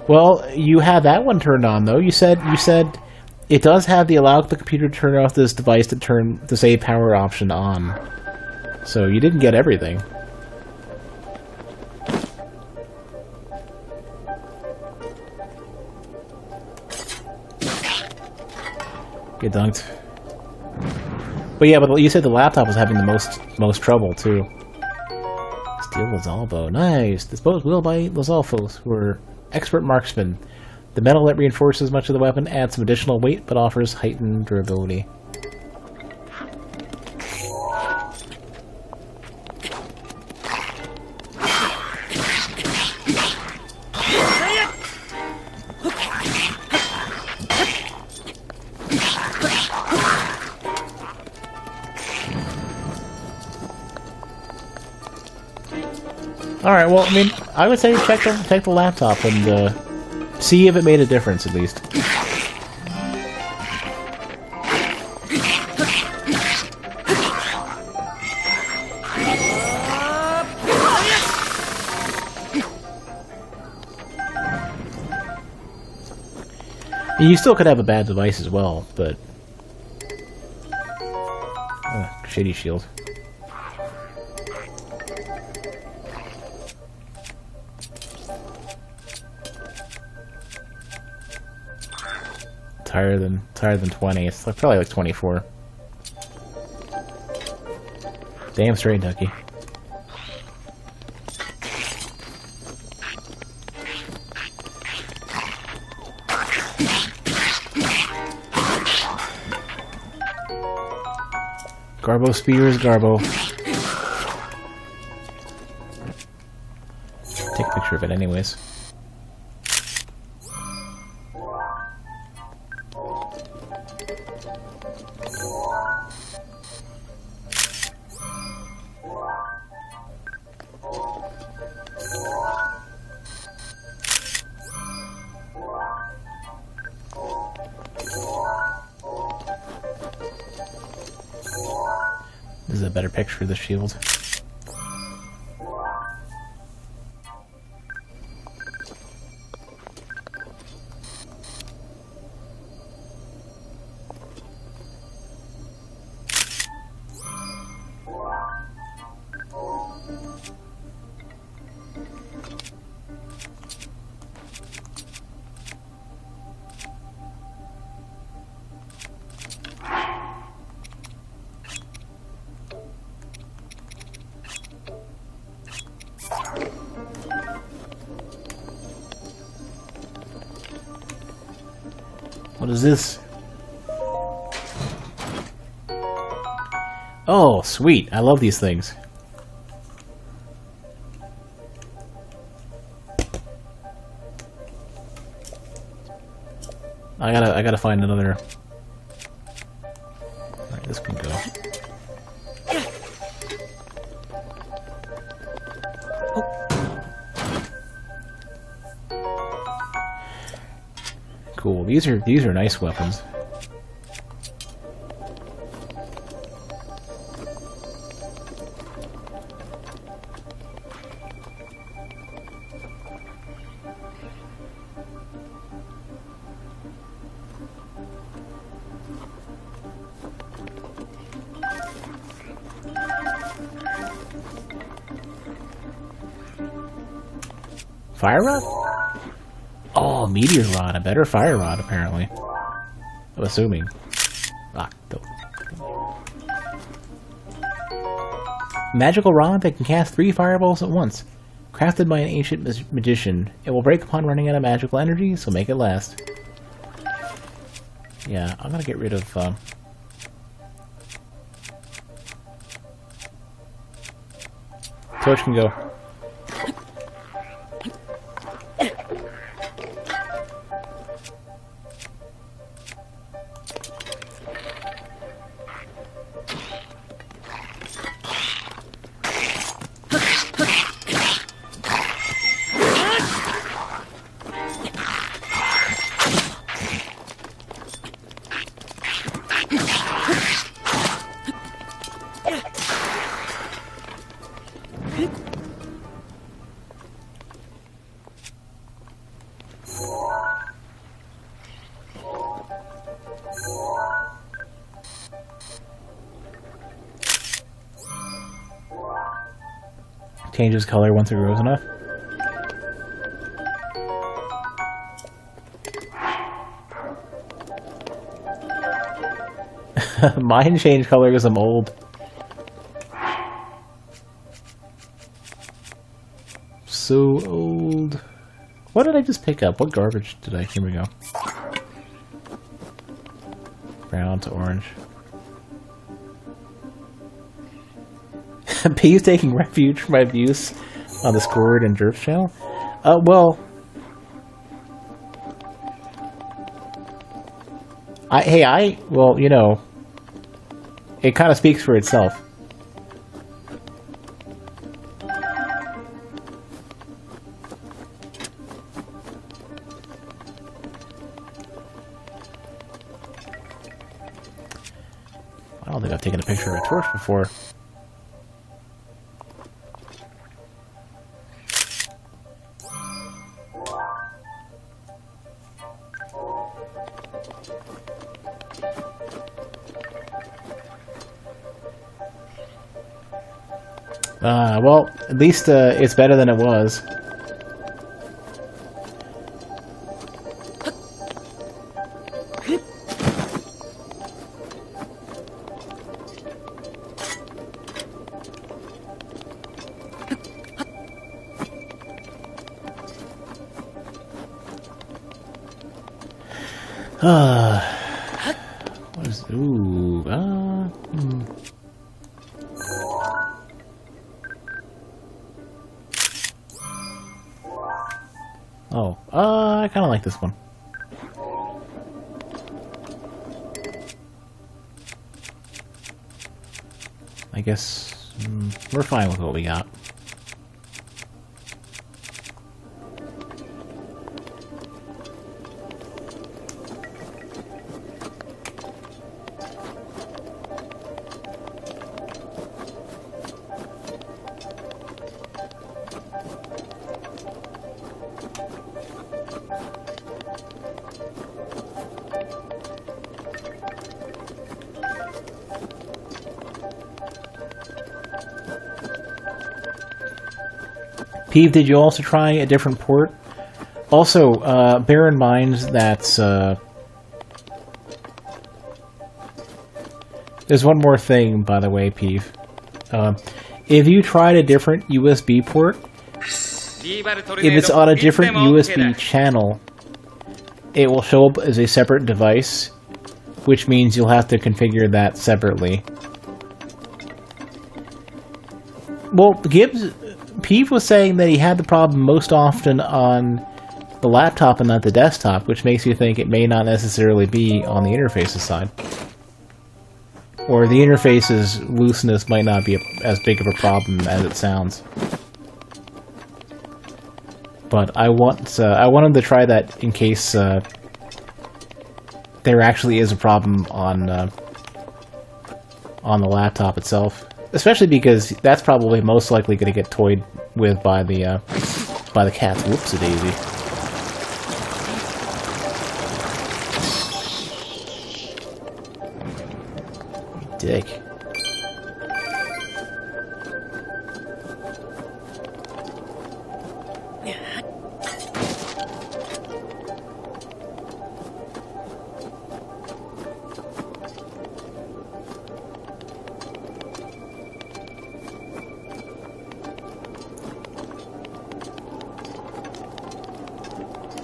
Well, you had that one turned on though. You said it does have the allow the computer to turn off this device to save power option on. So you didn't get everything. Get dunked. But yeah, but you said the laptop was having the most trouble too. Steel Lizalvo, nice. Disposed wheel by Lizalfos, who are expert marksmen. The metal that reinforces much of the weapon adds some additional weight, but offers heightened durability. Alright, well, I mean, I would say check the laptop and see if it made a difference, at least. You still could have a bad device as well, but... shitty shield. Higher than 20. It's like probably like 24. Damn straight, Ducky. Garbo spear is Garbo. Take a picture of it anyways. This is a better picture of the shield. What is this? Oh, sweet. I love these things. I gotta find another. Alright, this can go. Cool. These are nice weapons. Fire rod? Oh, meteor rod. A better fire rod, apparently. I'm assuming. Ah, magical rod that can cast 3 fireballs at once. Crafted by an ancient magician. It will break upon running out of magical energy, so make it last. Yeah, I'm gonna get rid of... Torch can go. Changes color once it grows enough. Mine changed color because I'm old. So old. What did I just pick up? What garbage did I? Here we go. Brown to orange. P's taking refuge from my abuse on the Squidward and Jerp channel? Well... well, you know... It kind of speaks for itself. I've taken a picture of a torch before. Well, at least it's better than it was. What is... Ooh, Oh, I kind of like this one. I guess we're fine with what we got. Peeve, did you also try a different port? Also, bear in mind that there's one more thing, by the way, Peeve. If you tried a different USB port, if it's on a different USB channel, it will show up as a separate device, which means you'll have to configure that separately. Well, Peeve was saying that he had the problem most often on the laptop and not the desktop, which makes you think it may not necessarily be on the interface's side. Or the interface's looseness might not be as big of a problem as it sounds. But I want him to try that in case there actually is a problem on the laptop itself. Especially because that's probably most likely going to get toyed with by the cats. Whoopsie-daisy. Dick.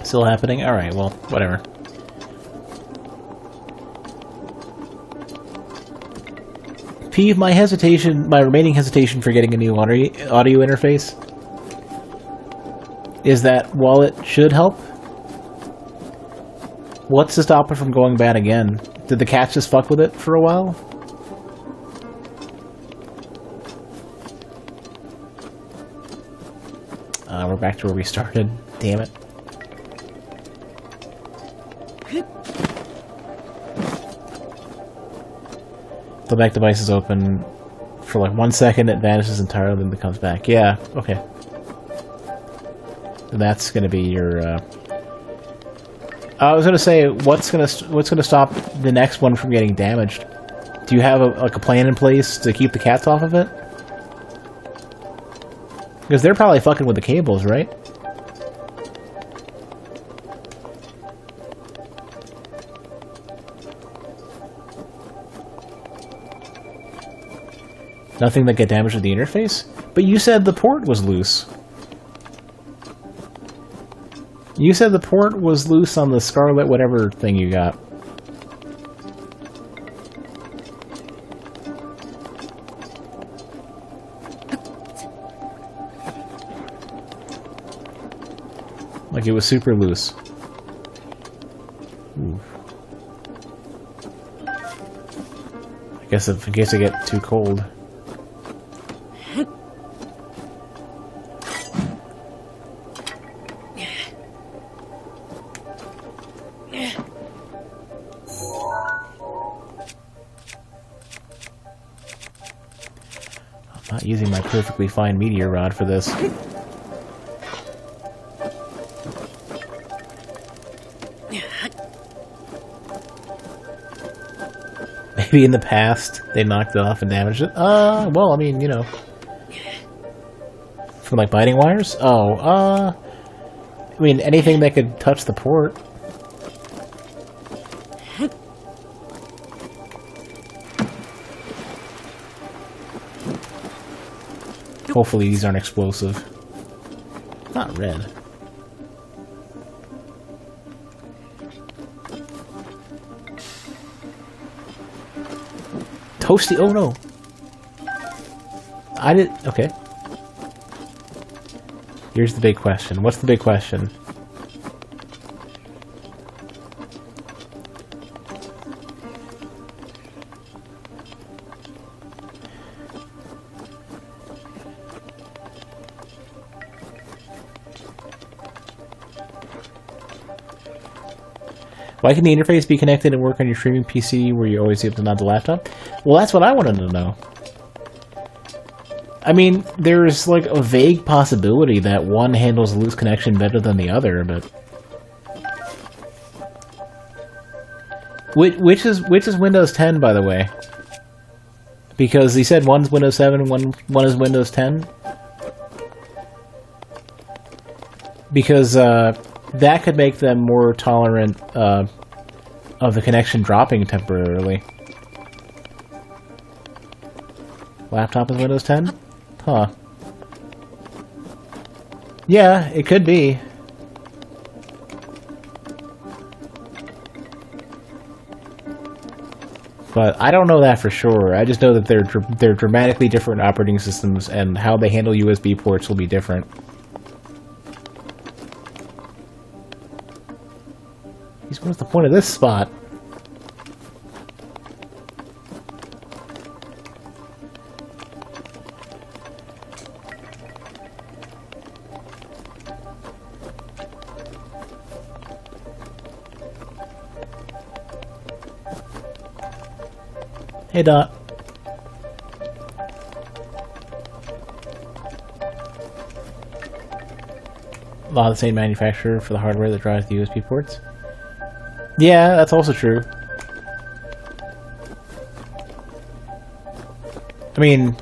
Still happening? Alright, well, whatever. Peeve, my remaining hesitation for getting a new audio interface is that while it should help, what's to stop it from going bad again? Did the cats just fuck with it for a while? We're back to where we started. Damn it. The back device is open for like 1 second, it vanishes entirely, then it comes back. Yeah, okay. And that's gonna be your. I was gonna say, what's gonna stop the next one from getting damaged? Do you have a plan in place to keep the cats off of it? Because they're probably fucking with the cables, right? Nothing that get damaged with the interface? But you said the port was loose. You said the port was loose on the Scarlet whatever thing you got. Like it was super loose. Ooh. I guess in case I get too cold. Not using my perfectly fine meteor rod for this. Maybe in the past they knocked it off and damaged it. Well, I mean, you know. From like biting wires? Oh, I mean, anything that could touch the port. Hopefully these aren't explosive. Not red. Toasty, oh no! I did, okay. Here's the big question. What's the big question? Why can the interface be connected and work on your streaming PC where you always have to nod the laptop? Well, that's what I wanted to know. I mean, there's like a vague possibility that one handles loose connection better than the other, but... Which is Windows 10, by the way? Because he said one's Windows 7, one is Windows 10? Because, that could make them more tolerant of the connection dropping temporarily. Laptop is Windows 10? Huh. Yeah, it could be. But I don't know that for sure. I just know that they're dramatically different operating systems, and how they handle USB ports will be different. What's the point of this spot? Hey, Dot. A lot of the same manufacturer for the hardware that drives the USB ports. Yeah, that's also true. I mean,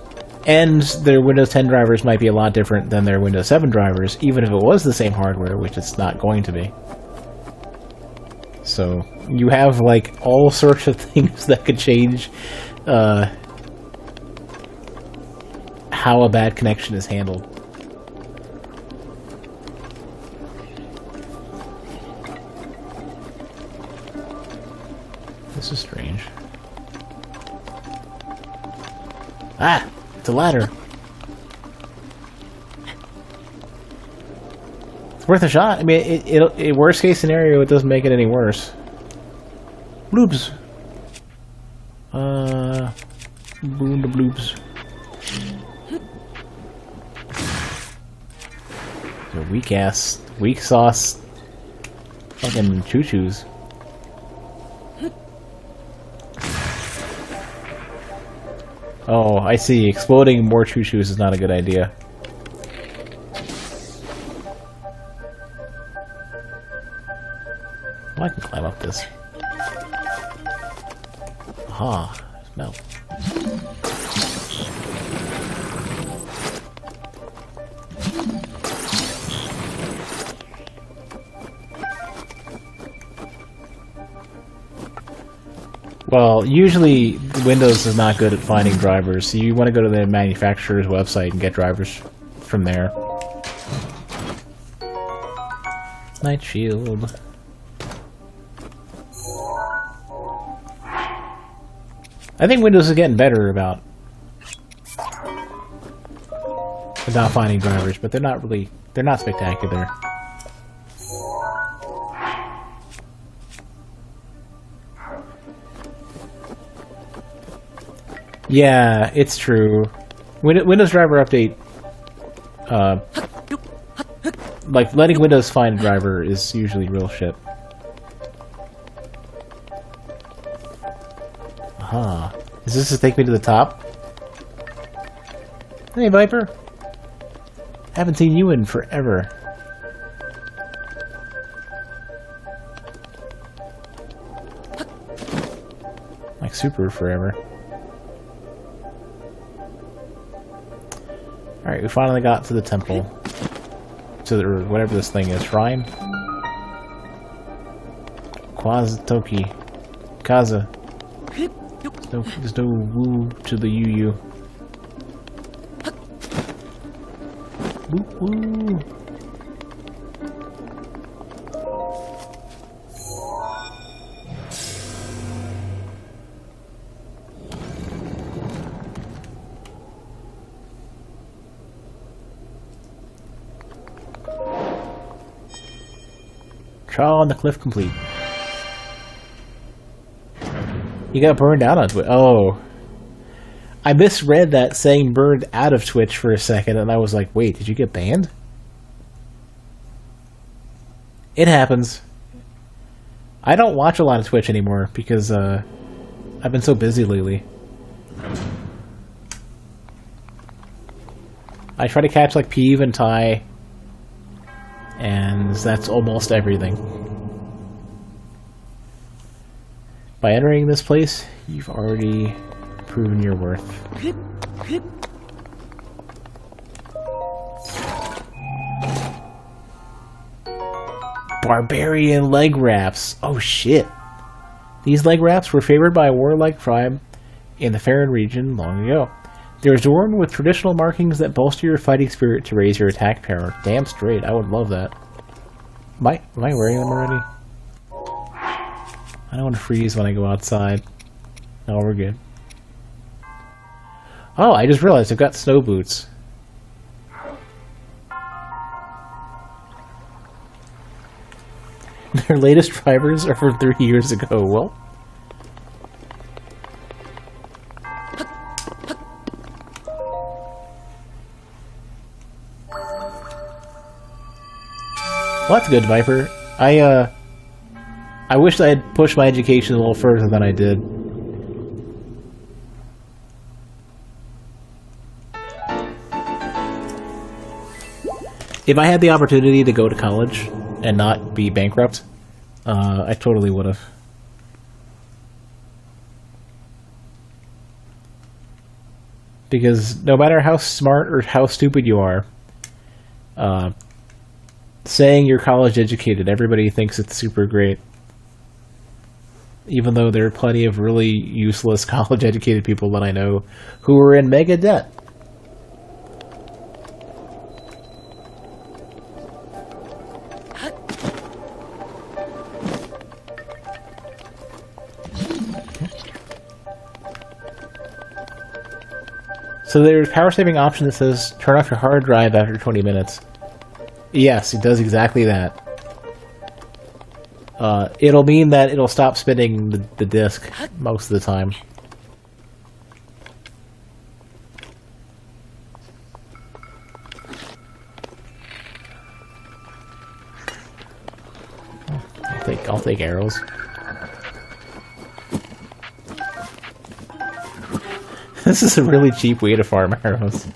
and their Windows 10 drivers might be a lot different than their Windows 7 drivers, even if it was the same hardware, which it's not going to be. So, you have, like, all sorts of things that could change how a bad connection is handled. This is strange. Ah! It's a ladder! It's worth a shot. I mean, it worst case scenario, it doesn't make it any worse. Bloobs! Boom the bloobs. They're weak sauce fucking choo-choos. Oh, I see. Exploding more choo-choos is not a good idea. Well, I can climb up this. Aha, smell. Well, usually Windows is not good at finding drivers, so you want to go to the manufacturer's website and get drivers from there. Night shield. I think Windows is getting better about finding drivers, but they're not spectacular. Yeah, it's true. Windows driver update, like letting Windows find a driver is usually real shit. Aha. Is this to take me to the top? Hey, Viper. Haven't seen you in forever. Like super forever. Alright, we finally got to the temple. To the, or whatever this thing is. Shrine? Toki. Kaza. There's no woo to the yu. Woo woo. Trial on the cliff complete. You got burned out on Twitch. Oh. I misread that saying burned out of Twitch for a second, and I was like, wait, did you get banned? It happens. I don't watch a lot of Twitch anymore because I've been so busy lately. I try to catch like Peeve and Ty, and that's almost everything. By entering this place, you've already proven your worth. Barbarian leg wraps. Oh shit. These leg wraps were favored by a warlike tribe in the Farron region long ago. They're adorned with traditional markings that bolster your fighting spirit to raise your attack power. Damn straight, I would love that. Am I wearing them already? I don't want to freeze when I go outside. No, we're good. Oh, I just realized I've got snow boots. Their latest drivers are from 3 years ago. Well, that's good, Viper. I wish I had pushed my education a little further than I did. If I had the opportunity to go to college and not be bankrupt, I totally would have. Because no matter how smart or how stupid you are, saying you're college educated, everybody thinks it's super great. Even though there are plenty of really useless college educated people that I know who are in mega debt. So there's a power saving option that says turn off your hard drive after 20 minutes. Yes, it does exactly that. It'll mean that it'll stop spinning the disk most of the time. I'll take arrows. This is a really cheap way to farm arrows.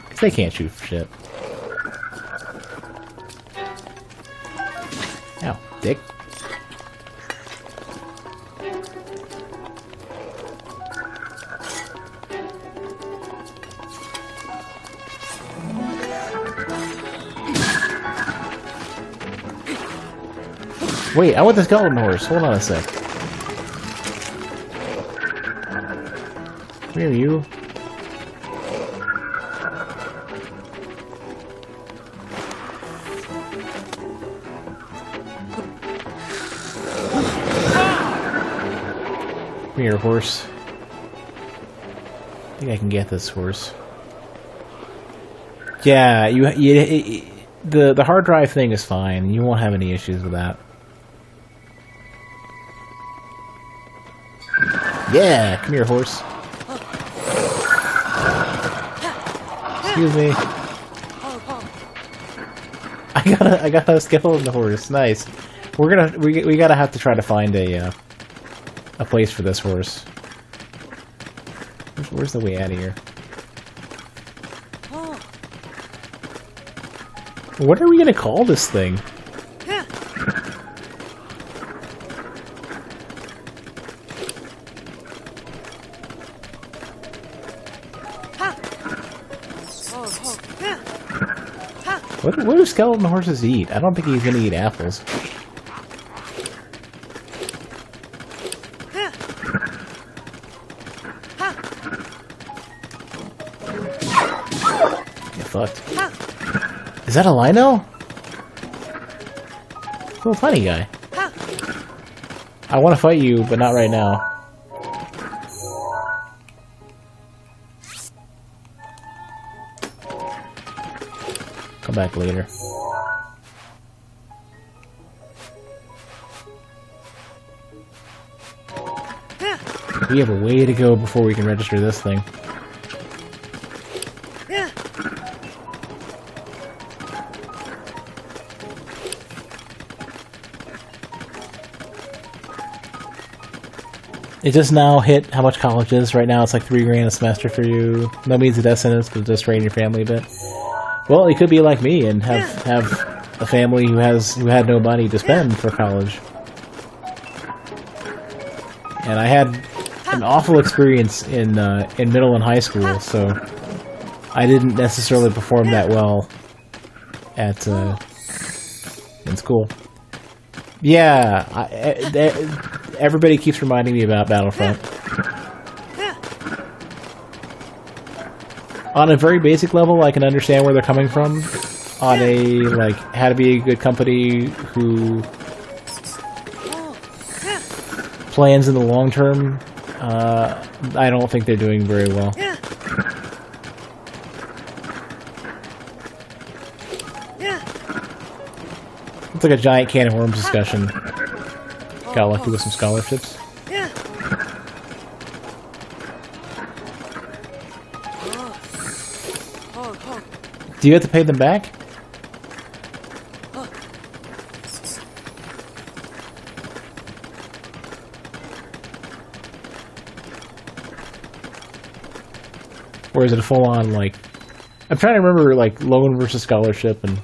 Because they can't shoot for shit. Ow, dick. Wait, I want the skeleton horse. Hold on a sec. Where are you? Come here, horse. I think I can get this horse. Yeah, the hard drive thing is fine. You won't have any issues with that. Yeah, come here, horse. Excuse me. I got a skeleton horse. Nice. We gotta have to try to find a place for this horse. where's the way out of here? What are we gonna call this thing? What do skeleton horses eat? I don't think he's gonna eat apples. Get fucked. Is that a lino? Little funny guy. I want to fight you, but not right now. Come back later. We have a way to go before we can register this thing. It just now hit how much college is. Right now it's like $3 grand a semester for you. No means of death sentence, but just strain your family a bit. Well, you could be like me and have a family who had no money to spend for college. And I had an awful experience in middle and high school, so I didn't necessarily perform that well at in school. Yeah, everybody keeps reminding me about Battlefront. On a very basic level, I can understand where they're coming from. On a, like, how to be a good company who plans in the long term, I don't think they're doing very well. It's like a giant can of worms discussion. Got lucky with some scholarships. Do you have to pay them back? Or is it a full-on, like... I'm trying to remember, like, loan versus scholarship and...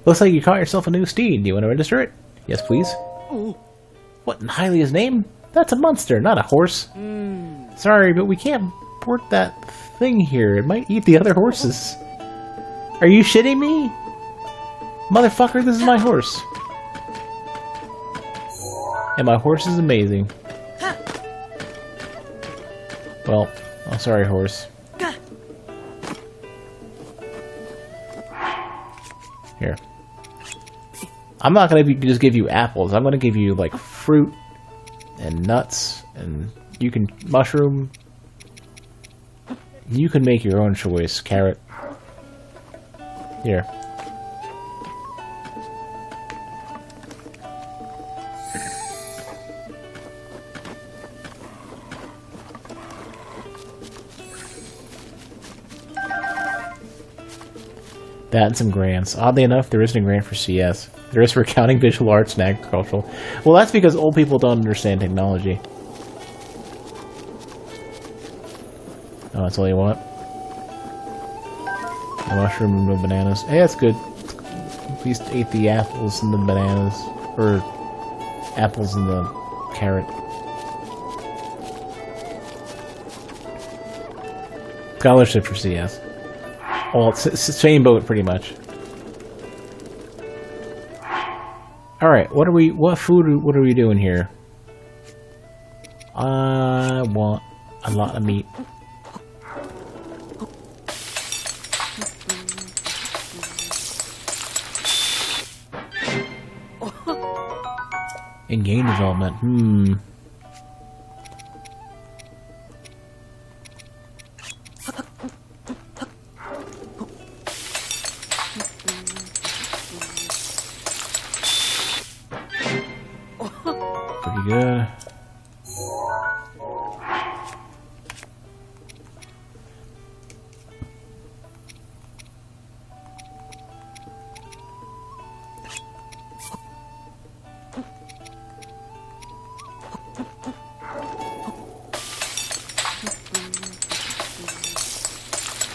Looks like you caught yourself a new steed. Do you want to register it? Yes, please. What in Hylia's name? That's a monster, not a horse. Sorry, but we can't port that thing here. It might eat the other horses. Are you shitting me? Motherfucker, this is my horse. And my horse is amazing. Well, I'm sorry, horse. Here. I'm not gonna just give you apples. I'm gonna give you, like, fruit and nuts, and you can mushroom. You can make your own choice. Carrot. Here. That and some grants. Oddly enough, there isn't a grant for CS. There is for accounting, visual arts, and agricultural. Well, that's because old people don't understand technology. Oh, that's all you want? A mushroom and no bananas. Hey, that's good. At least ate the apples and the bananas. Or apples and the carrot. Scholarship for CS. Well, it's the same boat, pretty much. Alright, what are we doing here? I want a lot of meat. In game development, Pretty good.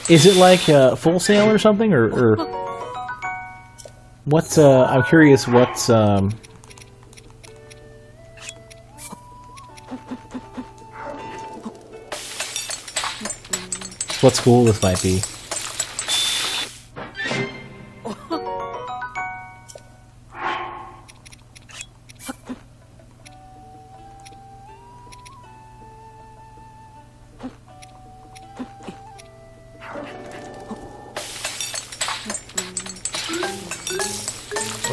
Is it like Full Sail or something, or what's? I'm curious. What's what school this might be?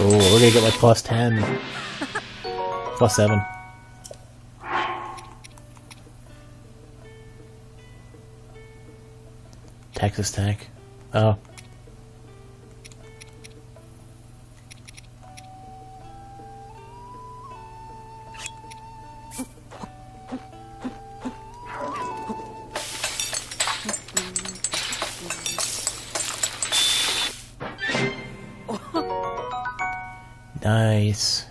Oh, we're gonna get like plus 10. Plus 7. Texas Tech. Oh. Nice.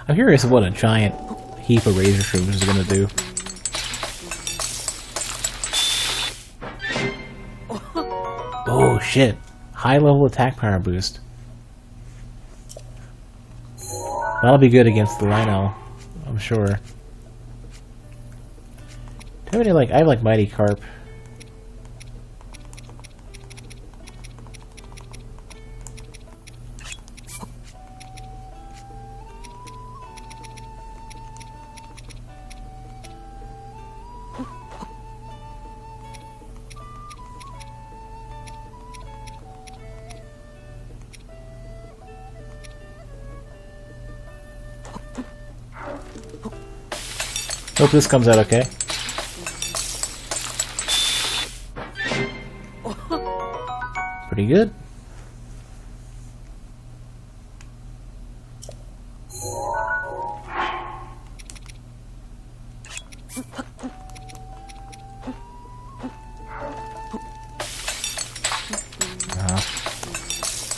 I'm curious what a giant heap of razor shrooms is going to do. Oh shit. High level attack power boost. That'll be good against the Lino, I'm sure. Do I have any, like, I have like Mighty Carp. Hope this comes out okay. Pretty good.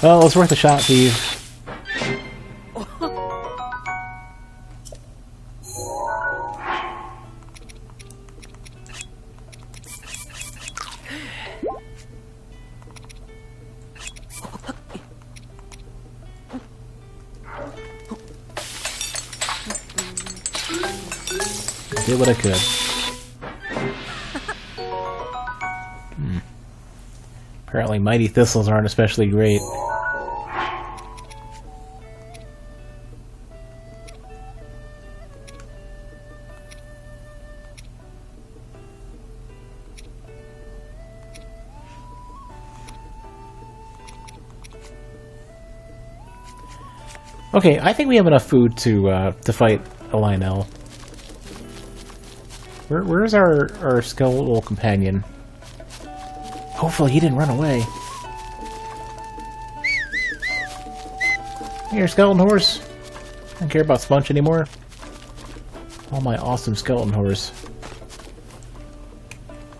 Well, it's worth a shot, Steve. Did what I could. Apparently mighty thistles aren't especially great. Okay, I think we have enough food to fight a Lionel. Where's our skeletal companion? Hopefully he didn't run away. Here, skeleton horse. I don't care about Sponge anymore. Oh, my awesome skeleton horse.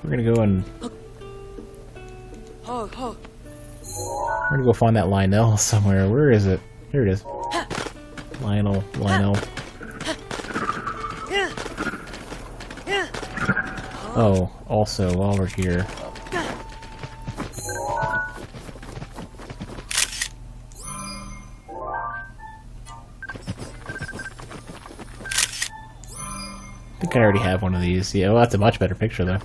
We're gonna go and... We're gonna go find that Lionel somewhere. Where is it? Here it is. Lionel. Oh, also, while we're here... I think I already have one of these. Yeah, well, that's a much better picture, though.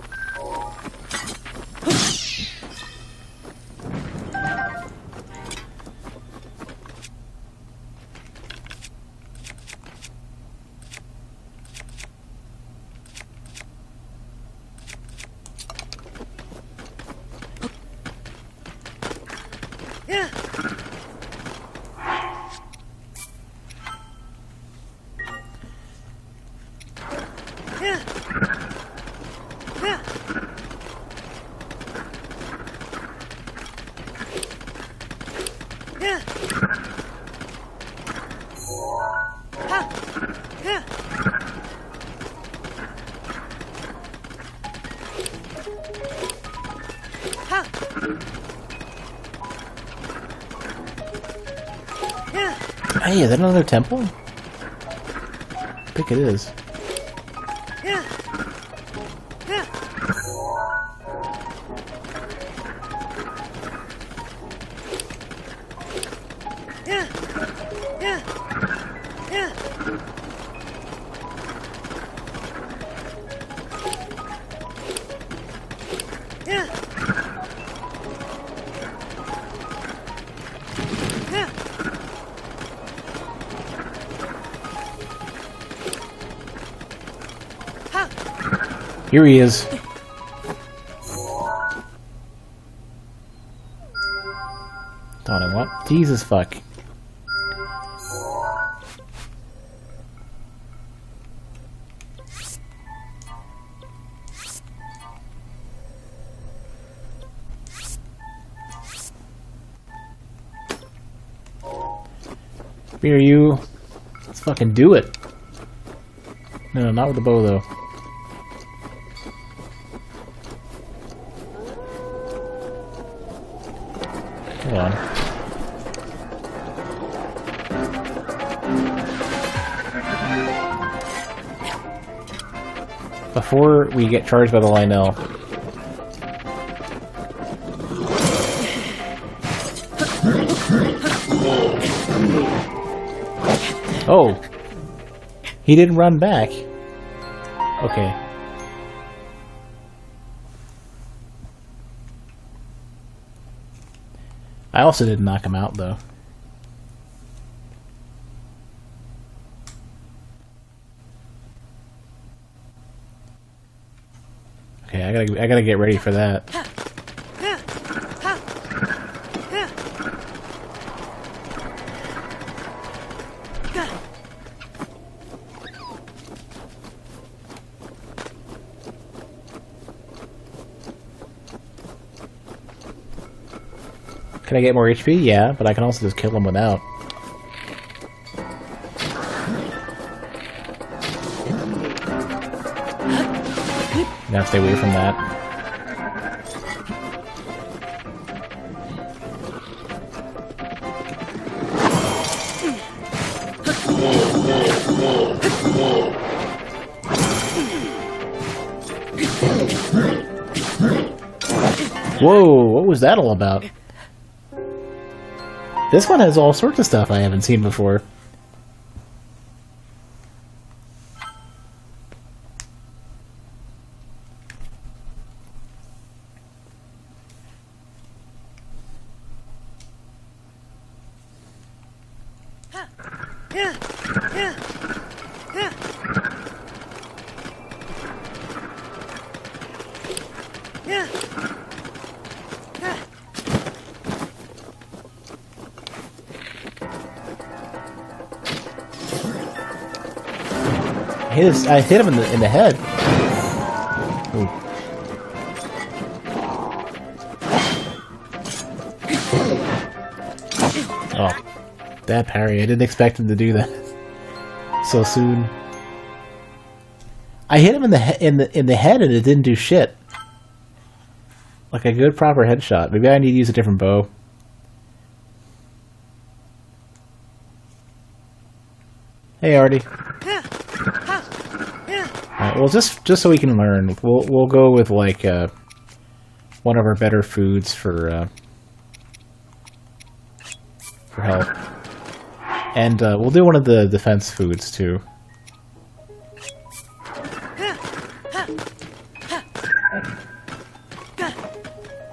Hey, is that another temple? I think it is. Here he is. Thought I what? Jesus fuck. Here you. Let's fucking do it. No, not with the bow though. Hold on. Before we get charged by the Lionel. Oh! He didn't run back. Okay. I also didn't knock him out, though. Okay, I gotta get ready for that. Can I get more HP? Yeah, but I can also just kill him without. Gotta stay away from that. Whoa, what was that all about? This one has all sorts of stuff I haven't seen before. I hit him in the head. Ooh. Oh, that parry! I didn't expect him to do that so soon. I hit him in the head, and it didn't do shit. Like a good proper headshot. Maybe I need to use a different bow. Hey, Artie. Well, just so we can learn, we'll go with like one of our better foods for health, and we'll do one of the defense foods too.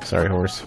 Sorry, horse.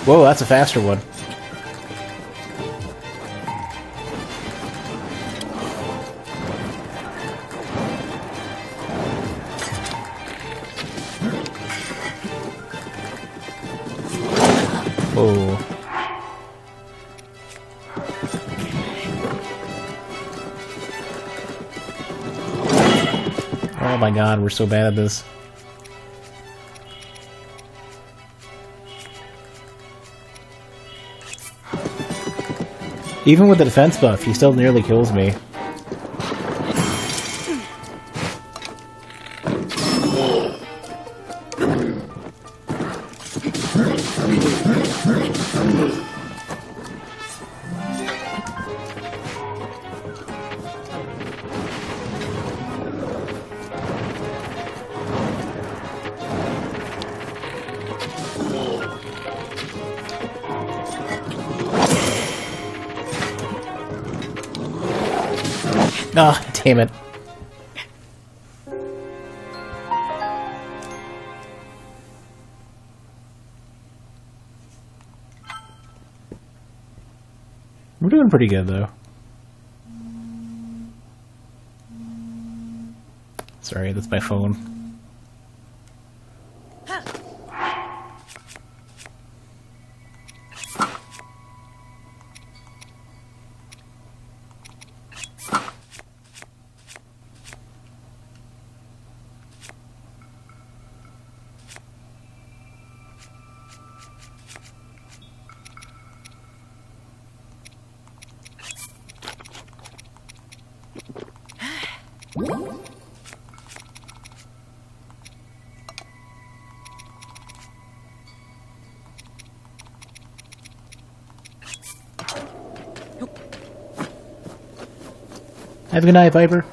Whoa, that's a faster one. Whoa. Oh my god, we're so bad at this. Even with the defense buff, he still nearly kills me. Ah, oh, damn it. We're doing pretty good, though. Sorry, that's my phone. Have a good night, Viper.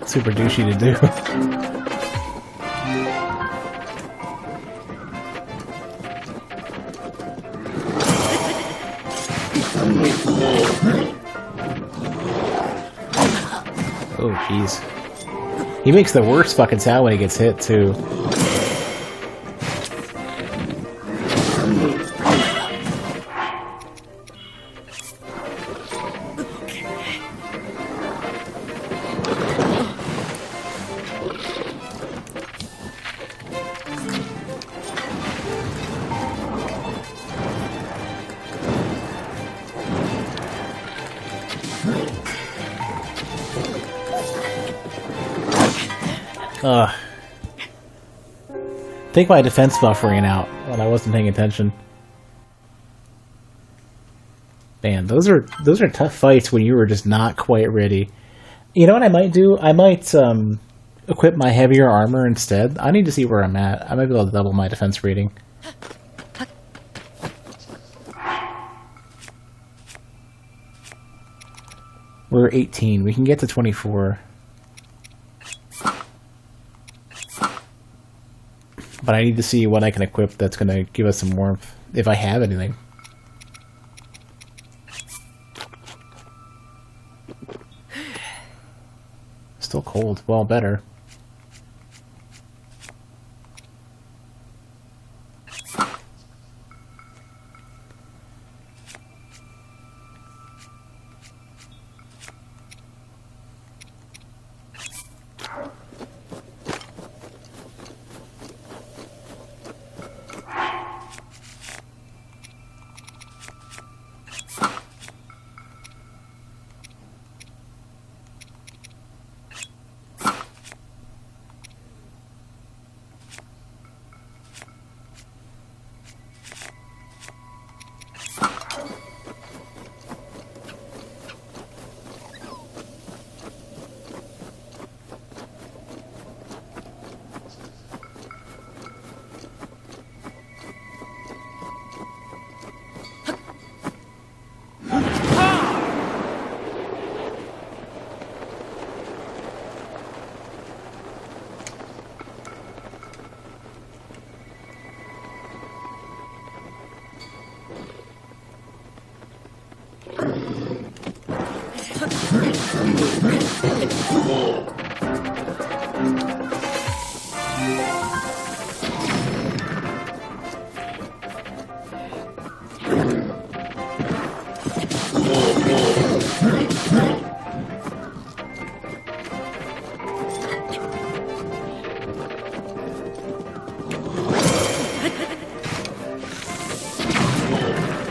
Super douchey to do. Oh, jeez. He makes the worst fucking sound when he gets hit, too. I think my defense buff ran out when I wasn't paying attention. Man, those are tough fights when you were just not quite ready. You know what I might do? I might equip my heavier armor instead. I need to see where I'm at. I might be able to double my defense rating. We're 18. We can get to 24. But I need to see what I can equip that's going to give us some warmth, if I have anything. Still cold. Well, better.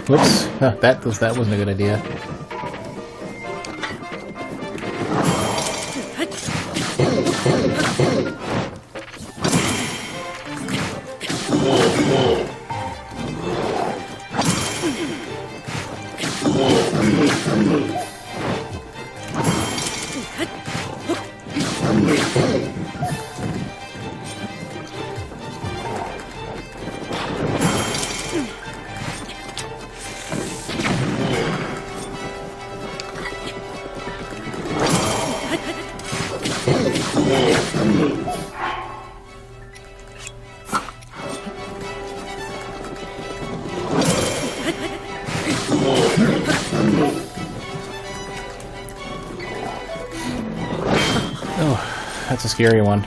Whoops, that wasn't a good idea. Oh, that's a scary one.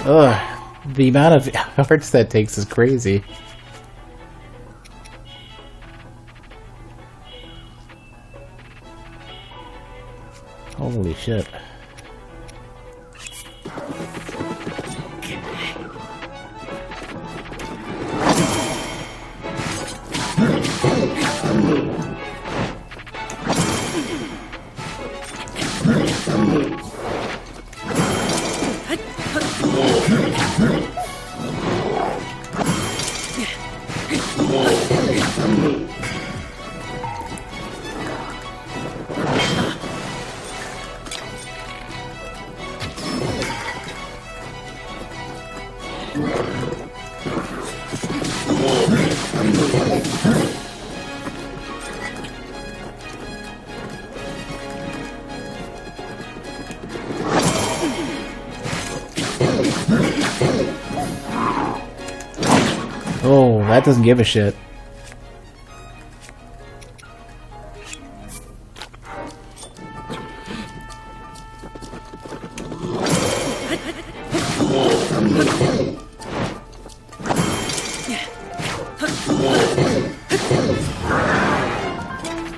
Ugh, the amount of hearts that takes is crazy. Holy shit. Oh, that doesn't give a shit.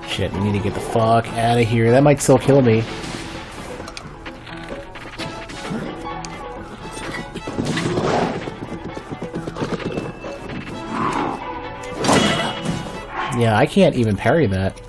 Shit, we need to get the fuck out of here. That might still kill me. Yeah, I can't even parry that.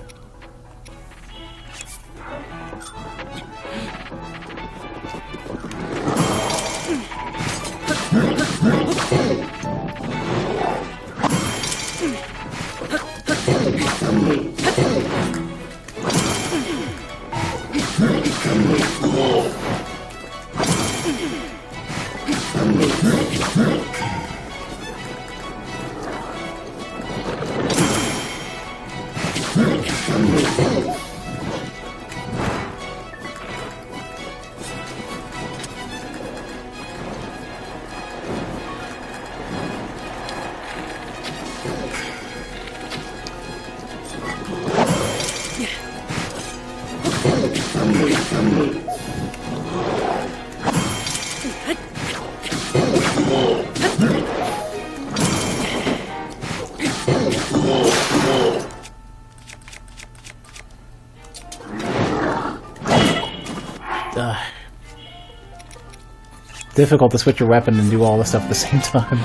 Difficult to switch your weapon and do all this stuff at the same time.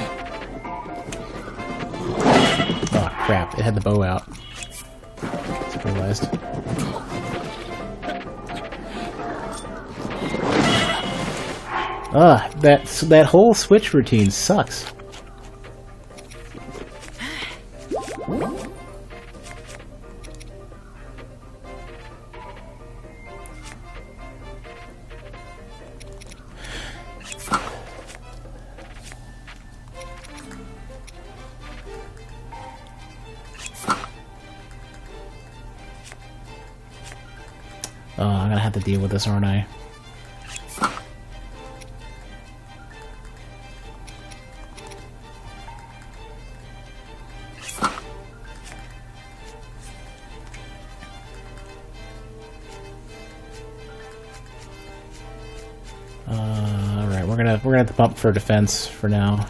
Oh crap, it had the bow out. Just realized. That whole switch routine sucks. Oh, I'm gonna have to deal with this, aren't I? we're gonna have to bump for defense for now.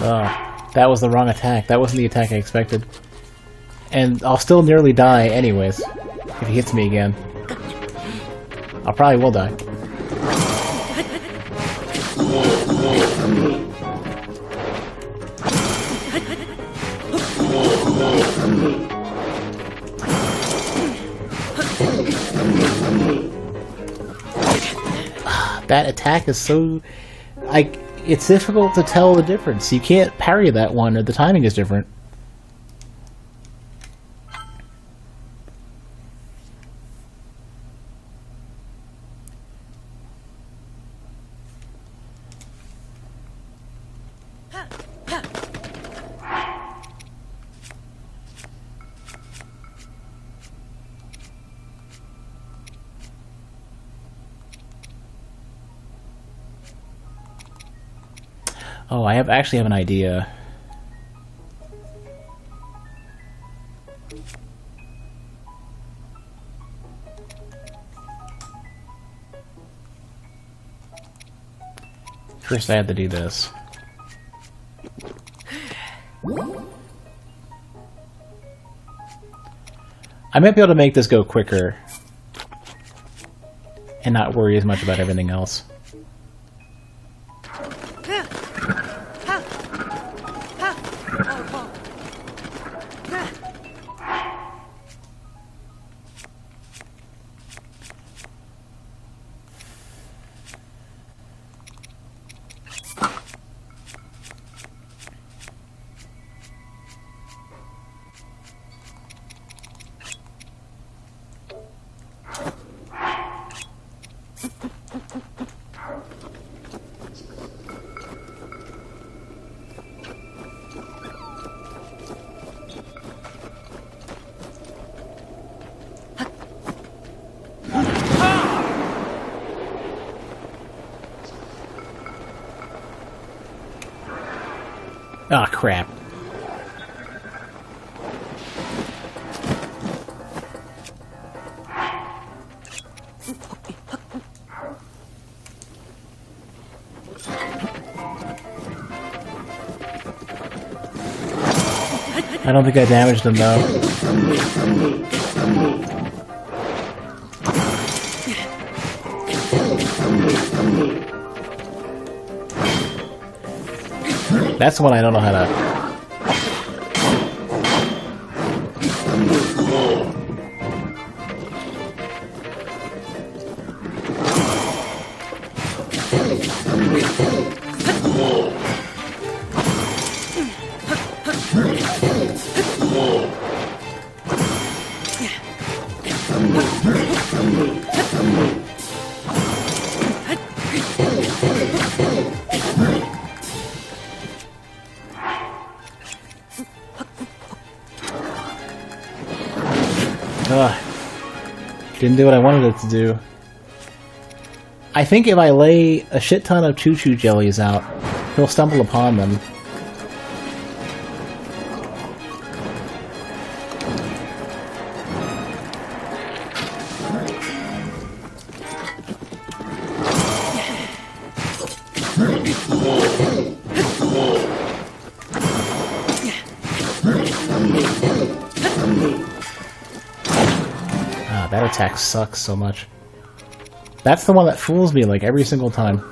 Oh, that was the wrong attack. That wasn't the attack I expected. And I'll still nearly die anyways, if he hits me again. I probably will die. That attack is so... it's difficult to tell the difference. You can't parry that one, or the timing is different. Oh, I actually have an idea. First I have to do this. I might be able to make this go quicker and not worry as much about everything else. Ah, oh, crap. I don't think I damaged him, though. That's the one I don't know how to... Didn't do what I wanted it to do. I think if I lay a shit ton of choo-choo jellies out, he'll stumble upon them. That attack sucks so much. That's the one that fools me like every single time.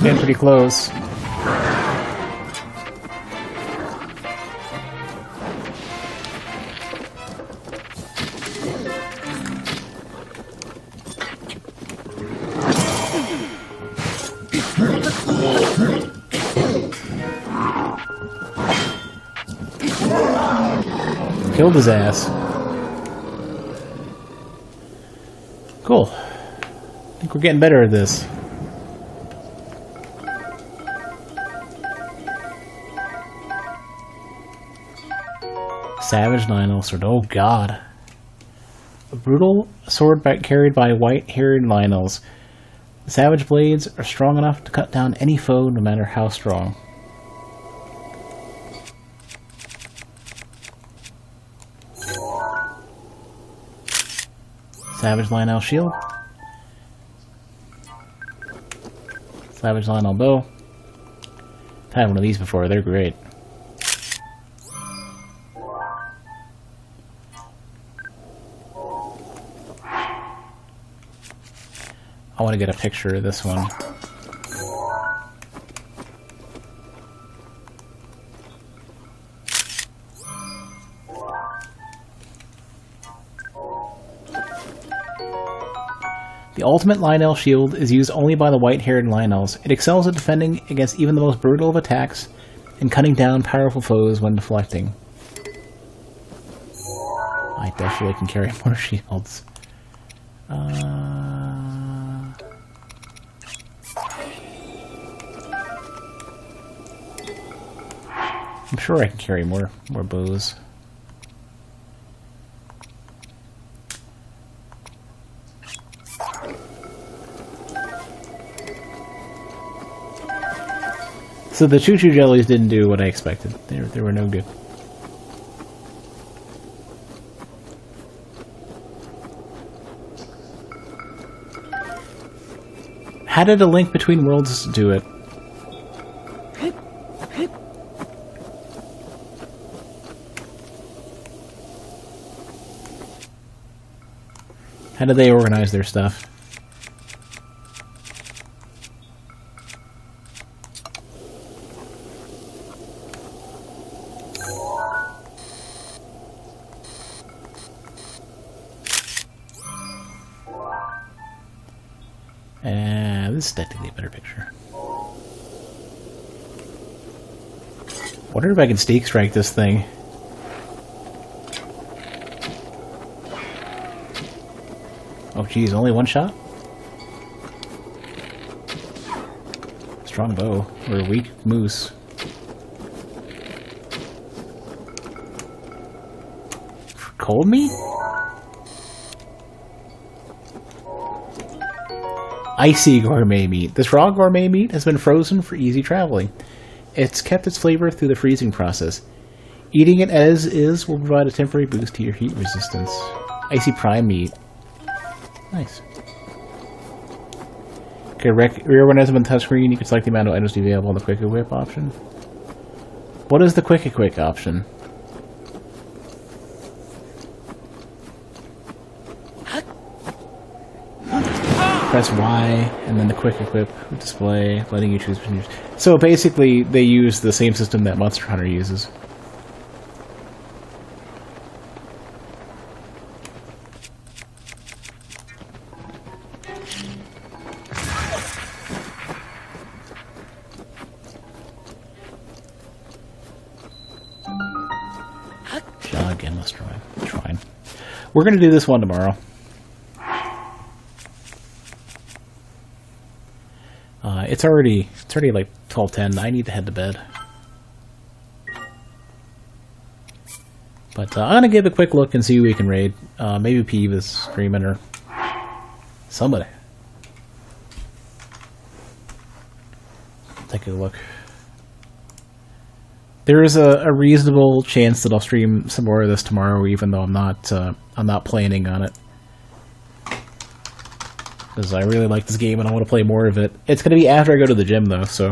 Getting pretty close. Killed his ass. Cool. I think we're getting better at this. Savage Lionel sword. Oh god. A brutal sword carried by white-haired Lionels. The savage blades are strong enough to cut down any foe, no matter how strong. Savage Lionel shield. Savage Lionel bow. I've had one of these before, they're great. I want to get a picture of this one. The ultimate Lionel shield is used only by the white-haired Lionels. It excels at defending against even the most brutal of attacks and cutting down powerful foes when deflecting. I definitely can carry more shields. I'm sure I can carry more bows. So the choo-choo jellies didn't do what I expected. They were no good. How did a Link Between Worlds do it? How did they organize their stuff? This is technically a better picture. Wonder if I can sneak strike this thing. Oh geez, only one shot? Strong bow. Or a weak moose. Cold meat? Icy gourmet meat. This raw gourmet meat has been frozen for easy traveling. It's kept its flavor through the freezing process. Eating it as is will provide a temporary boost to your heat resistance. Icy prime meat. Nice. Okay, reorganize them on the touchscreen. You can select the amount of items available on the Quick Equip option. What is the Quick Equip option? Press Y, and then the Quick Equip display, letting you choose between yours. So basically, they use the same system that Monster Hunter uses. Jog endless shrine. We're gonna do this one tomorrow. It's already like 12:10. I need to head to bed. But I'm gonna give a quick look and see who we can raid. Maybe Peeve is streaming or somebody. Take a look. There is a reasonable chance that I'll stream some more of this tomorrow, even though I'm not planning on it. Because I really like this game and I want to play more of it. It's going to be after I go to the gym, though, so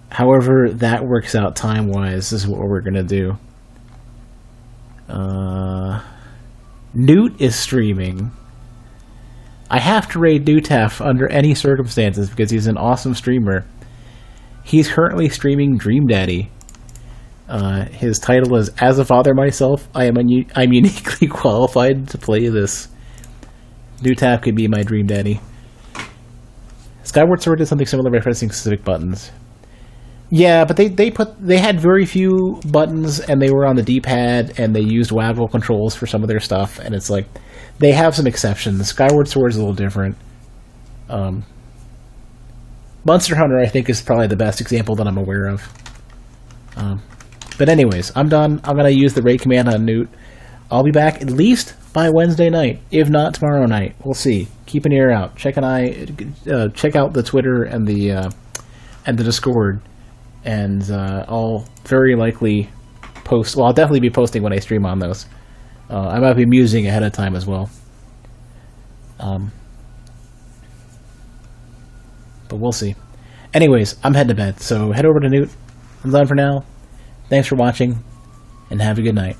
however that works out time-wise, this is what we're going to do. Newt is streaming. I have to raid Newtaf under any circumstances because he's an awesome streamer. He's currently streaming Dream Daddy. His title is "As a Father Myself, I'm uniquely qualified to play this. New tap could be my Dream Daddy." Skyward Sword did something similar by pressing specific buttons. Yeah, but they had very few buttons, and they were on the D-pad, and they used waggle controls for some of their stuff, and it's like they have some exceptions. Skyward Sword is a little different. Monster Hunter, I think, is probably the best example that I'm aware of. But anyways, I'm done. I'm going to use the raid command on Newt. I'll be back at least by Wednesday night, if not tomorrow night. We'll see. Keep an ear out. Check out the Twitter and the Discord, and I'll very likely post. Well, I'll definitely be posting when I stream on those. I might be musing ahead of time as well. But we'll see. Anyways, I'm heading to bed, so head over to Newt. I'm done for now. Thanks for watching, and have a good night.